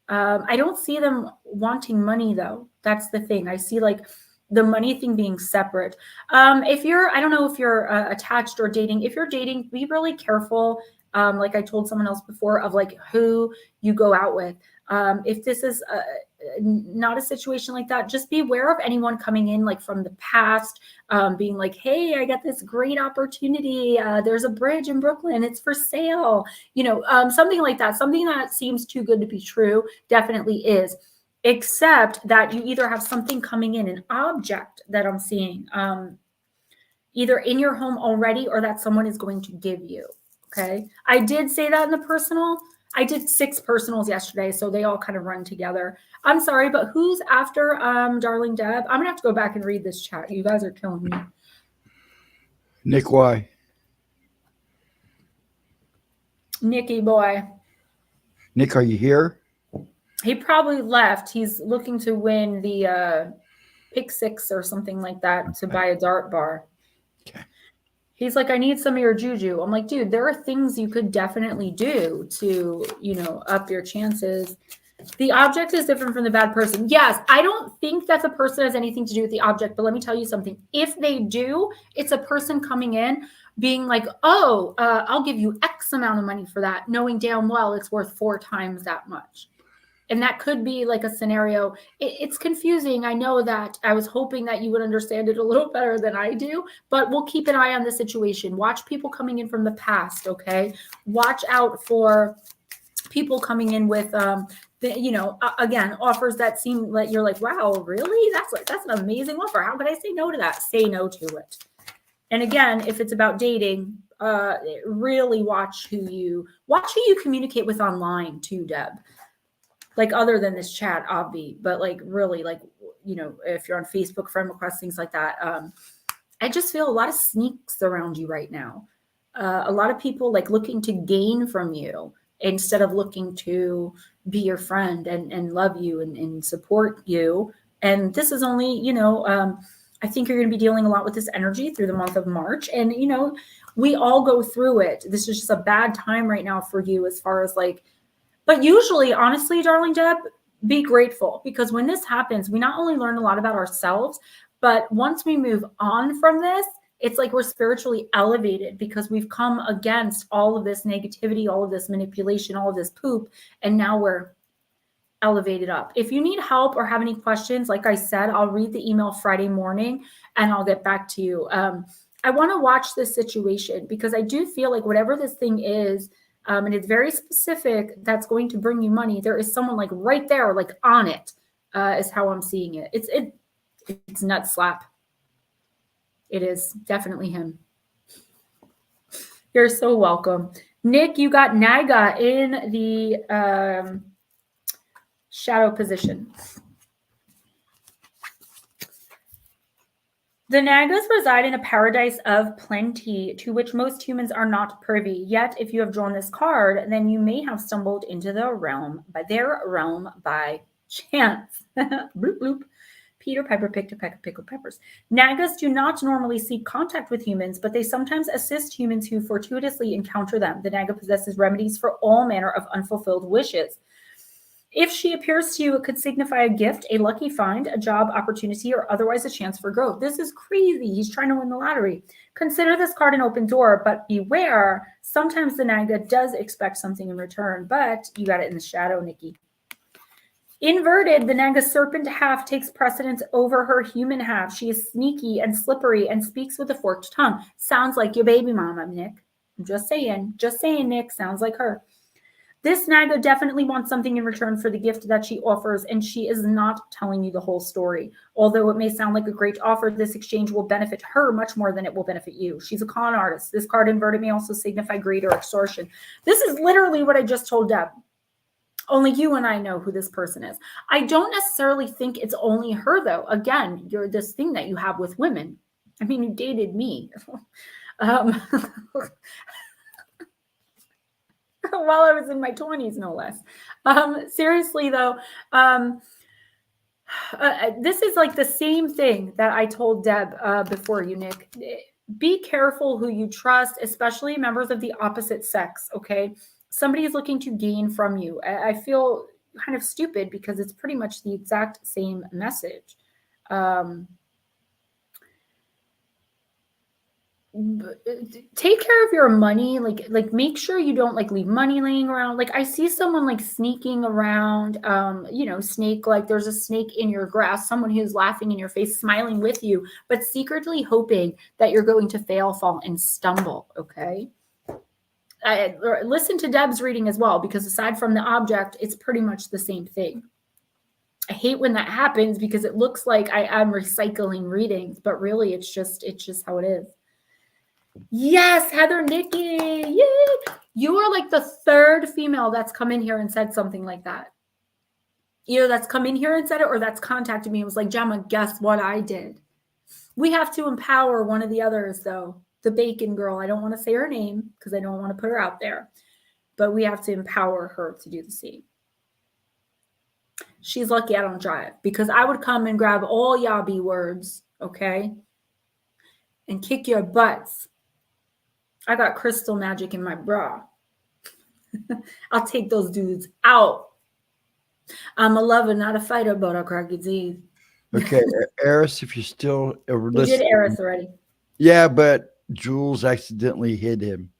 I don't see them wanting money though. That's the thing. I see like the money thing being separate. If you're, I don't know if you're attached or dating. If you're dating, be really careful. Like I told someone else before, of like who you go out with. If this is not a situation like that, just be aware of anyone coming in like from the past, being like, hey, I got this great opportunity. There's a bridge in Brooklyn. It's for sale. You know, something like that. Something that seems too good to be true definitely is. Except that you either have something coming in, an object that I'm seeing, either in your home already or that someone is going to give you. Okay. I did say that in the personal. I did 6 personals yesterday, so they all kind of run together. I'm sorry, but who's after Darling Deb? I'm gonna have to go back and read this chat. You guys are killing me. Nick Y. Nicky boy. Nick, are you here? He probably left. He's looking to win the Pick 6 or something like that to buy a dart bar. Okay. He's like, I need some of your juju. I'm like, dude, there are things you could definitely do to, you know, up your chances. The object is different from the bad person. Yes, I don't think that the person has anything to do with the object, but let me tell you something. If they do, it's a person coming in being like, oh, I'll give you X amount of money for that, knowing damn well it's worth 4 times that much. And that could be like a scenario. It's confusing. I know that. I was hoping that you would understand it a little better than I do, but we'll keep an eye on the situation. Watch people coming in from the past, okay? Watch out for people coming in with, you know, again, offers that seem like you're like, wow, really? That's an amazing offer. How could I say no to that? Say no to it. And again, if it's about dating, really watch who you communicate with online too, Deb. Like other than this chat, obvi, but like really, like, you know, if you're on Facebook, friend requests, things like that. I just feel a lot of sneaks around you right now. A lot of people like looking to gain from you instead of looking to be your friend and love you and support you. And this is only, you know, I think you're going to be dealing a lot with this energy through the month of March. And, you know, we all go through it. This is just a bad time right now for you as far as like, but usually, honestly, Darling Deb, be grateful, because when this happens, we not only learn a lot about ourselves, but once we move on from this, it's like we're spiritually elevated because we've come against all of this negativity, all of this manipulation, all of this poop, and now we're elevated up. If you need help or have any questions, like I said, I'll read the email Friday morning and I'll get back to you. I want to watch this situation because I do feel like whatever this thing is, and it's very specific, that's going to bring you money. There is someone like right there, like on it, is how I'm seeing it. It's nut slap. It is definitely him. You're so welcome. Nick, you got Naga in the shadow position. The Nagas reside in a paradise of plenty to which most humans are not privy. Yet, if you have drawn this card, then you may have stumbled into their realm by chance. Bloop, bloop. Peter Piper picked a peck of pickled peppers. Nagas do not normally seek contact with humans, but they sometimes assist humans who fortuitously encounter them. The Naga possesses remedies for all manner of unfulfilled wishes. If she appears to you, it could signify a gift, a lucky find, a job opportunity, or otherwise a chance for growth. This is crazy. He's trying to win the lottery. Consider this card an open door, but beware. Sometimes the Naga does expect something in return, but you got it in the shadow, Nikki. Inverted, the Naga serpent half takes precedence over her human half. She is sneaky and slippery and speaks with a forked tongue. Sounds like your baby mama, Nick. I'm just saying, Nick. Sounds like her. This Naga definitely wants something in return for the gift that she offers, and she is not telling you the whole story. Although it may sound like a great offer, this exchange will benefit her much more than it will benefit you. She's a con artist. This card inverted may also signify greed or extortion. This is literally what I just told Deb. Only you and I know who this person is. I don't necessarily think it's only her, though. Again, you're this thing that you have with women. I mean, you dated me. While I was in my 20s, no less. Seriously, though, this is like the same thing that I told Deb before you, Nick. Be careful who you trust, especially members of the opposite sex, okay? Somebody is looking to gain from you. I feel kind of stupid because it's pretty much the exact same message. Take care of your money, like make sure you don't like leave money laying around. Like I see someone like sneaking around, snake, like there's a snake in your grass, someone who's laughing in your face, smiling with you, but secretly hoping that you're going to fail, fall, and stumble. Okay. Listen to Deb's reading as well, because aside from the object, it's pretty much the same thing. I hate when that happens because it looks like I am recycling readings, but really it's just how it is. Yes, Heather, Nikki, yay! You are like the third female that's come in here and said something like that. Either that's come in here and said it, or that's contacted me and was like, Gemma, guess what I did? We have to empower one of the others, though. The bacon girl. I don't want to say her name because I don't want to put her out there. But we have to empower her to do the same. She's lucky I don't drive, because I would come and grab all y'all B words, okay? And kick your butts. I got crystal magic in my bra. I'll take those dudes out. I'm a lover, not a fighter, but I'll crack your teeth. Okay, Aries, if you're still listening. We did Aries already. Yeah, but Jules accidentally hit him.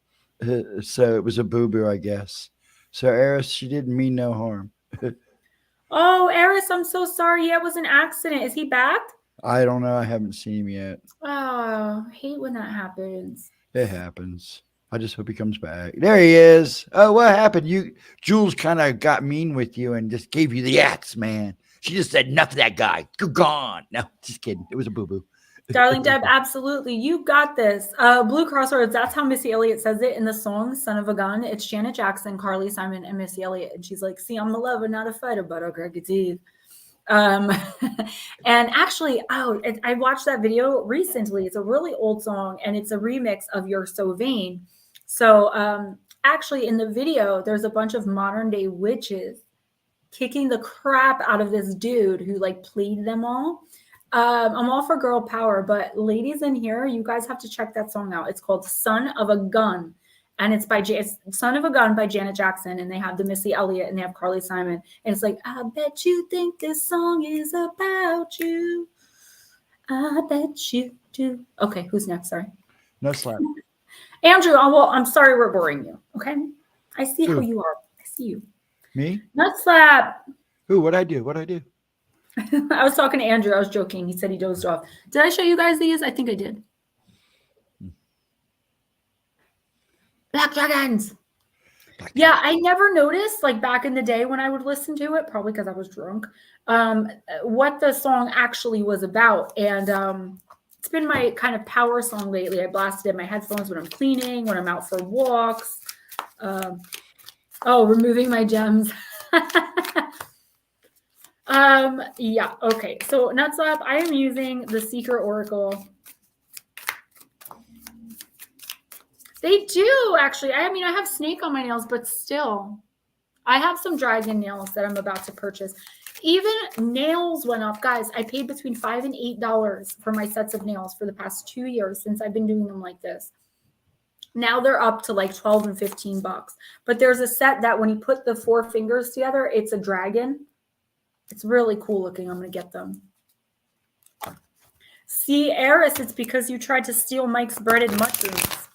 So it was a boo-boo, I guess. So Aries, she didn't mean no harm. Oh, Aries, I'm so sorry. Yeah, it was an accident. Is he back? I don't know. I haven't seen him yet. Oh, I hate when that happens. It happens. I just hope he comes back. There he is. Oh, what happened? Jules kind of got mean with you and just gave you the axe, man. She just said, enough of that guy. Go gone. No, just kidding. It was a boo-boo. Darling Deb, absolutely. You got this. Blue Crossroads, that's how Missy Elliott says it in the song, Son of a Gun. It's Janet Jackson, Carly Simon, and Missy Elliott. And she's like, see, I'm the lover, not a fighter, but I'll crack your teeth. And actually, I watched that video recently. It's a really old song, and it's a remix of You're So Vain. So actually, in the video, there's a bunch of modern day witches kicking the crap out of this dude who like played them all. I'm all for girl power, but ladies in here, you guys have to check that song out. It's called Son of a Gun, and it's Son of a Gun by Janet Jackson, and they have the Missy Elliott and they have Carly Simon, and it's like, I bet you think this song is about you. I bet you do. Okay, who's next? Sorry. No slap. Andrew, well, I'm sorry we're boring you. Okay, I see who you are. I see you. Me? Nut slap. Who? What'd I do? I was talking to Andrew. I was joking. He said he dozed off. Did I show you guys these? I think I did. Black Dragons. Yeah, I never noticed, like back in the day when I would listen to it, probably because I was drunk, what the song actually was about. And it's been my kind of power song lately. I blasted it in my headphones when I'm cleaning, when I'm out for walks. Removing my gems. Yeah, okay. So Nutslap, I am using the Secret Oracle. They do, actually. I mean, I have snake on my nails, but still. I have some dragon nails that I'm about to purchase. Even nails went up. Guys, I paid between $5 and $8 for my sets of nails for the past 2 years since I've been doing them like this. Now they're up to like 12 and 15 bucks. But there's a set that when you put the 4 fingers together, it's a dragon. It's really cool looking. I'm going to get them. See, Aries, it's because you tried to steal Mike's breaded mushrooms.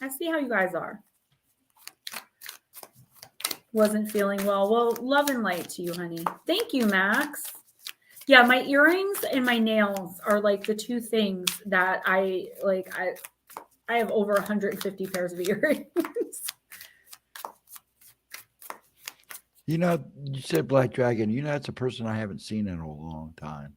I see how you guys are. Wasn't feeling well. Well, love and light to you, honey. Thank you, Max. Yeah, my earrings and my nails are like the two things that I like. I have over 150 pairs of earrings. You know, you said Black Dragon. You know, that's a person I haven't seen in a long time.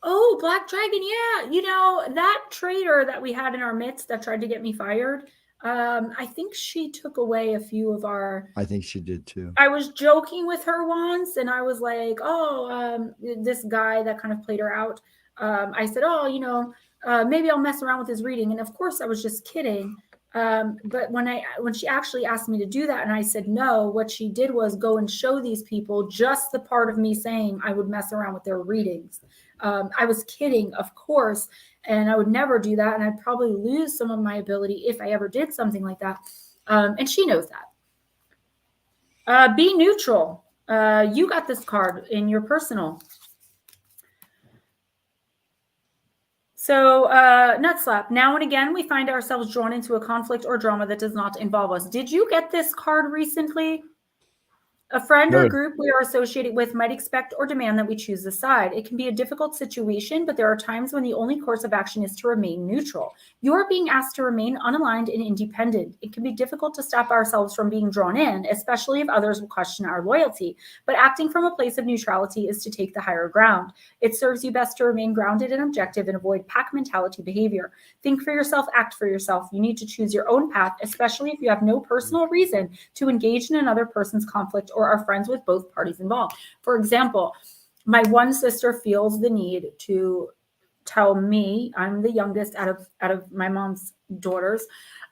Oh, Black Dragon. Yeah. You know, that trader that we had in our midst that tried to get me fired, I think she took away a few of our. I think she did too. I was joking with her once and I was like, oh, this guy that kind of played her out. I said, oh, you know, maybe I'll mess around with his reading. And of course I was just kidding. But when she actually asked me to do that and I said no, what she did was go and show these people just the part of me saying I would mess around with their readings. I was kidding, of course, and I would never do that. And I'd probably lose some of my ability if I ever did something like that. And she knows that. Be neutral. You got this card in your personal. So, Nutslap. Now and again, we find ourselves drawn into a conflict or drama that does not involve us. Did you get this card recently? A friend or group we are associated with might expect or demand that we choose a side. It can be a difficult situation, but there are times when the only course of action is to remain neutral. You are being asked to remain unaligned and independent. It can be difficult to stop ourselves from being drawn in, especially if others will question our loyalty. But acting from a place of neutrality is to take the higher ground. It serves you best to remain grounded and objective and avoid pack mentality behavior. Think for yourself, act for yourself. You need to choose your own path, especially if you have no personal reason to engage in another person's conflict or are friends with both parties involved. For example, my one sister feels the need to tell me, I'm the youngest out of my mom's daughters,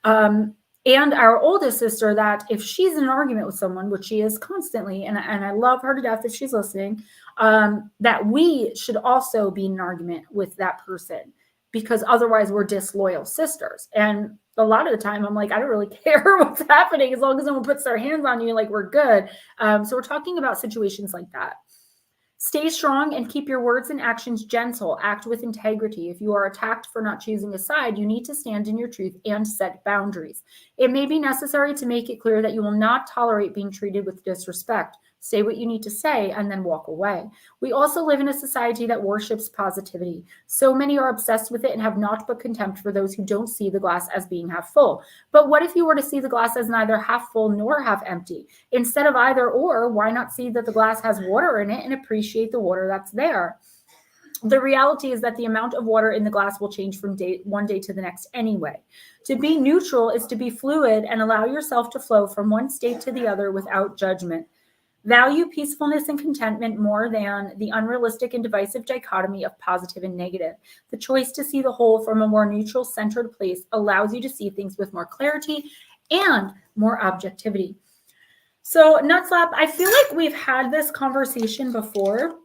and our oldest sister, that if she's in an argument with someone, which she is constantly, and I love her to death if she's listening, that we should also be in an argument with that person, because otherwise we're disloyal sisters. And a lot of the time I'm like, I don't really care what's happening as long as someone puts their hands on you, like we're good. So we're talking about situations like that. Stay strong and keep your words and actions gentle. Act with integrity. If you are attacked for not choosing a side, you need to stand in your truth and set boundaries. It may be necessary to make it clear that you will not tolerate being treated with disrespect. Say what you need to say and then walk away. We also live in a society that worships positivity. So many are obsessed with it and have naught but contempt for those who don't see the glass as being half full. But what if you were to see the glass as neither half full nor half empty? Instead of either or, why not see that the glass has water in it and appreciate the water that's there? The reality is that the amount of water in the glass will change from one day to the next anyway. To be neutral is to be fluid and allow yourself to flow from one state to the other without judgment. Value peacefulness and contentment more than the unrealistic and divisive dichotomy of positive and negative. The choice to see the whole from a more neutral, centered place allows you to see things with more clarity and more objectivity. So, Nutslap, I feel like we've had this conversation before.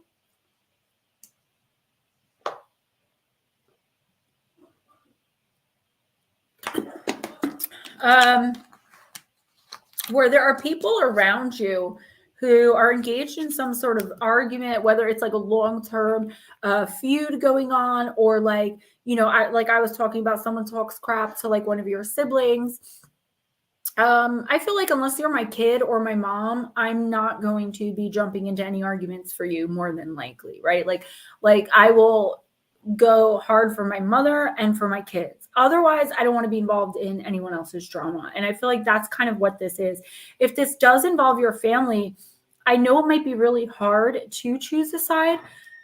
Where there are people around you who are engaged in some sort of argument, whether it's like a long-term feud going on, or like, you know, I was talking about, someone talks crap to like one of your siblings. I feel like unless you're my kid or my mom, I'm not going to be jumping into any arguments for you, more than likely, right? Like I will go hard for my mother and for my kids. Otherwise, I don't want to be involved in anyone else's drama. And I feel like that's kind of what this is. If this does involve your family, I know it might be really hard to choose a side,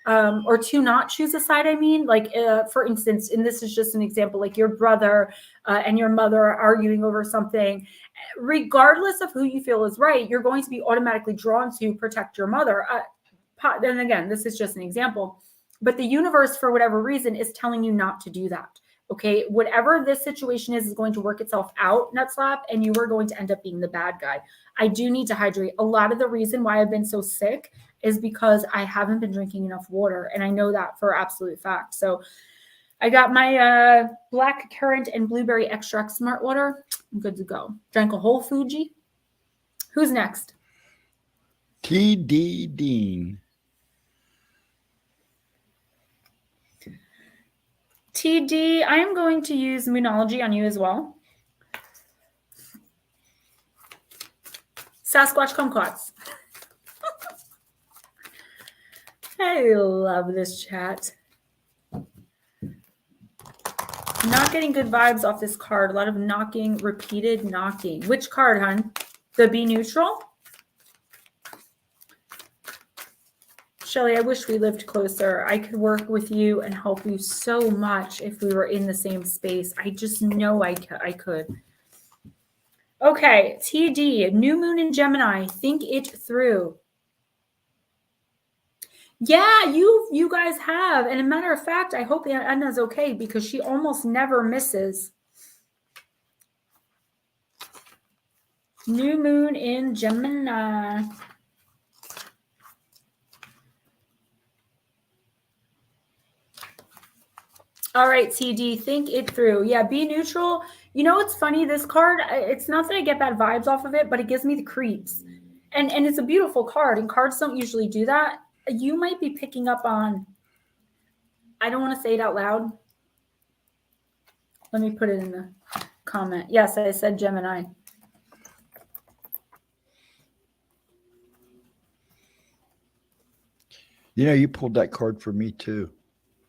or to not choose a side. I mean, like, for instance, and this is just an example, like your brother and your mother are arguing over something. Regardless of who you feel is right, you're going to be automatically drawn to protect your mother. And again, this is just an example. But the universe, for whatever reason, is telling you not to do that. Okay, whatever this situation is going to work itself out, Nutslap, and you are going to end up being the bad guy. I do need to hydrate. A lot of the reason why I've been so sick is because I haven't been drinking enough water, and I know that for absolute fact. So I got my black currant and blueberry extract smart water. I'm good to go. Drank a whole Fuji. Who's next? T.D. Dean. TD, I am going to use Moonology on you as well. Sasquatch Kumquats. I love this chat. Not getting good vibes off this card. A lot of knocking, repeated knocking. Which card, hun? The Be Neutral? Shelly, I wish we lived closer. I could work with you and help you so much if we were in the same space. I just know I could. Okay, TD, New Moon in Gemini. Think it through. Yeah, you guys have. And a matter of fact, I hope Edna's okay because she almost never misses. New Moon in Gemini. All right, TD, think it through. Yeah, be neutral. You know what's funny? This card, it's not that I get bad vibes off of it, but it gives me the creeps. And it's a beautiful card, and cards don't usually do that. You might be picking up on, I don't want to say it out loud. Let me put it in the comment. Yes, I said Gemini. You know, you pulled that card for me too.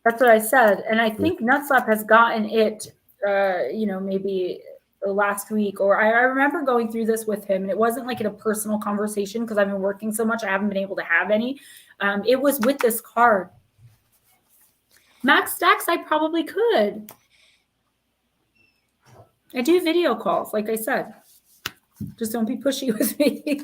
That's what I said. And I think Nutslap has gotten it, maybe last week, or I remember going through this with him, and it wasn't like in a personal conversation because I've been working so much. I haven't been able to have any. It was with this card. Max Stacks, I probably could. I do video calls, like I said. Just don't be pushy with me.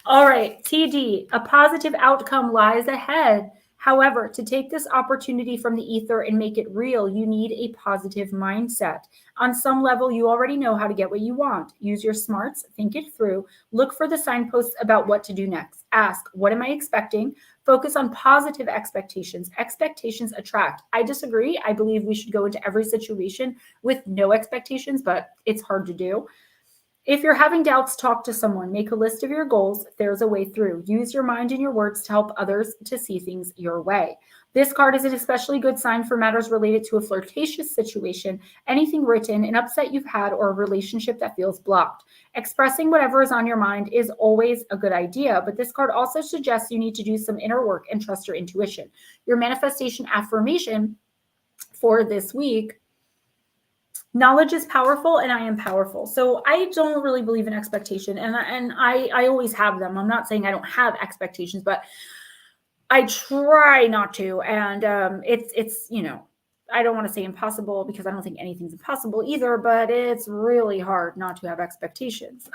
All right, TD, a positive outcome lies ahead. However, to take this opportunity from the ether and make it real, you need a positive mindset. On some level, you already know how to get what you want. Use your smarts, think it through, look for the signposts about what to do next. Ask, what am I expecting? Focus on positive expectations. Expectations attract. I disagree. I believe we should go into every situation with no expectations, but it's hard to do. If you're having doubts, talk to someone. Make a list of your goals. There's a way through. Use your mind and your words to help others to see things your way. This card is an especially good sign for matters related to a flirtatious situation, anything written, an upset you've had, or a relationship that feels blocked. Expressing whatever is on your mind is always a good idea, but this card also suggests you need to do some inner work and trust your intuition. Your manifestation affirmation for this week: knowledge is powerful and I am powerful. So I don't really believe in expectation, and I always have them. I'm not saying I don't have expectations, but I try not to. And it's I don't want to say impossible because I don't think anything's impossible either, but it's really hard not to have expectations.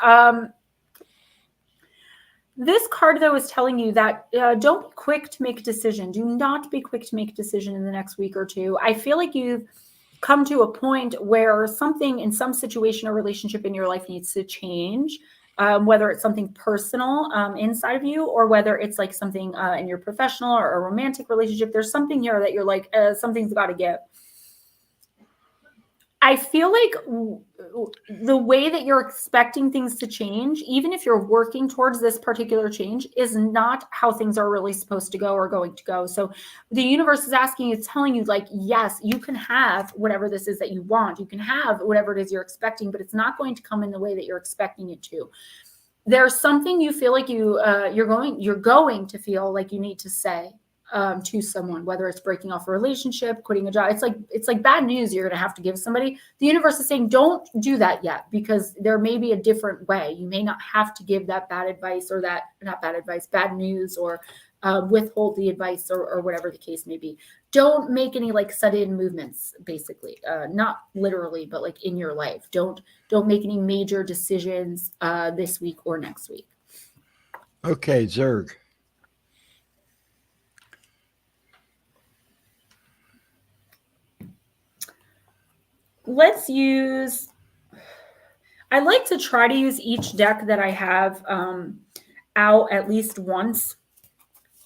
This card, though, is telling you that don't be quick to make a decision. Do not be quick to make a decision in the next week or two. I feel like you've come to a point where something in some situation or relationship in your life needs to change, whether it's something personal inside of you, or whether it's like something in your professional or a romantic relationship. There's something here that you're like, something's got to give. I feel like the way that you're expecting things to change, even if you're working towards this particular change, is not how things are really supposed to go or going to go. So the universe is asking you, telling you, like, yes, you can have whatever this is that you want. You can have whatever it is you're expecting, but it's not going to come in the way that you're expecting it to. There's something you feel like you're going to feel like you need to say to someone, whether it's breaking off a relationship, quitting a job. It's like bad news you're going to have to give somebody. The universe is saying, don't do that yet, because there may be a different way. You may not have to give that bad advice, or bad news, or withhold the advice, or whatever the case may be. Don't make any like sudden movements, basically, not literally, but like in your life. Don't make any major decisions this week or next week. Okay, Zerg. let's use, I like to try to use each deck that I have out at least once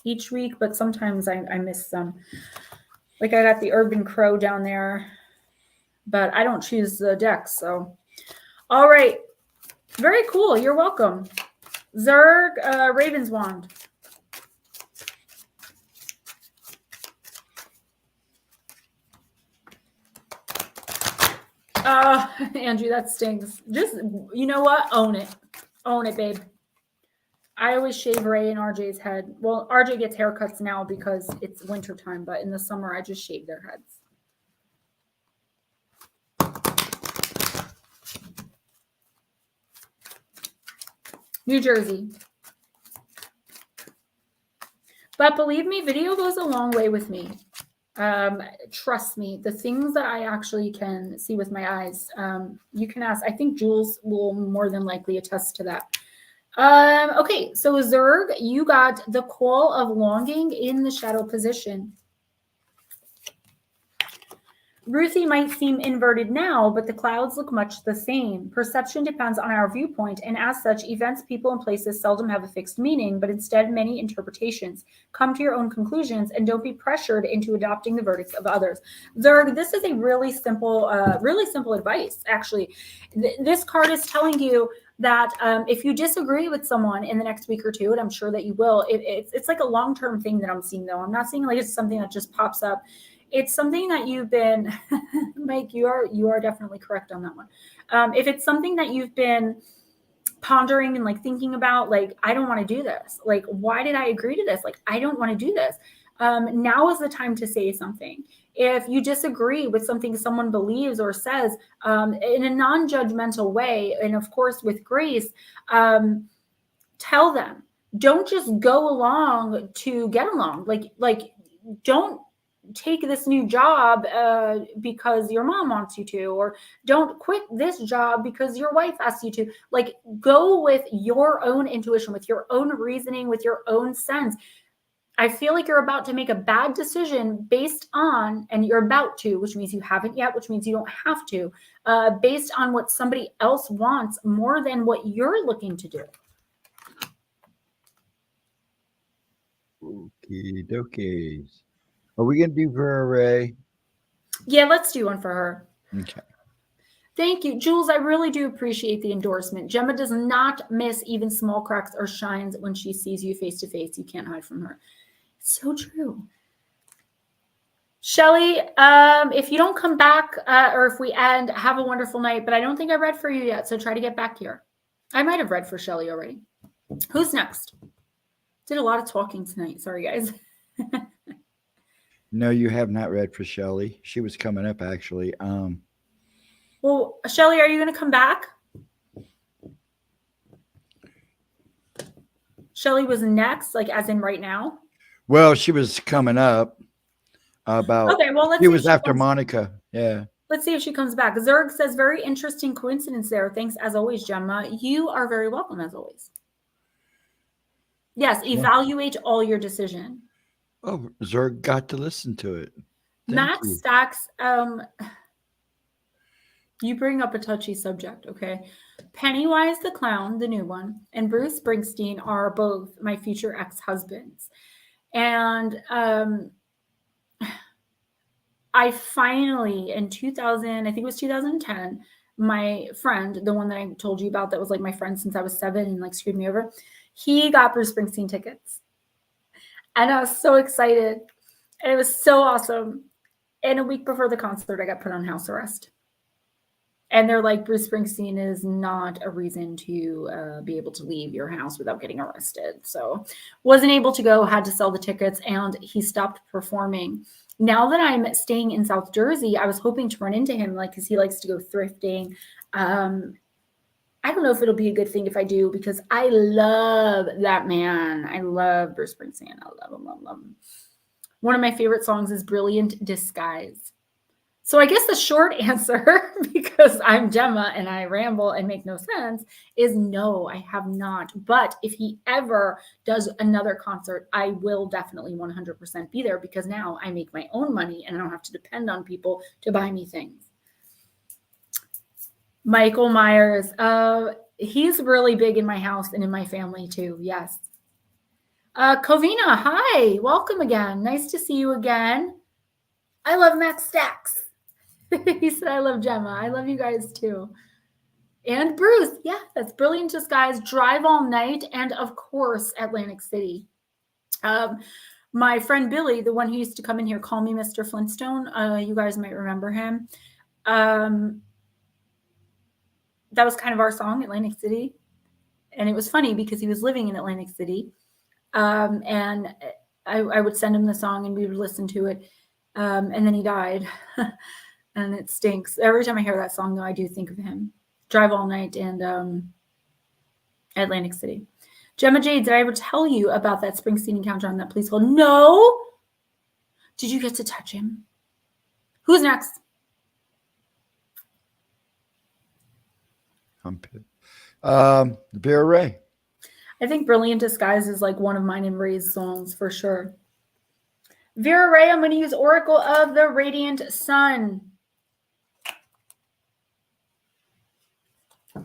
each week, but sometimes I miss some. Like I got the Urban Crow down there, but I don't choose the decks. So, all right. Very cool. You're welcome. Zerg, Raven's Wand. Andrew, that stings. Just, you know what? Own it. Own it, babe. I always shave Ray and RJ's head. Well, RJ gets haircuts now because it's winter time, but in the summer, I just shave their heads. New Jersey. But believe me, video goes a long way with me. Trust me, the things that I actually can see with my eyes, you can ask. I think Jules will more than likely attest to that. Okay, so Zerg, you got the Call of Longing in the shadow position. Ruthie might seem inverted now, but the clouds look much the same. Perception depends on our viewpoint, and as such, events, people, and places seldom have a fixed meaning, but instead many interpretations. Come to your own conclusions, and don't be pressured into adopting the verdicts of others. Zerg, this is a really simple advice, actually. This card is telling you that if you disagree with someone in the next week or two, and I'm sure that you will, it's like a long-term thing that I'm seeing, though. I'm not seeing like it's something that just pops up. It's something that you've been, Mike, you are definitely correct on that one. If it's something that you've been pondering and like thinking about, like, I don't want to do this. Like, why did I agree to this? Like, I don't want to do this. Now is the time to say something. If you disagree with something someone believes or says in a non-judgmental way, and of course with grace, tell them. Don't just go along to get along. Like don't take this new job because your mom wants you to, or don't quit this job because your wife asks you to. Like, go with your own intuition, with your own reasoning, with your own sense. I feel like you're about to make a bad decision based on, and you're about to, which means you haven't yet, which means you don't have to, based on what somebody else wants more than what you're looking to do. Okay, dokies. Are we going to do Vera Ray? Yeah, let's do one for her. Okay. Thank you. Jules, I really do appreciate the endorsement. Gemma does not miss even small cracks or shines when she sees you face to face. You can't hide from her. It's so true. Shelly, if you don't come back or if we end, have a wonderful night. But I don't think I read for you yet, so try to get back here. I might have read for Shelly already. Who's next? Did a lot of talking tonight. Sorry, guys. No, you have not read for Shelly. She was coming up, actually. Well, Shelly, are you going to come back? Shelly was next, like as in right now? Well, she was coming up about. Okay, well, let's see. She was she after comes, Monica. Yeah. Let's see if she comes back. Zerg says, very interesting coincidence there. Thanks, as always, Gemma. You are very welcome, as always. Yes, evaluate all your decision. Oh, Zerg got to listen to it. Matt Stacks, you bring up a touchy subject, okay? Pennywise the Clown, the new one, and Bruce Springsteen are both my future ex-husbands. And I finally, in 2000, I think it was 2010, my friend, the one that I told you about that was like my friend since I was 7 and like screwed me over, he got Bruce Springsteen tickets. And I was so excited. And it was so awesome. And a week before the concert, I got put on house arrest. And they're like, Bruce Springsteen is not a reason to be able to leave your house without getting arrested. So wasn't able to go, had to sell the tickets, and he stopped performing. Now that I'm staying in South Jersey, I was hoping to run into him, like, because he likes to go thrifting. I don't know if it'll be a good thing if I do, because I love that man. I love Bruce Springsteen. I love him. One of my favorite songs is Brilliant Disguise. So I guess the short answer, because I'm Gemma and I ramble and make no sense, is no, I have not. But if he ever does another concert, I will definitely 100% be there, because now I make my own money and I don't have to depend on people to buy me things. Michael Myers. He's really big in my house and in my family too. Yes. Covina, hi. Welcome again. Nice to see you again. I love Max Stacks. He said, I love Gemma. I love you guys too. And Bruce. Yeah, that's Brilliant Disguise, Drive All Night, and of course, Atlantic City. My friend Billy, the one who used to come in here, call me Mr. Flintstone. You guys might remember him. That was kind of our song, Atlantic City. And it was funny because he was living in Atlantic City. And I would send him the song and we would listen to it. And then he died. And it stinks. Every time I hear that song, though, I do think of him. Drive All Night and Atlantic City. Gemma Jade, did I ever tell you about that Springsteen encounter on that Please Hold? No. Did you get to touch him? Who's next? I'm pissed. Vera Ray. I think Brilliant Disguise is like one of mine and Ray's songs for sure. Vera Ray, I'm going to use Oracle of the Radiant Sun.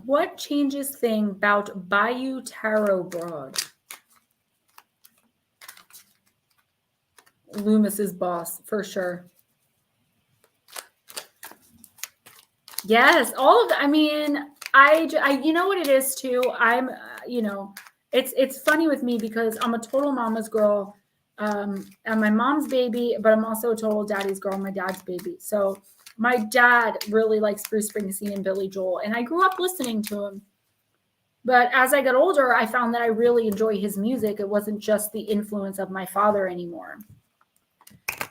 What changes thing about Bayou Tarot Broad? Loomis's boss, for sure. Yes, all of that. I mean, I you know what it is too? I'm, it's funny with me because I'm a total mama's girl. I'm my mom's baby, but I'm also a total daddy's girl, my dad's baby. So my dad really likes Bruce Springsteen and Billy Joel, and I grew up listening to him. But as I got older, I found that I really enjoy his music. It wasn't just the influence of my father anymore.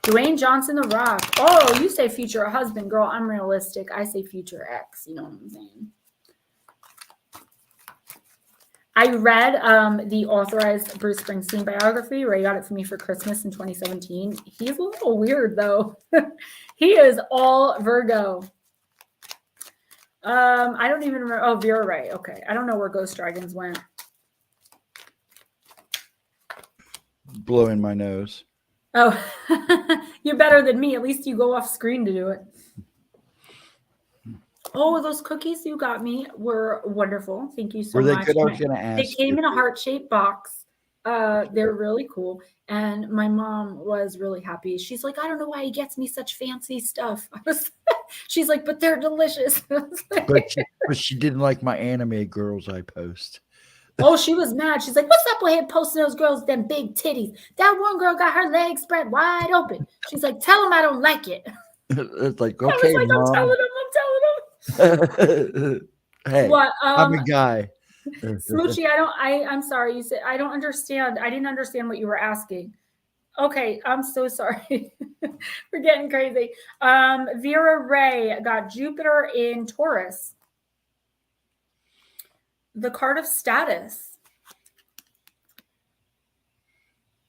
Dwayne Johnson, The Rock. Oh, you say future husband, girl. I'm realistic. I say future ex. You know what I'm saying? I read the authorized Bruce Springsteen biography. Ray got it for me for Christmas in 2017. He's a little weird, though. He is all Virgo. I don't even remember. Oh, Vera Ray. Okay. I don't know where Ghost Dragons went. Blowing my nose. Oh, you're better than me. At least you go off screen to do it. Oh, those cookies you got me were wonderful. Thank you so much. Were they good? I was going to ask. They came in a heart-shaped box. They're really cool. And my mom was really happy. She's like, I don't know why he gets me such fancy stuff. She's like, but they're delicious. But she didn't like my anime girls I post. Oh, she was mad. She's like, what's up with him posting those girls, them big titties? That one girl got her legs spread wide open. She's like, tell him I don't like it. It's like, okay, I was like, Mom. I'm telling him. Hey, what, I'm a guy. Smoochie, I'm sorry. You said, I don't understand. I didn't understand what you were asking. Okay, I'm so sorry. We're getting crazy. Vera Ray got Jupiter in Taurus. The card of status.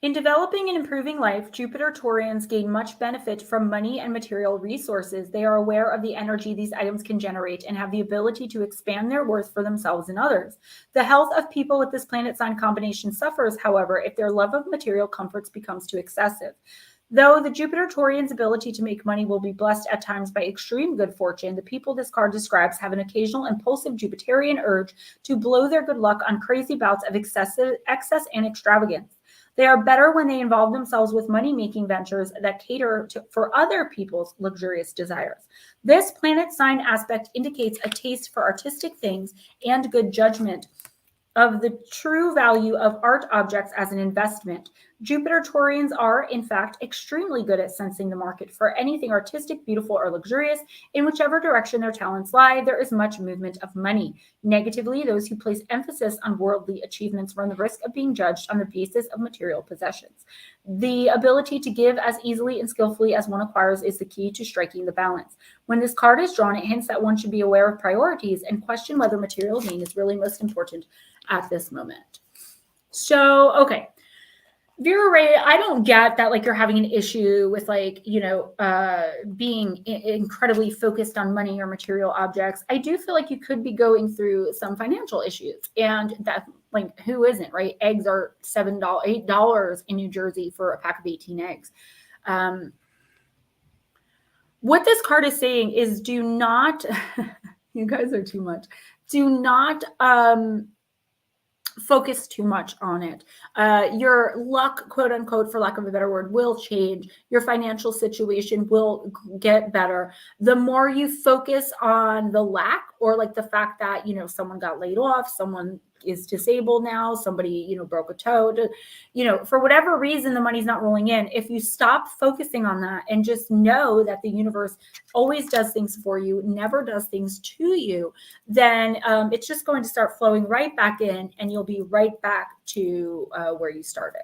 In developing and improving life, Jupiter Taurians gain much benefit from money and material resources. They are aware of the energy these items can generate and have the ability to expand their worth for themselves and others. The health of people with this planet sign combination suffers, however, if their love of material comforts becomes too excessive. Though the Jupiter Taurian's ability to make money will be blessed at times by extreme good fortune, the people this card describes have an occasional impulsive Jupiterian urge to blow their good luck on crazy bouts of excess and extravagance. They are better when they involve themselves with money-making ventures that cater for other people's luxurious desires. This planet sign aspect indicates a taste for artistic things and good judgment of the true value of art objects as an investment. Jupiter Taurians are, in fact, extremely good at sensing the market for anything artistic, beautiful, or luxurious. In whichever direction their talents lie, there is much movement of money. Negatively, those who place emphasis on worldly achievements run the risk of being judged on the basis of material possessions. The ability to give as easily and skillfully as one acquires is the key to striking the balance. When this card is drawn, it hints that one should be aware of priorities and question whether material gain is really most important at this moment. So, okay. Vera Ray, I don't get that, like, you're having an issue with, like, being incredibly focused on money or material objects. I do feel like you could be going through some financial issues, and that, like, who isn't, right? Eggs are $8 in New Jersey for a pack of 18 eggs. What this card is saying is do not You guys are too much. Do not focus too much on it. Your luck, quote unquote, for lack of a better word, will change. Your financial situation will get better. The more you focus on the lack, or like the fact that, you know, someone got laid off, someone is disabled now, somebody, you know, broke a toe, you know, for whatever reason, the money's not rolling in. If you stop focusing on that and just know that the universe always does things for you, never does things to you, then it's just going to start flowing right back in, and you'll be right back to where you started.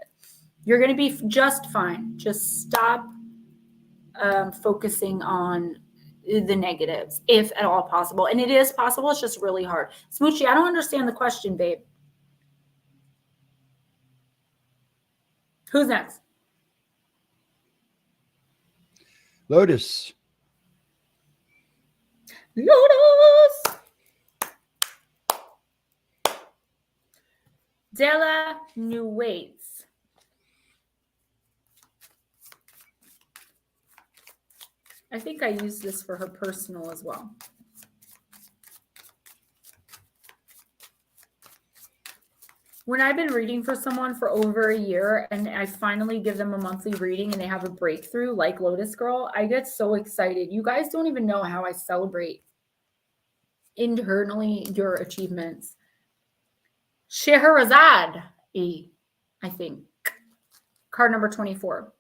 You're going to be just fine. Just stop focusing on the negatives, if at all possible. And it is possible. It's just really hard. Smoochie, I don't understand the question, babe. Who's next? Lotus. Lotus. Della Nuwaits. I think I used this for her personal as well. When I've been reading for someone for over a year and I finally give them a monthly reading and they have a breakthrough like Lotus Girl, I get so excited. You guys don't even know how I celebrate internally your achievements. Scheherazade, I think. Card number 24.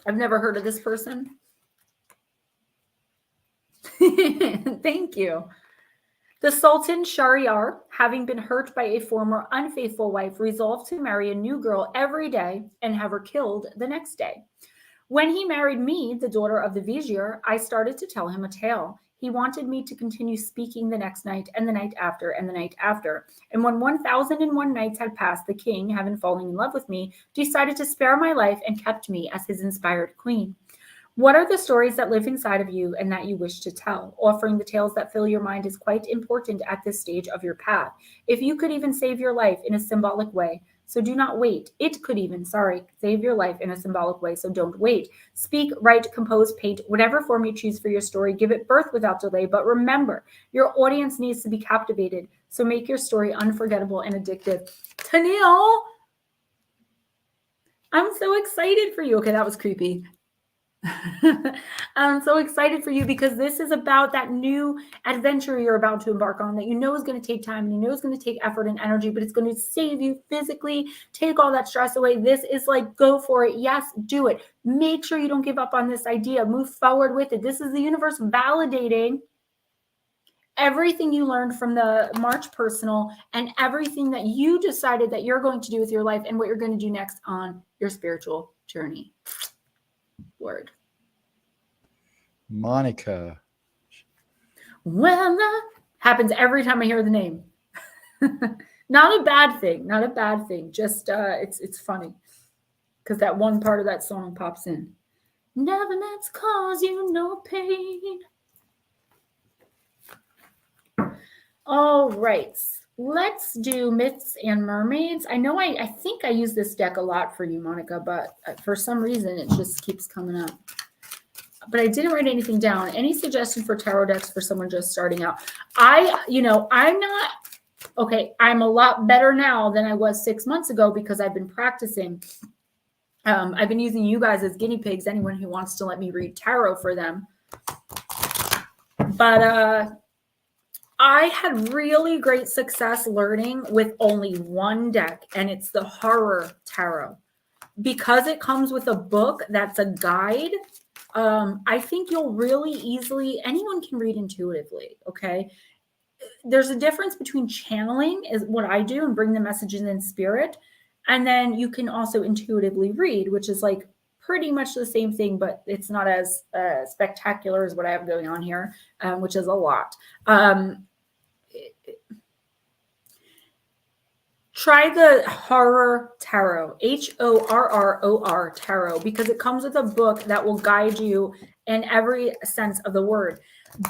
I've never heard of this person. Thank you. The Sultan Shahryar, having been hurt by a former unfaithful wife, resolved to marry a new girl every day and have her killed the next day. When he married me, the daughter of the vizier, I started to tell him a tale. He wanted me to continue speaking the next night and the night after and the night after. And when 1001 nights had passed, the king, having fallen in love with me, decided to spare my life and kept me as his inspired queen. What are the stories that live inside of you and that you wish to tell? Offering the tales that fill your mind is quite important at this stage of your path. If you could even save your life in a symbolic way, so do not wait. It could even, save your life in a symbolic way, so don't wait. Speak, write, compose, paint, whatever form you choose for your story, give it birth without delay. But remember, your audience needs to be captivated, so make your story unforgettable and addictive. Tennille, I'm so excited for you. Okay, that was creepy. I'm so excited for you because this is about that new adventure you're about to embark on that you know is going to take time and you know is going to take effort and energy, but it's going to save you physically, take all that stress away. This is like, go for it. Yes, do it. Make sure you don't give up on this idea. Move forward with it. This is the universe validating everything you learned from the March personal and everything that you decided that you're going to do with your life and what you're going to do next on your spiritual journey. Word. Monica. Well, that happens every time I hear the name. Not a bad thing. Not a bad thing. Just it's funny because that one part of that song pops in. Never meant to cause you no pain. All right. Let's do myths and mermaids. I know I think I use this deck a lot for you, Monica, but for some reason it just keeps coming up. But I didn't write anything down. Any suggestion for tarot decks for someone just starting out? I'm not, okay, I'm a lot better now than I was 6 months ago because I've been practicing. I've been using you guys as guinea pigs, anyone who wants to let me read tarot for them. But I had really great success learning with only one deck, and it's the Horror Tarot. Because it comes with a book that's a guide, I think you'll really easily, anyone can read intuitively, okay? There's a difference between channeling is what I do and bring the messages in spirit, and then you can also intuitively read, which is like pretty much the same thing, but it's not as spectacular as what I have going on here, which is a lot. Try the Horror Tarot, Horror Tarot, because it comes with a book that will guide you in every sense of the word.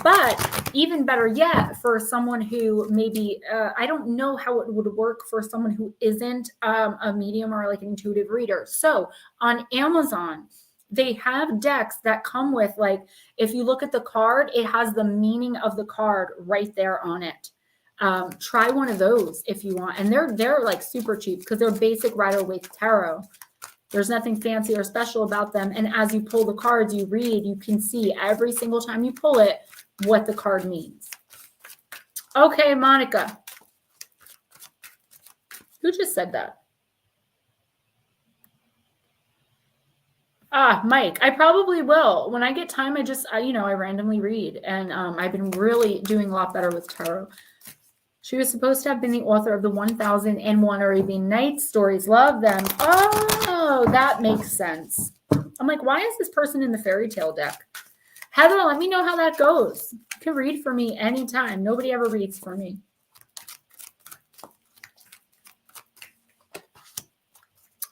But even better yet, for someone who maybe, I don't know how it would work for someone who isn't a medium or like an intuitive reader. So on Amazon, they have decks that come with, like, if you look at the card, it has the meaning of the card right there on it. Try one of those if you want. And they're like super cheap because they're basic Rider-Waite tarot. There's nothing fancy or special about them. And as you pull the cards, you read, you can see every single time you pull it what the card means. Okay, Monica. Who just said that? Mike, I probably will. When I get time, I randomly read. And I've been really doing a lot better with tarot. She was supposed to have been the author of the 1001 Arabian Nights stories. Love them. Oh, that makes sense. I'm like, why is this person in the fairy tale deck? Heather, let me know how that goes. You can read for me anytime. Nobody ever reads for me.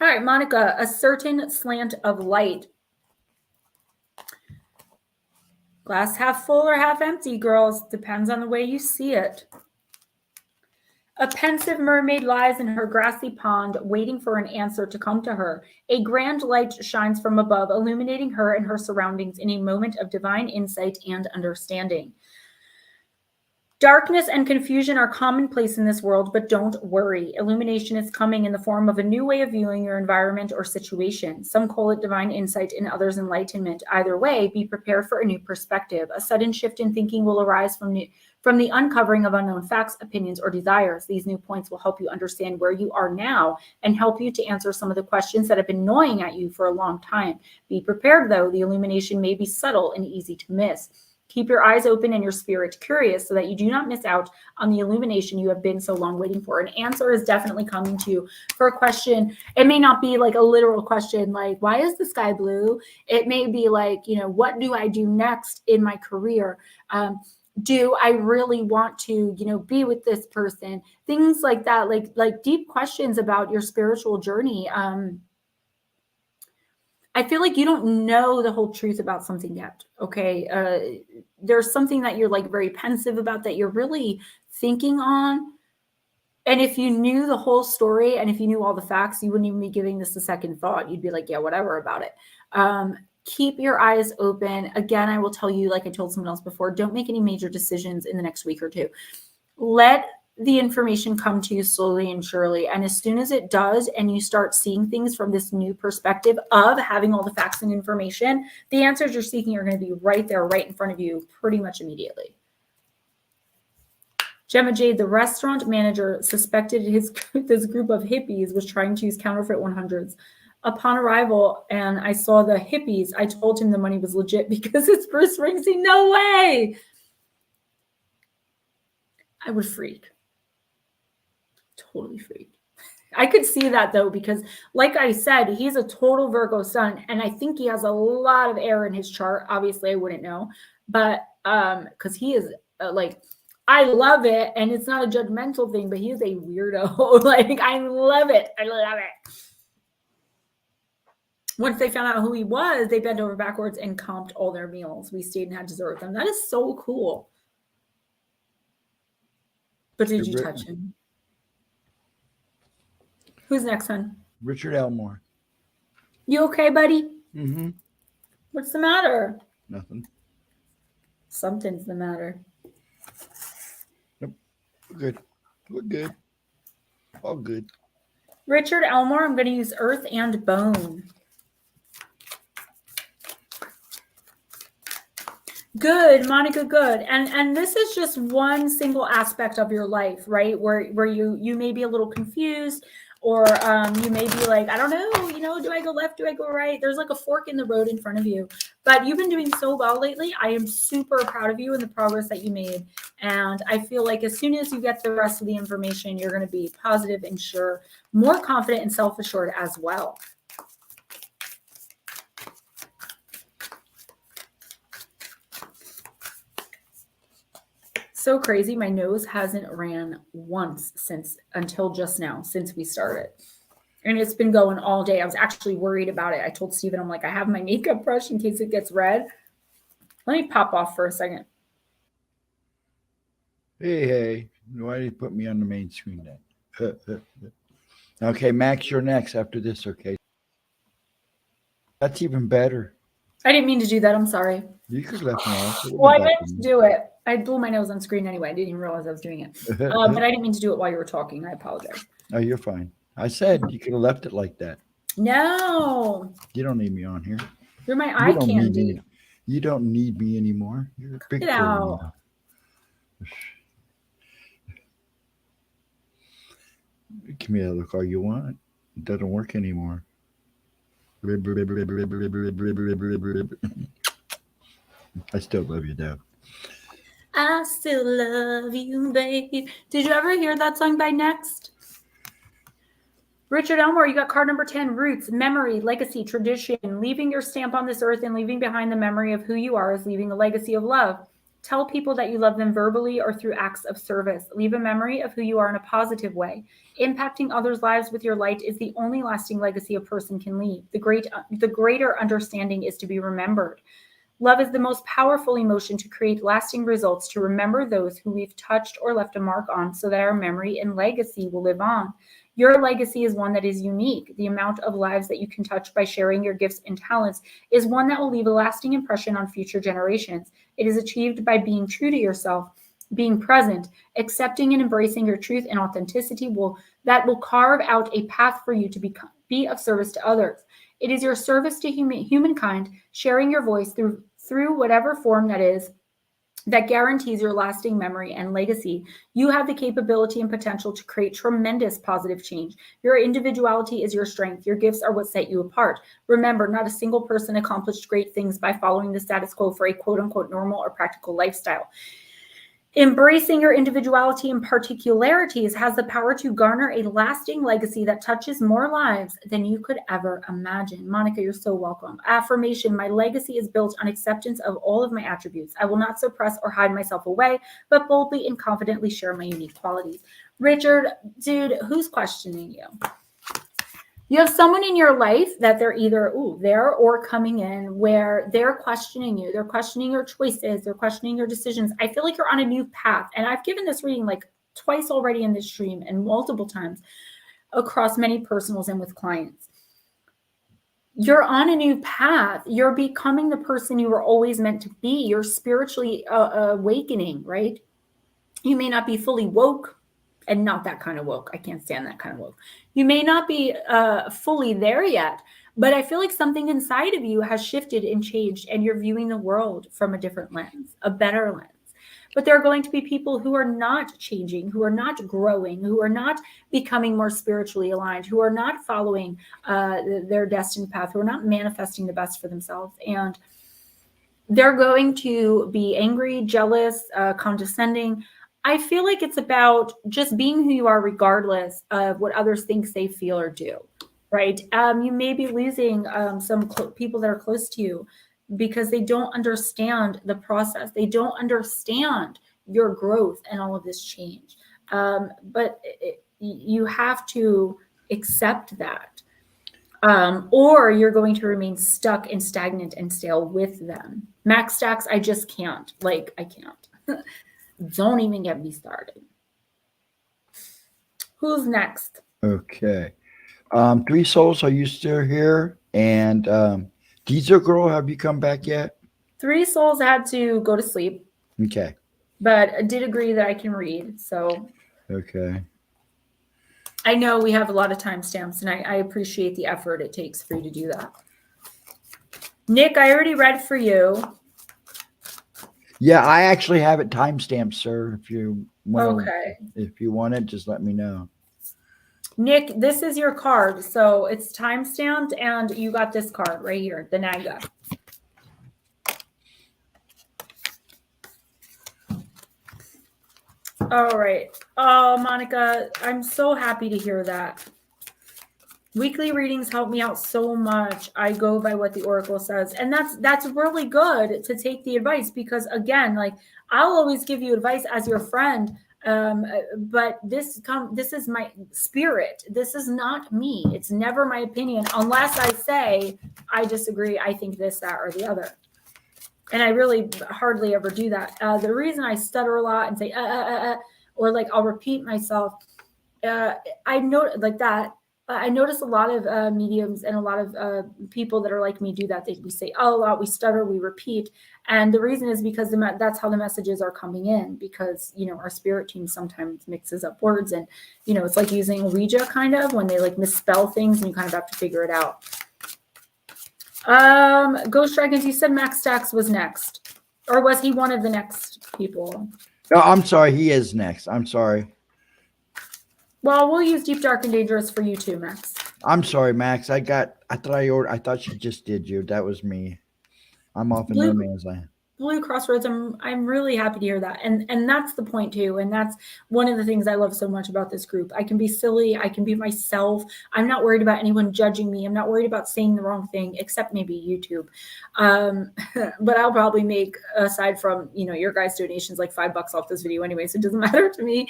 All right, Monica, a certain slant of light. Glass half full or half empty, girls. Depends on the way you see it. A pensive mermaid lies in her grassy pond, waiting for an answer to come to her. A grand light shines from above, illuminating her and her surroundings in a moment of divine insight and understanding. Darkness and confusion are commonplace in this world, but don't worry. Illumination is coming in the form of a new way of viewing your environment or situation. Some call it divine insight and others enlightenment. Either way, be prepared for a new perspective. A sudden shift in thinking will arise from the uncovering of unknown facts, opinions, or desires. These new points will help you understand where you are now and help you to answer some of the questions that have been gnawing at you for a long time. Be prepared, though. The illumination may be subtle and easy to miss. Keep your eyes open and your spirit curious so that you do not miss out on the illumination you have been so long waiting for. An answer is definitely coming to you for a question. It may not be like a literal question like, why is the sky blue? It may be like, what do I do next in my career? Do I really want to, be with this person? Things like that, like deep questions about your spiritual journey. I feel like you don't know the whole truth about something yet. Okay. There's something that you're like very pensive about that you're really thinking on. And if you knew the whole story and if you knew all the facts, you wouldn't even be giving this a second thought. You'd be like, yeah, whatever about it. Keep your eyes open. Again, I will tell you, like I told someone else before, don't make any major decisions in the next week or two. Let the information come to you slowly and surely. And as soon as it does, and you start seeing things from this new perspective of having all the facts and information, the answers you're seeking are going to be right there, right in front of you pretty much immediately. Gemma Jade, the restaurant manager, suspected this group of hippies was trying to use counterfeit 100s. Upon arrival, and I saw the hippies, I told him the money was legit because it's Bruce Springsteen. No way! I would freak. Totally freak. I could see that though, because like I said, he's a total Virgo sun, and I think he has a lot of air in his chart. Obviously, I wouldn't know, but because he is I love it, and it's not a judgmental thing, but he is a weirdo. Like, I love it. I love it. Once they found out who he was, they bent over backwards and comped all their meals. We stayed and had dessert with them. That is so cool. But did you touch him? Who's next, hon? Richard Elmore. You okay, buddy? Mm-hmm. What's the matter? Nothing. Something's the matter. Nope. We're good. We're good. All good. Richard Elmore, I'm going to use Earth and Bone. Good, Monica, good. And this is just one single aspect of your life, right? Where you may be a little confused, or you may be like, I don't know, do I go left? Do I go right? There's like a fork in the road in front of you. But you've been doing so well lately. I am super proud of you and the progress that you made. And I feel like as soon as you get the rest of the information, you're going to be positive and sure, more confident and self-assured as well. So crazy. My nose hasn't ran once until just now, since we started. And it's been going all day. I was actually worried about it. I told Steven, I'm like, I have my makeup brush in case it gets red. Let me pop off for a second. Hey. Why did you put me on the main screen then? Okay, Max, you're next after this, okay? That's even better. I didn't mean to do that. I'm sorry. You could have left me off. Well, I meant to do it. I blew my nose on screen anyway. I didn't even realize I was doing it. But I didn't mean to do it while you were talking. I apologize. Oh, you're fine. I said you could have left it like that. No. You don't need me on here. You're my eye candy. You don't need me anymore. You're a big Get out. now. Give me that look all you want. It doesn't work anymore. I still love you, though. I still love you, babe. Did you ever hear that song by Next? Richard Elmore, you got card number 10, roots, memory, legacy, tradition. Leaving your stamp on this earth and leaving behind the memory of who you are is leaving a legacy of love. Tell people that you love them verbally or through acts of service. Leave a memory of who you are in a positive way. Impacting others' lives with your light is the only lasting legacy a person can leave. The greater understanding is to be remembered. Love is the most powerful emotion to create lasting results, to remember those who we've touched or left a mark on so that our memory and legacy will live on. Your legacy is one that is unique. The amount of lives that you can touch by sharing your gifts and talents is one that will leave a lasting impression on future generations. It is achieved by being true to yourself, being present, accepting and embracing your truth and authenticity that will carve out a path for you to be of service to others. It is your service to humankind, sharing your voice through whatever form that is, that guarantees your lasting memory and legacy. You have the capability and potential to create tremendous positive change. Your individuality is your strength. Your gifts are what set you apart. Remember, not a single person accomplished great things by following the status quo for a quote-unquote normal or practical lifestyle. Embracing your individuality and particularities has the power to garner a lasting legacy that touches more lives than you could ever imagine. Monica, you're so welcome. Affirmation, my legacy is built on acceptance of all of my attributes. I will not suppress or hide myself away, but boldly and confidently share my unique qualities. Richard, dude, who's questioning you? You have someone in your life that they're either there or coming in where they're questioning you. They're questioning your choices. They're questioning your decisions. I feel like you're on a new path. And I've given this reading like twice already in this stream and multiple times across many personals and with clients. You're on a new path. You're becoming the person you were always meant to be. You're spiritually awakening, right? You may not be fully woke. And not that kind of woke. I can't stand that kind of woke. You may not be fully there yet, but I feel like something inside of you has shifted and changed, and you're viewing the world from a different lens, a better lens. But there are going to be people who are not changing, who are not growing, who are not becoming more spiritually aligned, who are not following their destined path, who are not manifesting the best for themselves. And they're going to be angry, jealous, condescending. I feel like it's about just being who you are regardless of what others think, say, feel, or do, right? You may be losing some people that are close to you because they don't understand the process. They don't understand your growth and all of this change. But you have to accept that. Or you're going to remain stuck and stagnant and stale with them. Max stacks, I just can't. Like, I can't. Don't even get me started. Who's next? Okay. Three Souls, are you still here? And Diesel Girl, have you come back yet? Three Souls had to go to sleep. Okay. But I did agree that I can read. So. Okay. I know we have a lot of timestamps, and I appreciate the effort it takes for you to do that. Nick, I already read for you. Yeah, I actually have it timestamped, sir. If you want, okay. If you want it, just let me know. Nick, this is your card, so it's timestamped, and you got this card right here, the Naga. All right. Oh, Monica, I'm so happy to hear that. Weekly readings help me out so much. I go by what the Oracle says. And that's really good to take the advice because, again, like I'll always give you advice as your friend. But this is my spirit. This is not me. It's never my opinion unless I say I disagree. I think this, that, or the other. And I really hardly ever do that. The reason I stutter a lot and say, or like I'll repeat myself, I know like that. I notice a lot of mediums and a lot of people that are like me do that. We say a lot, we stutter, we repeat. And the reason is because that's how the messages are coming in, because, you know, our spirit team sometimes mixes up words, and, you know, it's like using Ouija kind of when they like misspell things and you kind of have to figure it out. Ghost Dragons, you said Max Stacks was next, or was he one of the next people? No, I'm sorry. He is next. I'm sorry. Well, we'll use Deep, Dark, and Dangerous for you too, Max. I'm sorry, Max. I thought she just did you. That was me. I'm off in no man's land. Blue Crossroads, I'm really happy to hear that. And that's the point too. And that's one of the things I love so much about this group. I can be silly. I can be myself. I'm not worried about anyone judging me. I'm not worried about saying the wrong thing, except maybe YouTube. But I'll probably make, aside from, you know, your guys' donations, like $5 off this video anyway, so it doesn't matter to me.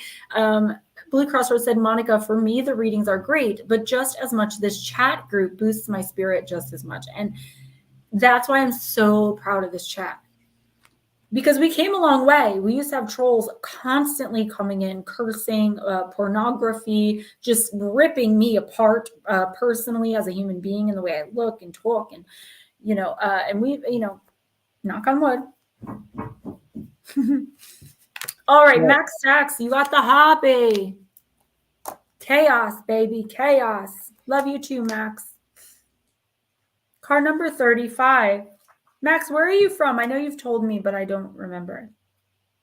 Blue Crossroads said, Monica, for me, the readings are great, but just as much this chat group boosts my spirit just as much. And that's why I'm so proud of this chat. Because we came a long way. We used to have trolls constantly coming in, cursing, pornography, just ripping me apart personally as a human being and the way I look and talk. And, you know, and we, you know, knock on wood. All right, Max Stacks, you got the hobby. Chaos, baby, chaos. Love you too, Max. Card number 35. Max, where are you from? I know you've told me, but I don't remember.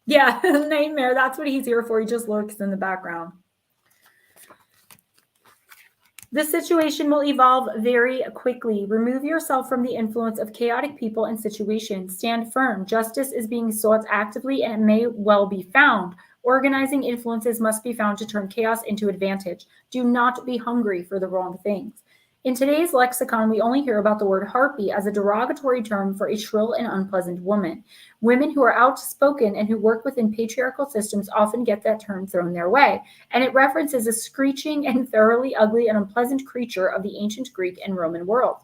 Yeah, Nightmare. That's what he's here for. He just lurks in the background. This situation will evolve very quickly. Remove yourself from the influence of chaotic people and situations. Stand firm. Justice is being sought actively and it may well be found. Organizing influences must be found to turn chaos into advantage. Do not be hungry for the wrong things. In today's lexicon, we only hear about the word harpy as a derogatory term for a shrill and unpleasant woman. Women who are outspoken and who work within patriarchal systems often get that term thrown their way, and it references a screeching and thoroughly ugly and unpleasant creature of the ancient Greek and Roman world.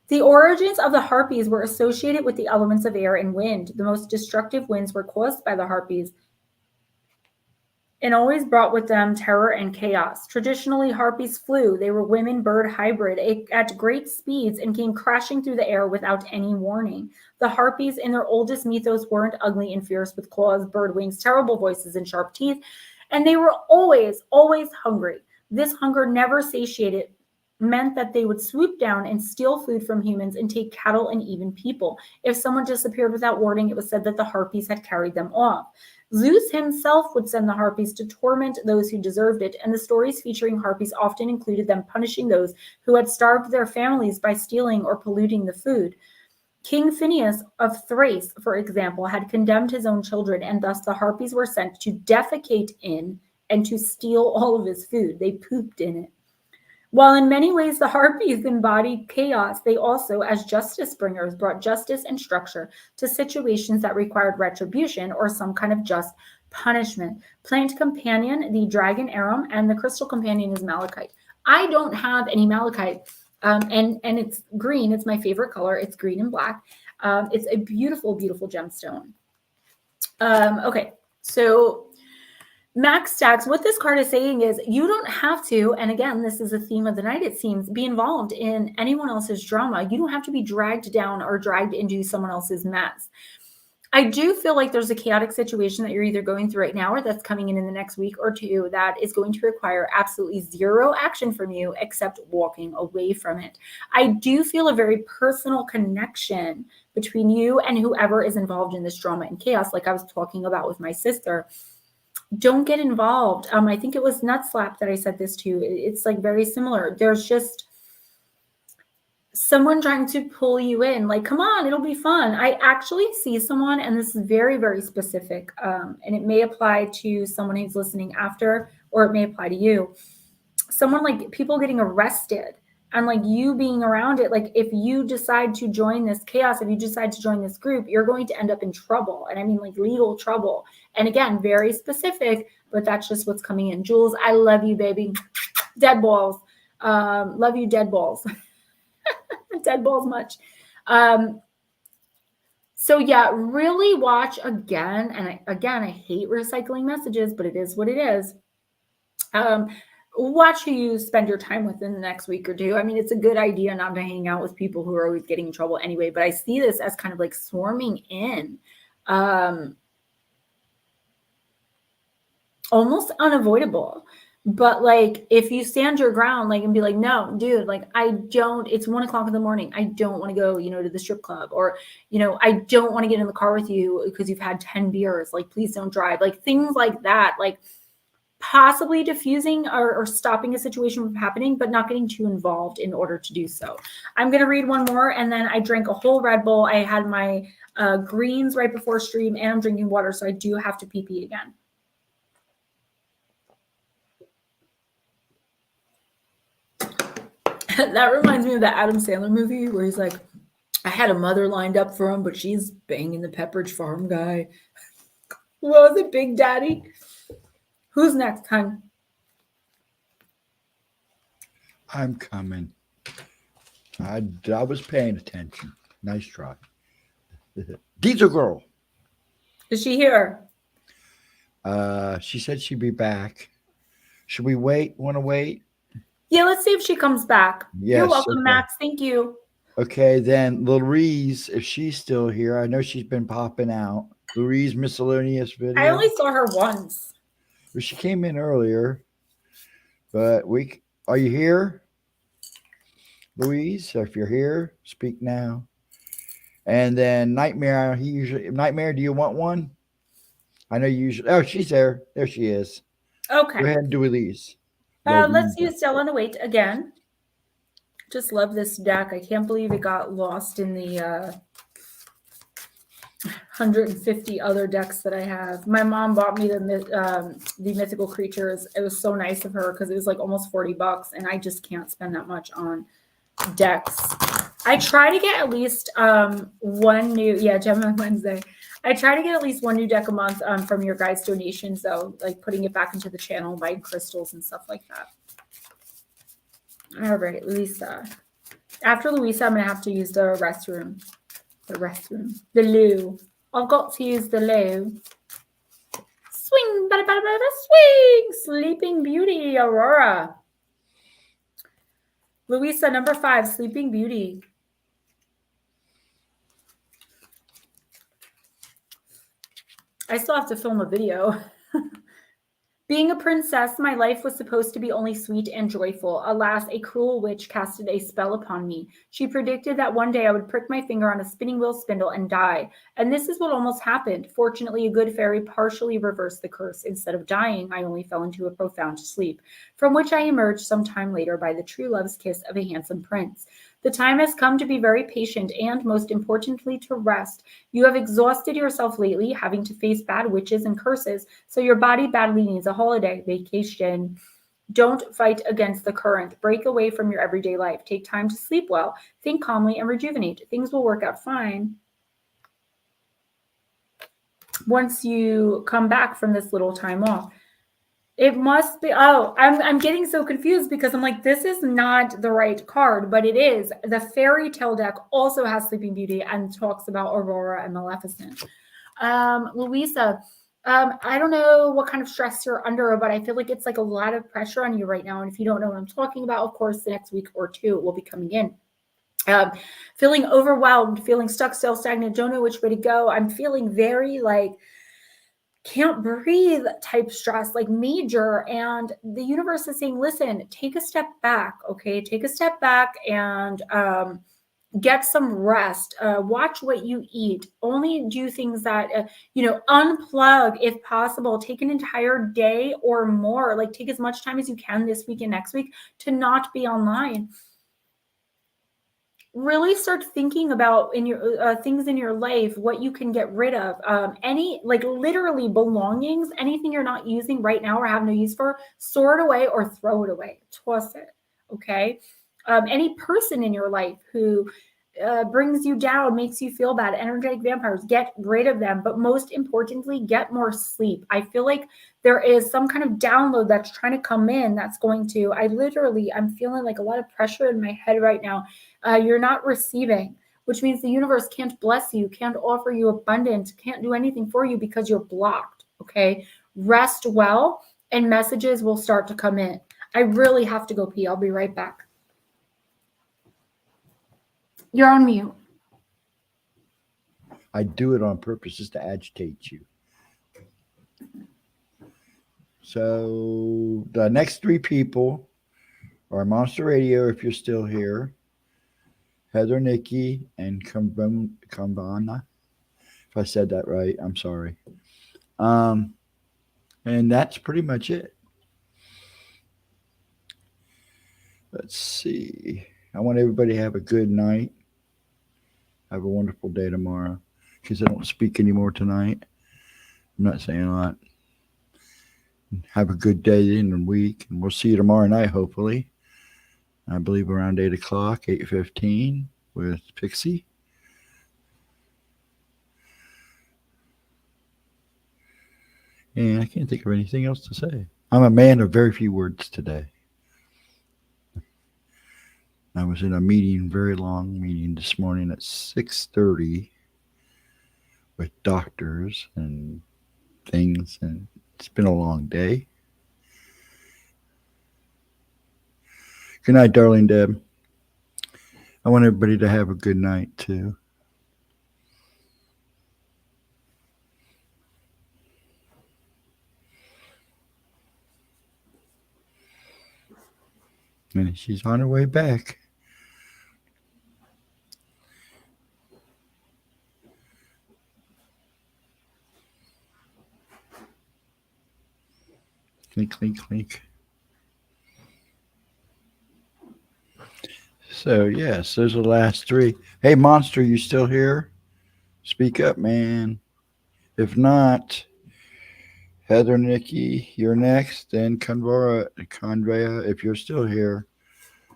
The origins of the harpies were associated with the elements of air and wind. The most destructive winds were caused by the harpies and always brought with them terror and chaos. Traditionally, harpies flew. They were women-bird hybrid at great speeds and came crashing through the air without any warning. The harpies in their oldest mythos weren't ugly and fierce with claws, bird wings, terrible voices, and sharp teeth, and they were always, always hungry. This hunger never satiated meant that they would swoop down and steal food from humans and take cattle and even people. If someone disappeared without warning, it was said that the harpies had carried them off. Zeus himself would send the harpies to torment those who deserved it, and the stories featuring harpies often included them punishing those who had starved their families by stealing or polluting the food. King Phineus of Thrace, for example, had condemned his own children, and thus the harpies were sent to defecate in and to steal all of his food. They pooped in it. While in many ways the harpies embodied chaos, they also, as justice bringers, brought justice and structure to situations that required retribution or some kind of just punishment. Plant companion, the dragon arum, and the crystal companion is malachite. I don't have any malachite, and it's green. It's my favorite color. It's green and black. It's a beautiful, beautiful gemstone. Okay, so Max Stacks, what this card is saying is you don't have to, and again, this is a theme of the night, it seems, be involved in anyone else's drama. You don't have to be dragged down or dragged into someone else's mess. I do feel like there's a chaotic situation that you're either going through right now or that's coming in the next week or two that is going to require absolutely zero action from you except walking away from it. I do feel a very personal connection between you and whoever is involved in this drama and chaos, like I was talking about with my sister. Don't get involved. I think it was Nutslap that I said this to. It's like very similar. There's just someone trying to pull you in, like, come on, it'll be fun. I actually see someone, and this is very, very specific, and it may apply to someone who's listening after, or it may apply to you. Someone like people getting arrested and like you being around it. Like if you decide to join this chaos, if you decide to join this group, you're going to end up in trouble. And I mean like legal trouble. And again, very specific, but that's just what's coming in. Jules, I love you, baby. Dead balls. Love you, dead balls. Dead balls much. So yeah, really watch again. And I hate recycling messages, but it is what it is. watch who you spend your time with in the next week or two. I mean, it's a good idea not to hang out with people who are always getting in trouble anyway, but I see this as kind of like swarming in. Almost unavoidable. But like, if you stand your ground, like, and be like, no, dude, like, it's 1 o'clock in the morning. I don't want to go, to the strip club, or, I don't want to get in the car with you because you've had 10 beers. Like, please don't drive. Like, things like that, like possibly diffusing or stopping a situation from happening, but not getting too involved in order to do so. I'm going to read one more. And then I drank a whole Red Bull. I had my greens right before stream, and I'm drinking water. So I do have to pee again. That reminds me of that Adam Sandler movie where he's like, I had a mother lined up for him, but she's banging the Pepperidge Farm guy. What was it, Big Daddy? Who's next, hon? I'm coming. I was paying attention. Nice try. Diesel Girl. Is she here? She said she'd be back. Should we wait? Want to wait? Yeah, let's see if she comes back. Yes, you're welcome, okay. Max. Thank you. Okay, then Louise, if she's still here, I know she's been popping out. Louise, miscellaneous video. I only saw her once. Well, she came in earlier, but are you here, Louise? If you're here, speak now. And then Nightmare, Nightmare, do you want one? I know you usually. Oh, she's there. There she is. Okay. Go ahead and do Elise. Let's use Still on the Wait again. Just love this deck. I can't believe it got lost in the 150 other decks that I have. My mom bought me the Mythical Creatures. It was so nice of her because it was like almost $40, and I just can't spend that much on decks. I try to get at least one new, Gemma Wednesday. I try to get at least one new deck a month from your guys' donations, though, like putting it back into the channel, buying crystals and stuff like that. All right, Louisa. After Louisa, I'm going to have to use the restroom. The loo. I've got to use the loo. Swing, bada, bada, bada, swing. Sleeping Beauty, Aurora. Louisa, number 5, Sleeping Beauty. I still have to film a video. Being a princess, my life was supposed to be only sweet and joyful. Alas, a cruel witch casted a spell upon me. She predicted that one day I would prick my finger on a spinning wheel spindle and die. And this is what almost happened. Fortunately, a good fairy partially reversed the curse. Instead of dying, I only fell into a profound sleep, from which I emerged some time later by the true love's kiss of a handsome prince. The time has come to be very patient and, most importantly, to rest. You have exhausted yourself lately, having to face bad witches and curses, so your body badly needs a holiday, vacation. Don't fight against the current. Break away from your everyday life. Take time to sleep well. Think calmly and rejuvenate. Things will work out fine once you come back from this little time off. It must be, I'm getting so confused because I'm like, this is not the right card, but it is. The fairy tale deck also has Sleeping Beauty and talks about Aurora and Maleficent. Louisa, I don't know what kind of stress you're under, but I feel like it's like a lot of pressure on you right now. And if you don't know what I'm talking about, of course, the next week or two it will be coming in. Feeling overwhelmed, feeling stuck, still stagnant, don't know which way to go. I'm feeling very like, can't breathe type stress, like major. And the universe is saying, listen, take a step back. Okay. Take a step back and get some rest. Watch what you eat. Only do things that, unplug if possible. Take an entire day or more. Like take as much time as you can this week and next week to not be online. Really start thinking about in your things in your life, what you can get rid of. Any like literally belongings, anything you're not using right now or have no use for, store it away or throw it away, toss it. Okay. Any person in your life who brings you down, makes you feel bad, energetic vampires, get rid of them. But most importantly, get more sleep. I feel like there is some kind of download that's trying to come in that's going to, I'm feeling like a lot of pressure in my head right now. You're not receiving, which means the universe can't bless you, can't offer you abundance, can't do anything for you because you're blocked. Okay. Rest well and messages will start to come in. I really have to go pee. I'll be right back. You're on mute. I do it on purpose just to agitate you. So the next three people are Monster Radio, if you're still here, Heather, Nikki, and Kambana. If I said that right, I'm sorry. And that's pretty much it. Let's see. I want everybody to have a good night. Have a wonderful day tomorrow. Because I don't speak anymore tonight. I'm not saying a lot. Have a good day in the week. And we'll see you tomorrow night, hopefully. I believe around 8 o'clock, 8:15 with Pixie. And I can't think of anything else to say. I'm a man of very few words today. I was in a meeting, very long meeting this morning at 6:30 with doctors and things, and it's been a long day. Good night, darling Deb. I want everybody to have a good night, too. And she's on her way back. Clink, clink, clink. So, yes, those are the last three. Hey, Monster, you still here? Speak up, man. If not, Heather, Nikki, you're next. Then Convera, if you're still here.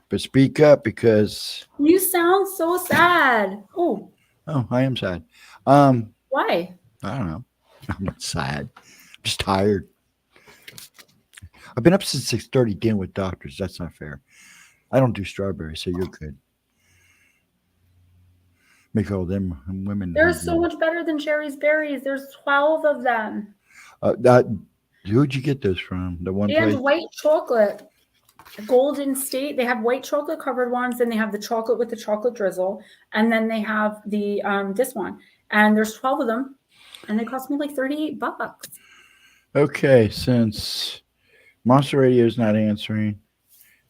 But speak up because... You sound so sad. Oh, I am sad. why? I don't know. I'm not sad. I'm just tired. I've been up since 6:30 dealing with doctors. That's not fair. I don't do strawberries, so you're good. Make all them women. They're so much better than Cherry's berries. There's 12 of them. Who'd you get those from? The one And place? white chocolate. Golden State. They have white chocolate covered ones. Then they have the chocolate with the chocolate drizzle. And then they have the this one. And there's 12 of them. And they cost me like $38. Okay, since Monster Radio is not answering,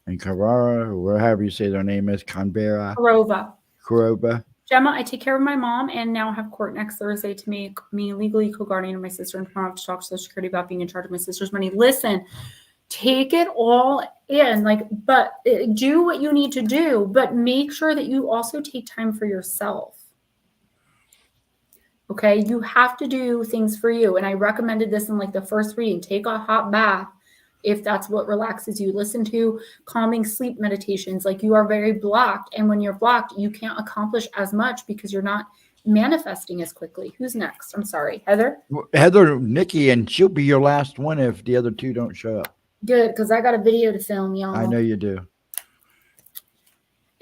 and Carrara, or however you say their name is, Canberra. Corova. Gemma, I take care of my mom and now have court next Thursday to make me legally co-guardian of my sister, and tomorrow I have to talk to Social Security about being in charge of my sister's money. Listen, take it all in, but do what you need to do, but make sure that you also take time for yourself. Okay, you have to do things for you. And I recommended this in the first reading. Take a hot bath if that's what relaxes you. Listen to calming sleep meditations. You are very blocked. And when you're blocked, you can't accomplish as much because you're not manifesting as quickly. Who's next? I'm sorry. Heather? Heather, Nikki, and she'll be your last one if the other two don't show up. Good, because I got a video to film, y'all. I know you do.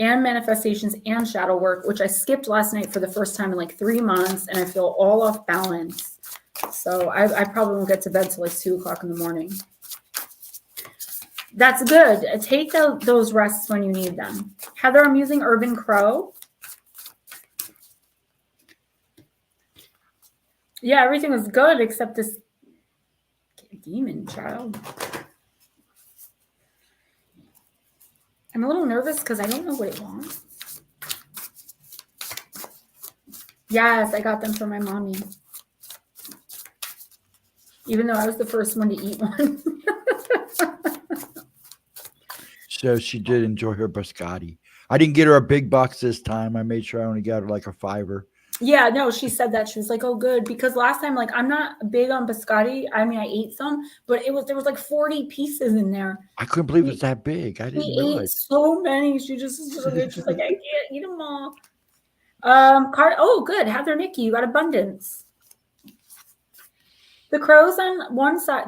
And manifestations and shadow work, which I skipped last night for the first time in 3 months, and I feel all off balance. So I probably won't get to bed till 2 o'clock in the morning. That's good. Take those rests when you need them. Heather, I'm using Urban Crow. Yeah, everything was good except this demon child. I'm a little nervous because I don't know what it wants. Yes, I got them for my mommy. Even though I was the first one to eat one. So she did enjoy her biscotti. I didn't get her a big box this time. I made sure I only got her a $5. Yeah, no, she said that. She was like, oh, good. Because last time, I'm not big on biscotti. I mean, I ate some, but there was 40 pieces in there. I couldn't believe it was that big. I didn't realize. Ate so many. She's like, I can't eat them all. Oh, good. Heather, Nikki, you got abundance. The crows on one side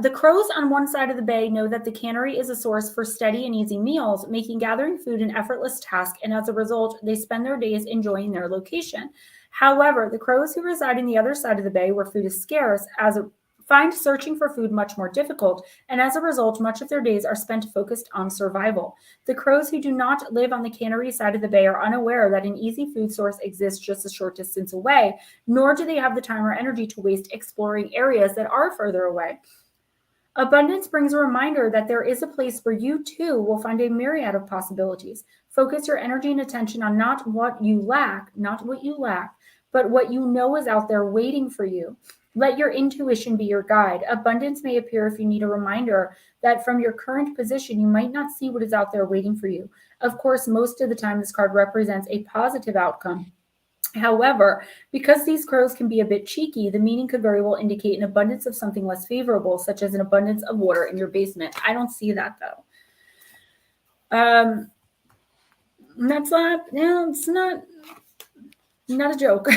of the bay know that the cannery is a source for steady and easy meals, making gathering food an effortless task, and as a result, they spend their days enjoying their location. However, the crows who reside in the other side of the bay, where food is scarce, find searching for food much more difficult, and as a result, much of their days are spent focused on survival. The crows who do not live on the cannery side of the bay are unaware that an easy food source exists just a short distance away, nor do they have the time or energy to waste exploring areas that are further away. Abundance brings a reminder that there is a place where you too will find a myriad of possibilities. Focus your energy and attention on not what you lack, but what you know is out there waiting for you. Let your intuition be your guide. Abundance may appear if you need a reminder that from your current position, you might not see what is out there waiting for you. Of course, most of the time, this card represents a positive outcome. However, because these crows can be a bit cheeky, the meaning could very well indicate an abundance of something less favorable, such as an abundance of water in your basement. I don't see that, though. That's not, it's not a joke.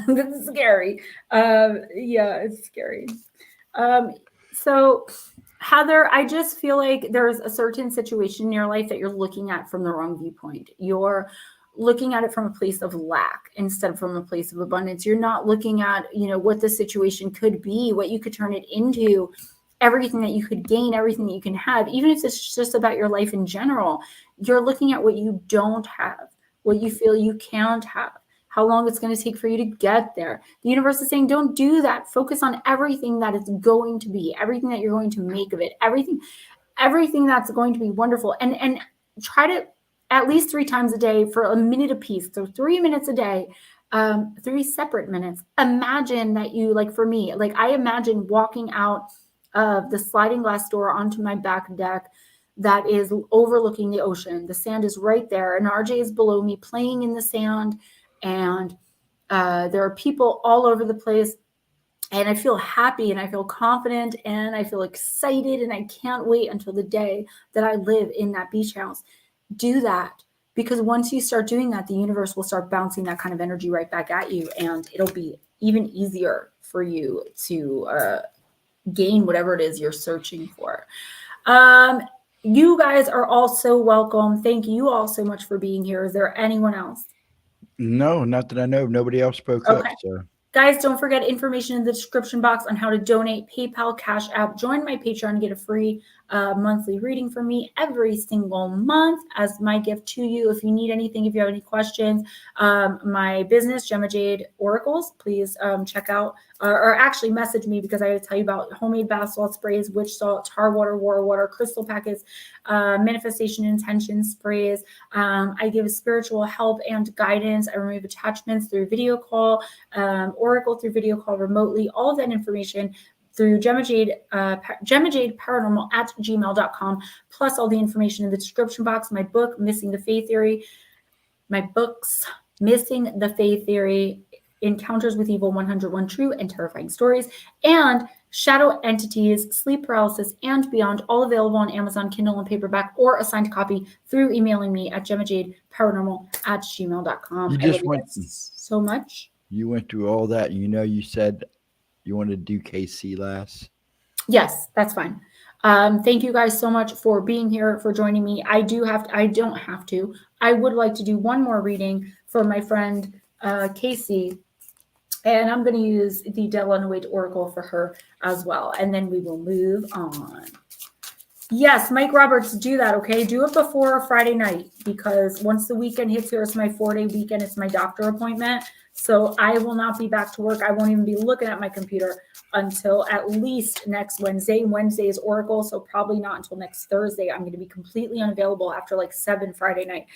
This is scary. Yeah, it's scary. So Heather, I just feel like there's a certain situation in your life that you're looking at from the wrong viewpoint. You're looking at it from a place of lack instead of from a place of abundance. You're not looking at, what the situation could be, what you could turn it into, everything that you could gain, everything that you can have, even if it's just about your life in general. You're looking at what you don't have, what you feel you can't have, how long it's going to take for you to get there. The universe is saying, don't do that. Focus on everything that it's going to be, everything that you're going to make of it, everything that's going to be wonderful. And try to at least 3 times a day for a minute apiece. So 3 minutes a day, 3 separate minutes. Imagine that you, like for me, like I imagine walking out of the sliding glass door onto my back deck that is overlooking the ocean. The sand is right there, and RJ is below me playing in the sand, and there are people all over the place. And I feel happy and I feel confident and I feel excited, and I can't wait until the day that I live in that beach house. Do that, because once you start doing that, the universe will start bouncing that kind of energy right back at you, and it'll be even easier for you to gain whatever it is you're searching for. You guys are all so welcome. Thank you all so much for being here. Is there anyone else? No, not that I know. Nobody else spoke up. So. Guys, don't forget information in the description box on how to donate, PayPal, Cash App. Join my Patreon and get a free monthly reading from me every single month as my gift to you. If you need anything, if you have any questions, my business, Gemma Jade Oracles, please check out or actually message me, because I got to tell you about homemade bath salt sprays, witch salt, tar water, war water, crystal packets, manifestation intention sprays. I give spiritual help and guidance. I remove attachments through video call, Oracle through video call remotely. All of that information through Gemma Jade Paranormal at gmail.com, plus all the information in the description box. My book, Missing the Fae Theory, my books, Missing the Fae Theory, Encounters with Evil, 101 True and Terrifying Stories, and Shadow Entities, Sleep Paralysis, and Beyond, all available on Amazon, Kindle, and paperback, or a signed copy through emailing me at GemmaJadeParanormal@gmail.com. I love you so much. You went through all that. You said you wanted to do KC last. Yes, that's fine. Thank you guys so much for being here, for joining me. I would like to do one more reading for my friend Casey, and I'm going to use the Delano Wade Oracle for her as well, and then we will move on. Yes, Mike Roberts, do that, okay? Do it before Friday night, because once the weekend hits here, it's my 4-day weekend. It's my doctor appointment, so I will not be back to work. I won't even be looking at my computer until at least next Wednesday. Wednesday is Oracle, so probably not until next Thursday. I'm going to be completely unavailable after like 7 Friday night.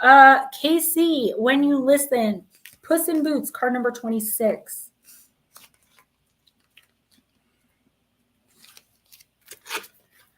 KC, when you listen, Puss in Boots, card number 26.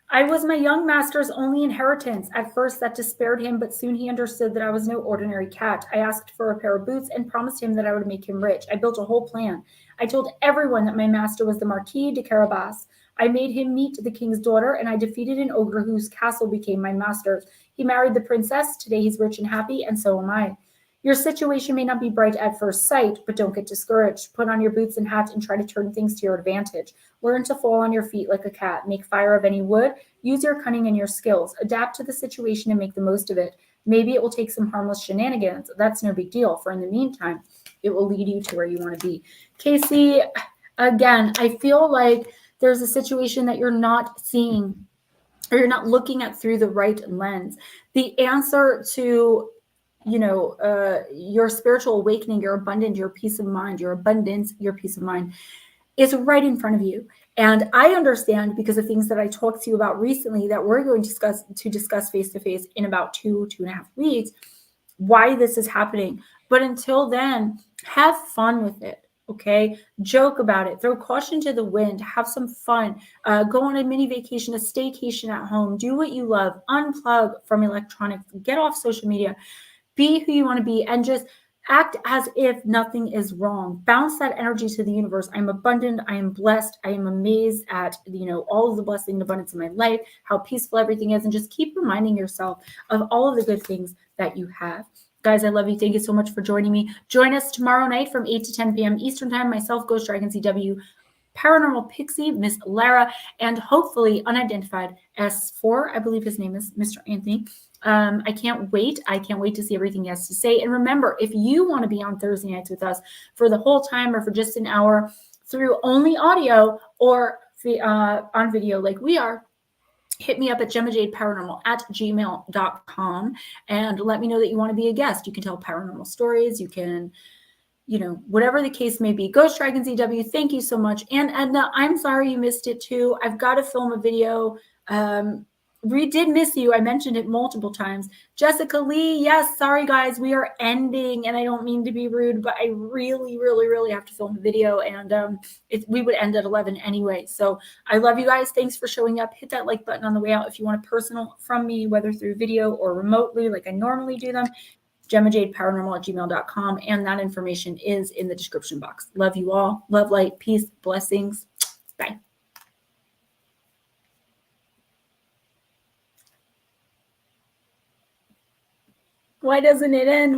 I was my young master's only inheritance. At first that despaired him, but soon he understood that I was no ordinary cat. I asked for a pair of boots and promised him that I would make him rich. I built a whole plan. I told everyone that my master was the Marquis de Carabas. I made him meet the king's daughter, and I defeated an ogre whose castle became my master's. He married the princess. Today he's rich and happy, and so am I. Your situation may not be bright at first sight, but don't get discouraged. Put on your boots and hat and try to turn things to your advantage. Learn to fall on your feet like a cat. Make fire of any wood. Use your cunning and your skills. Adapt to the situation and make the most of it. Maybe it will take some harmless shenanigans. That's no big deal, for in the meantime, it will lead you to where you want to be. Casey, again, I feel like there's a situation that you're not seeing, or you're not looking at through the right lens. The answer to, your spiritual awakening, your abundance, your peace of mind, your abundance, your peace of mind is right in front of you. And I understand, because of things that I talked to you about recently that we're going to discuss face-to-face in about 2.5 weeks, why this is happening. But until then, have fun with it. Okay, joke about it, throw caution to the wind, have some fun, go on a mini vacation, a staycation at home, do what you love, unplug from electronics, get off social media, be who you want to be, and just act as if nothing is wrong. Bounce that energy to the universe. I'm abundant, I am blessed, I am amazed at all of the blessing and abundance in my life, how peaceful everything is, and just keep reminding yourself of all of the good things that you have. Guys, I love you. Thank you so much for joining me. Join us tomorrow night from 8 to 10 p.m. Eastern Time. Myself, Ghostdragonzw, Paranormal Pixie, Miss Lara, and hopefully Unidentified S4. I believe his name is Mr. Anthony. I can't wait. I can't wait to see everything he has to say. And remember, if you want to be on Thursday nights with us for the whole time or for just an hour through only audio or on video like we are, hit me up at GemmaJadeParanormal@gmail.com and let me know that you want to be a guest. You can tell paranormal stories. You can, whatever the case may be. Ghostdragonzw, thank you so much. And Edna, I'm sorry you missed it too. I've got to film a video. We did miss you. I mentioned it multiple times. Jessica Lee, yes, sorry guys, we are ending, and I don't mean to be rude, but I really, really, really have to film a video, and we would end at 11 anyway. So I love you guys. Thanks for showing up. Hit that like button on the way out if you want a personal from me, whether through video or remotely like I normally do them. GemmaJadeParanormal@gmail.com, and that information is in the description box. Love you all. Love, light, peace, blessings. Bye. Why doesn't it end?